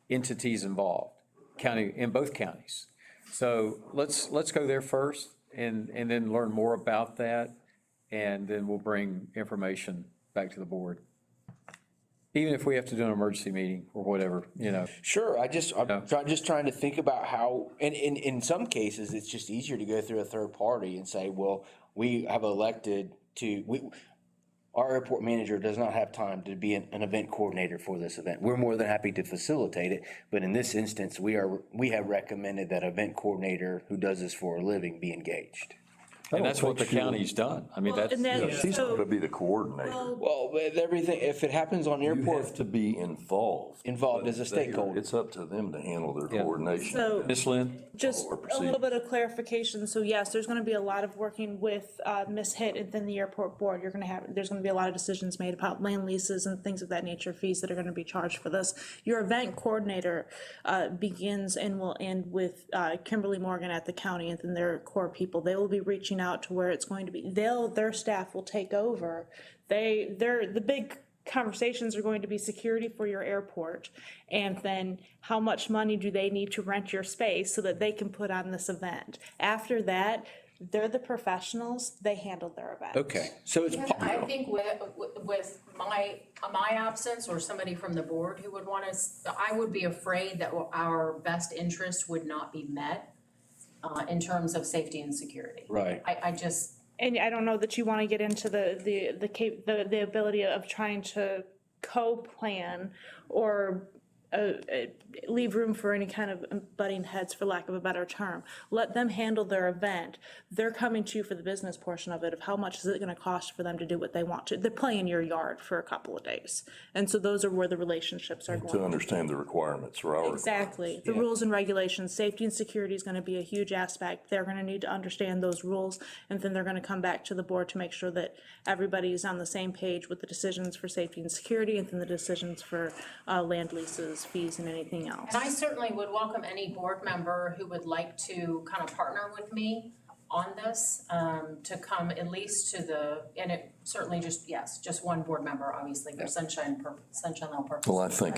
entities involved, in both counties. So let's go there first and then learn more about that, and then we'll bring information back to the board. Even if we have to do an emergency meeting or whatever, you know. Sure, I'm just trying to think about how, and in some cases, it's just easier to go through a third party and say, well, we have elected our airport manager does not have time to be an event coordinator for this event. We're more than happy to facilitate it, but in this instance, we have recommended that event coordinator who does this for a living be engaged. And that's what the county's done. I mean, Well, that's. and then- Yeah, she's got to be the coordinator. Well, with everything, if it happens on You airport, have to be involved. Involved as a stakeholder. It's up to them to handle their Yeah. coordination. So- Ms. Lynn? Just Or a proceed. little bit of clarification. So yes, there's gonna be a lot of working with Ms. Hitt and then the airport board. There's gonna be a lot of decisions made about land leases and things of that nature, fees that are gonna be charged for this. Your event coordinator begins and will end with Kimberly Morgan at the county and then their core people. They will be reaching out to where it's going to be. Their staff will take over. The big conversations are going to be security for your airport, and then how much money do they need to rent your space so that they can put on this event. After that, they're the professionals, they handle their event. okay, so it's, I think with my absence or somebody from the board who would want us, I would be afraid that our best interest would not be met in terms of safety and security. right. I just, And I don't know that you want to get into the ability of trying to co-plan or leave room for any kind of butting heads, for lack of a better term. Let them handle their event. They're coming to you for the business portion of it, of how much is it gonna cost for them to do what they want to. They're playing your yard for a couple of days. And so those are where the relationships are going. To understand the requirements or our. Exactly. The rules and regulations, safety and security is gonna be a huge aspect. They're gonna need to understand those rules, and then they're gonna come back to the board to make sure that everybody is on the same page with the decisions for safety and security, and then the decisions for land leases, fees, and anything else. and I certainly would welcome any board member who would like to kind of partner with me on this, to come at least to and it certainly just one board member, obviously, for sunshine law purposes. Well, I think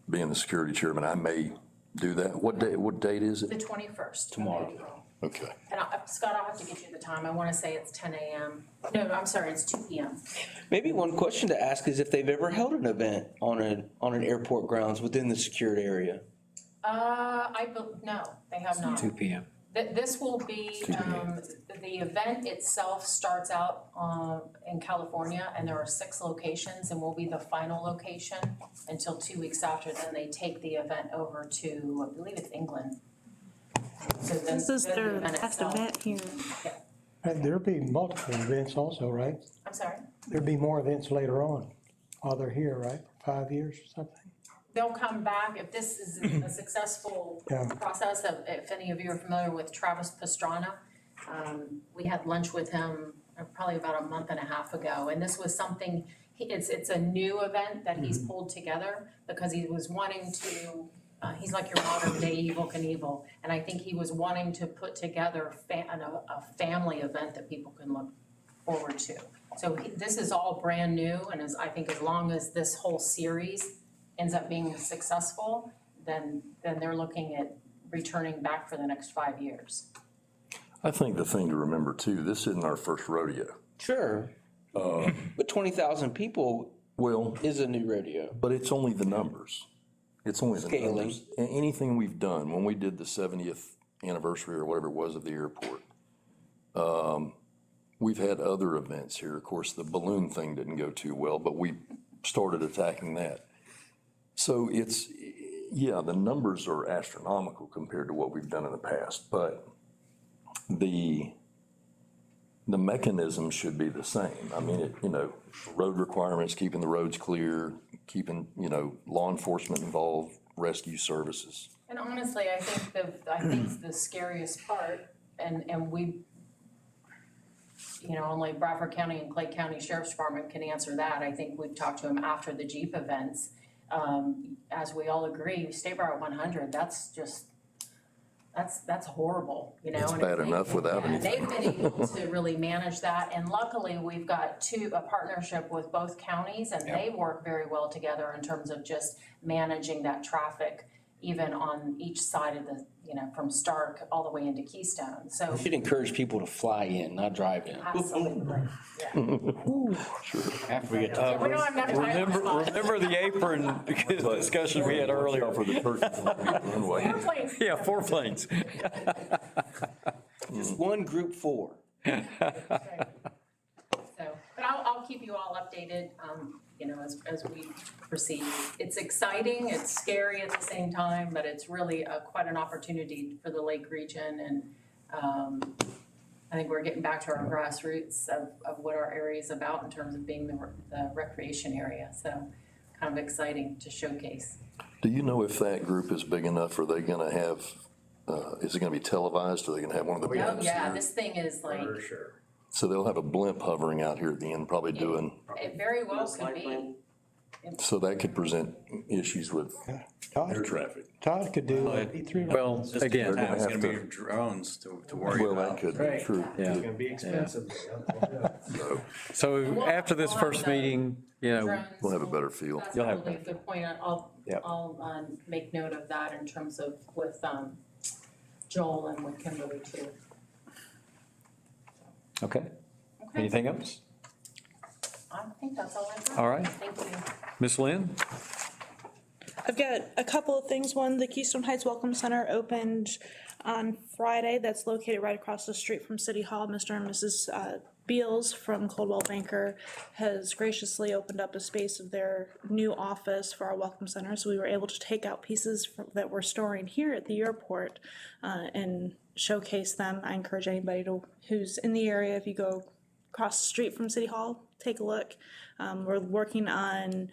being the security chairman, I may do that. What date is The it? 21st. Tomorrow. of April. Okay. And Scott, I'll have to get you the time. I want to say it's 10 a.m. No, I'm sorry, it's 2 p.m. Maybe one question to ask is if they've ever held an event on an airport grounds within the secured area. No, they have not. 2 p.m. This will be, the event itself starts out in California, and there are 6 locations, and we'll be the final location until 2 weeks after. Then they take the event over to, I believe it's England. So then This is then the their event last itself- event here. And there'll be multiple events also, right? I'm sorry? There'll be more events later on while they're here, right? 5 years or something? They'll come back, if this is a successful Yeah. process, if any of you are familiar with Travis Pastrana, we had lunch with him probably about a month and a half ago, and this was something, it's a new event that he's pulled together because he was wanting to, he's like your modern day Evel Knievel, and I think he was wanting to put together a family event that people can look forward to. So this is all brand new, and I think as long as this whole series ends up being successful, then they're looking at returning back for the next 5 years. I think the thing to remember too, this isn't our first rodeo. Sure. But 20,000 people is a new rodeo. But it's only the numbers. It's only the Scaling. numbers. Anything we've done, when we did the 70th anniversary or whatever it was of the airport, we've had other events here. Of course, the balloon thing didn't go too well, but we started attacking that. So it's, yeah, the numbers are astronomical compared to what we've done in the past, but the mechanism should be the same. I mean, road requirements, keeping the roads clear, keeping, law enforcement involved, rescue services. And honestly, I think the scariest part, and we, only Bradford County and Clay County Sheriff's Department can answer that. I think we've talked to them after the Jeep events. As we all agree, State Route 100, that's horrible, It's and bad enough without anything. they've been able to really manage that, and luckily, we've got a partnership with both counties, and they work very well together in terms of just managing that traffic, even on each side of the, from Stark all the way into Keystone, so. We should encourage people to fly in, not drive in. Absolutely, yeah. After we get to We don't have enough time. Remember the apron discussion we had earlier? For the runway. Airplanes. Yeah, 4 planes. just one group 4. So, but I'll keep you all updated, as we proceed. It's exciting, it's scary at the same time, but it's really quite an opportunity for the Lake region, and I think we're getting back to our grassroots of what our area is about in terms of being the recreation area, so kind of exciting to showcase. Do you know if that group is big enough? Are they gonna have, is it gonna be televised? Are they gonna have one of the Oh, blimps yeah, here? this thing is like, So they'll have a blimp hovering out here at the end, probably doing, it very well could be. so that could present issues with air traffic. Todd could do E3. Well, again, They're It's gonna gonna have be drones to worry Well, about. that could be true. yeah. It's gonna be expensive. So after this first meeting, Drones We'll have a better feel. That's You'll have probably a good point. Yep. I'll make note of that in terms of with Joel and with Kimberly too. okay. Okay. Anything else? I think that's all I've got. All right. Thank you. Miss Lynn? I've got a couple of things. One, the Keystone Heights Welcome Center opened on Friday. That's located right across the street from City Hall. Mr. and Mrs. Beals from Coldwell Banker has graciously opened up a space of their new office for our Welcome Center. So we were able to take out pieces that we're storing here at the airport and showcase them. I encourage anybody who's in the area, if you go across the street from City Hall, take a look. We're working on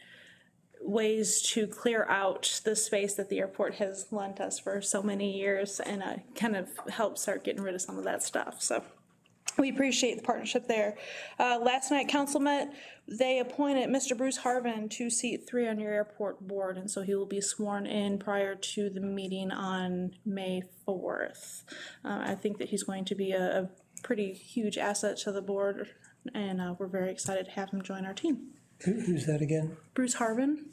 ways to clear out the space that the airport has lent us for so many years and kind of help start getting rid of some of that stuff. So we appreciate the partnership there. Last night, council met. They appointed Mr. Bruce Harvin to seat 3 on your airport board, and so he will be sworn in prior to the meeting on May 4th. I think that he's going to be a pretty huge asset to the board, and we're very excited to have him join our team. Who's that again? Bruce Harvin.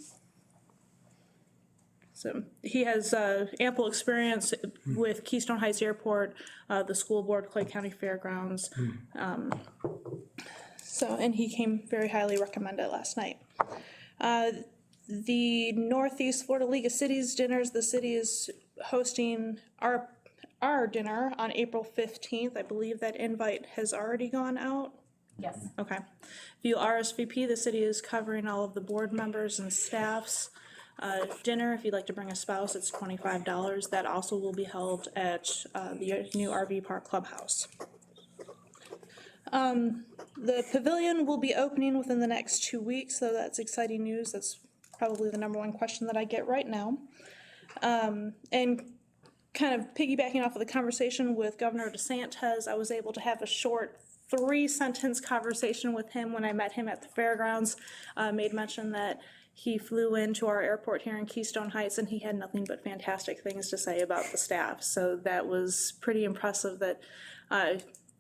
So he has ample experience with Keystone Heights Airport, the school board, Clay County Fairgrounds. And he came very highly recommended last night. The Northeast Florida League of Cities dinners, the city is hosting our dinner on April 15th. I believe that invite has already gone out. Yes. Okay. If you RSVP, the city is covering all of the board members and staff's dinner. If you'd like to bring a spouse, it's $25. That also will be held at the new RV Park Clubhouse. The pavilion will be opening within the next 2 weeks, so that's exciting news. That's probably the number one question that I get right now. And kind of piggybacking off of the conversation with Governor DeSantis, I was able to have a short 3-sentence conversation with him when I met him at the fairgrounds. Made mention that he flew into our airport here in Keystone Heights and he had nothing but fantastic things to say about the staff. So that was pretty impressive that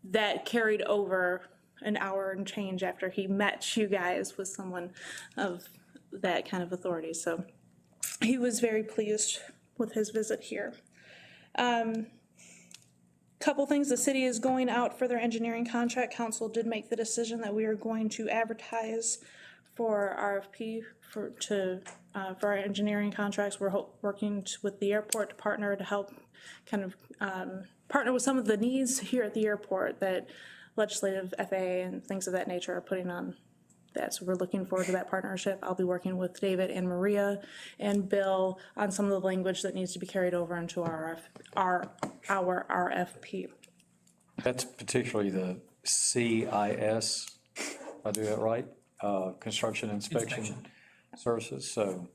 that carried over an hour and change after he met you guys with someone of that kind of authority. So he was very pleased with his visit here. Couple things, the city is going out for their engineering contract. Council did make the decision that we are going to advertise for RFP for our engineering contracts. We're working with the airport to partner to help kind of partner with some of the needs here at the airport that legislative FAA and things of that nature are putting on we're looking forward to that partnership. I'll be working with David and Maria and Bill on some of the language that needs to be carried over into our RFP. That's particularly the CIS, if I do that right, Construction Inspection Services, so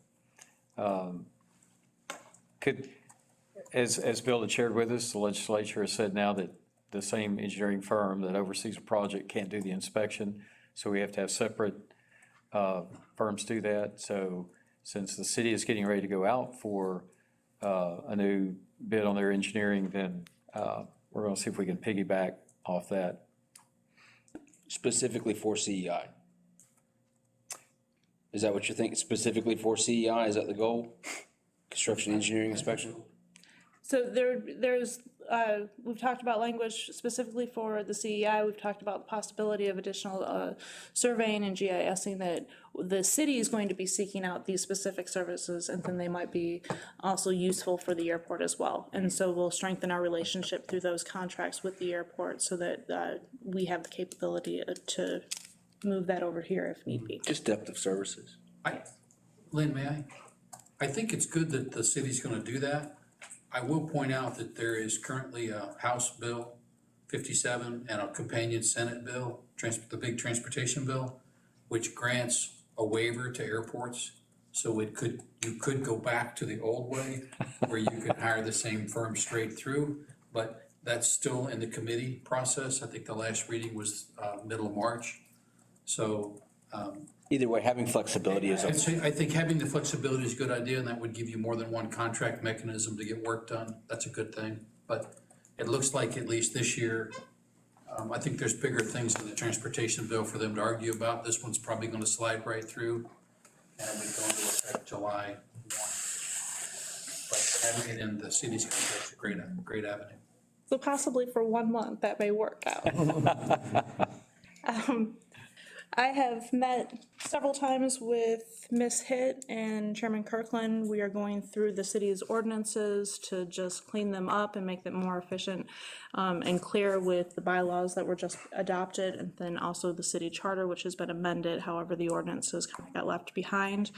as Bill had shared with us, the legislature has said now that the same engineering firm that oversees a project can't do the inspection, so we have to have separate firms do that. So since the city is getting ready to go out for a new bid on their engineering, then we're going to see if we can piggyback off that. Specifically for CEI? Is that what you're thinking, specifically for CEI? Is that the goal? Construction Engineering Inspection? So there's, we've talked about language specifically for the CEI. We've talked about the possibility of additional surveying and GISing that the city is going to be seeking out these specific services, and then they might be also useful for the airport as well. And so we'll strengthen our relationship through those contracts with the airport so that we have the capability to move that over here if need be. Just depth of services. Lynn, may I? I think it's good that the city's gonna do that. I will point out that there is currently a House Bill 57 and a companion Senate bill, the big transportation bill, which grants a waiver to airports. So you could go back to the old way where you could hire the same firm straight through, but that's still in the committee process. I think the last reading was middle of March. So either way, having flexibility is. I think having the flexibility is a good idea, and that would give you more than one contract mechanism to get work done. That's a good thing. But it looks like at least this year, I think there's bigger things in the transportation bill for them to argue about. This one's probably going to slide right through, and it'll be going to effect July 1. But having it in the city's contract is a great avenue. So possibly for 1 month, that may work out. I have met several times with Ms. Hitt and Chairman Kirkland. We are going through the city's ordinances to just clean them up and make them more efficient and clear with the bylaws that were just adopted, and then also the city charter, which has been amended. However, the ordinances kind of got left behind.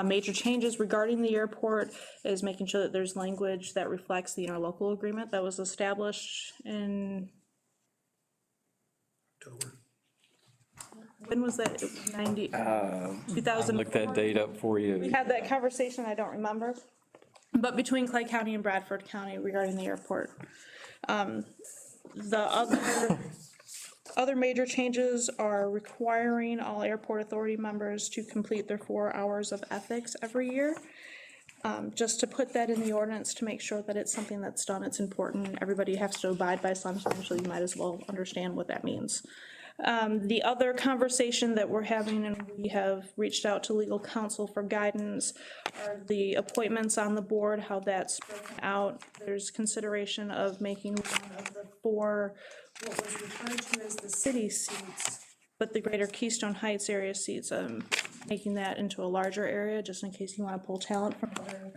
Major changes regarding the airport is making sure that there's language that reflects the interlocal agreement that was established in October. When was that? 2004? Look that date up for you. We had that conversation, I don't remember. But between Clay County and Bradford County regarding the airport. The other major changes are requiring all airport authority members to complete their 4 hours of ethics every year. Just to put that in the ordinance to make sure that it's something that's done, it's important. Everybody has to abide by something, so you might as well understand what that means. The other conversation that we're having, and we have reached out to legal counsel for guidance, are the appointments on the board, how that's broken out. There's consideration of making one of the 4, what was referred to as the city seats, but the greater Keystone Heights area seats, making that into a larger area, just in case you want to pull talent from other,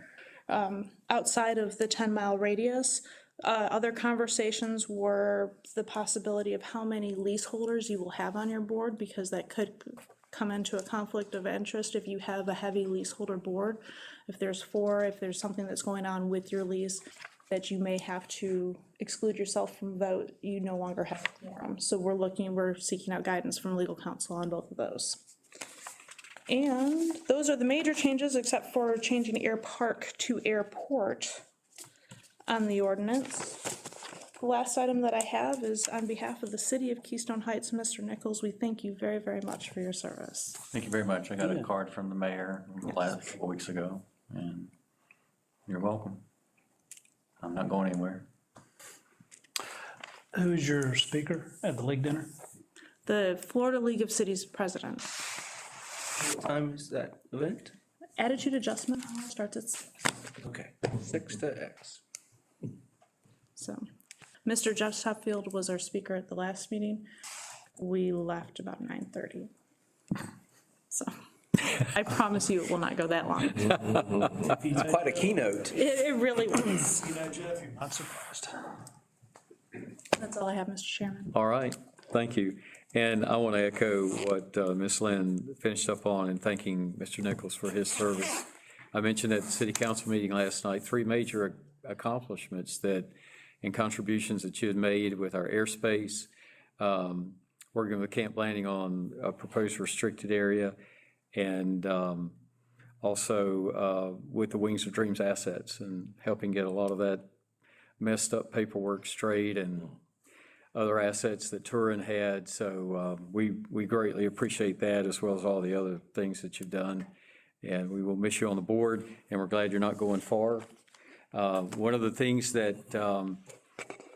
outside of the 10-mile radius. Other conversations were the possibility of how many leaseholders you will have on your board, because that could come into a conflict of interest if you have a heavy leaseholder board. If there's 4, if there's something that's going on with your lease that you may have to exclude yourself from vote, you no longer have a quorum. So we're seeking out guidance from legal counsel on both of those. And those are the major changes, except for changing air park to airport on the ordinance. The last item that I have is on behalf of the city of Keystone Heights, Mr. Nichols, we thank you very, very much for your service. Thank you very much. I got a card from the mayor last couple weeks ago, and you're welcome. I'm not going anywhere. Who's your speaker at the league dinner? The Florida League of Cities president. What time is that event? Attitude adjustment starts at 6. Okay, 6 to X. So, Mr. Jeff Sheffield was our speaker at the last meeting. We left about 9:30. So, I promise you it will not go that long. It's quite a keynote. It really was. You know, Jeff, you're not surprised. That's all I have, Mr. Chairman. All right, thank you. And I want to echo what Ms. Lynn finished up on in thanking Mr. Nichols for his service. I mentioned at the city council meeting last night, 3 major accomplishments that, and contributions that you had made with our airspace, working with Camp Landing on a proposed restricted area, and also with the Wings of Dreams assets and helping get a lot of that messed up paperwork straight and other assets that Turin had. So we greatly appreciate that, as well as all the other things that you've done. And we will miss you on the board, and we're glad you're not going far. One of the things that,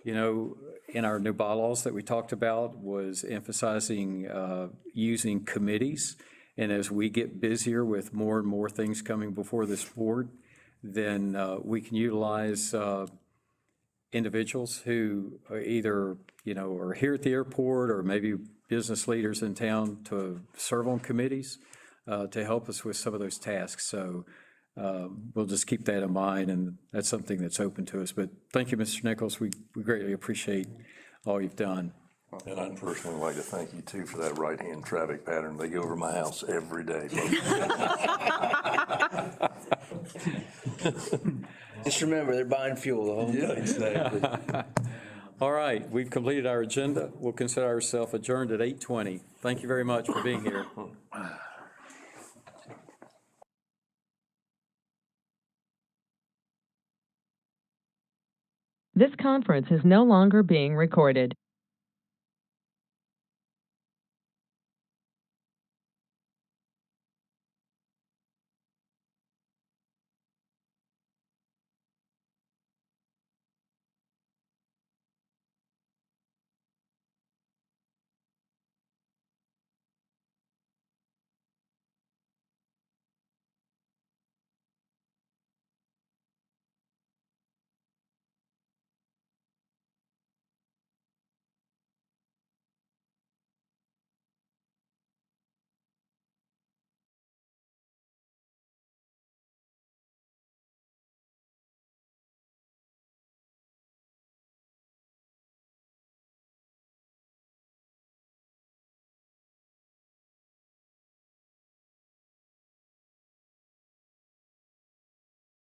in our new bylaws that we talked about was emphasizing using committees. And as we get busier with more and more things coming before this board, then we can utilize individuals who are either, are here at the airport or maybe business leaders in town to serve on committees to help us with some of those tasks. So we'll just keep that in mind, and that's something that's open to us. But thank you, Mr. Nichols. We greatly appreciate all you've done. And I'd personally like to thank you too for that right-hand traffic pattern. They go over my house every day. Just remember, they're buying fuel the whole time. Yeah, exactly. All right, we've completed our agenda. We'll consider ourselves adjourned at 8:20. Thank you very much for being here. This conference is no longer being recorded.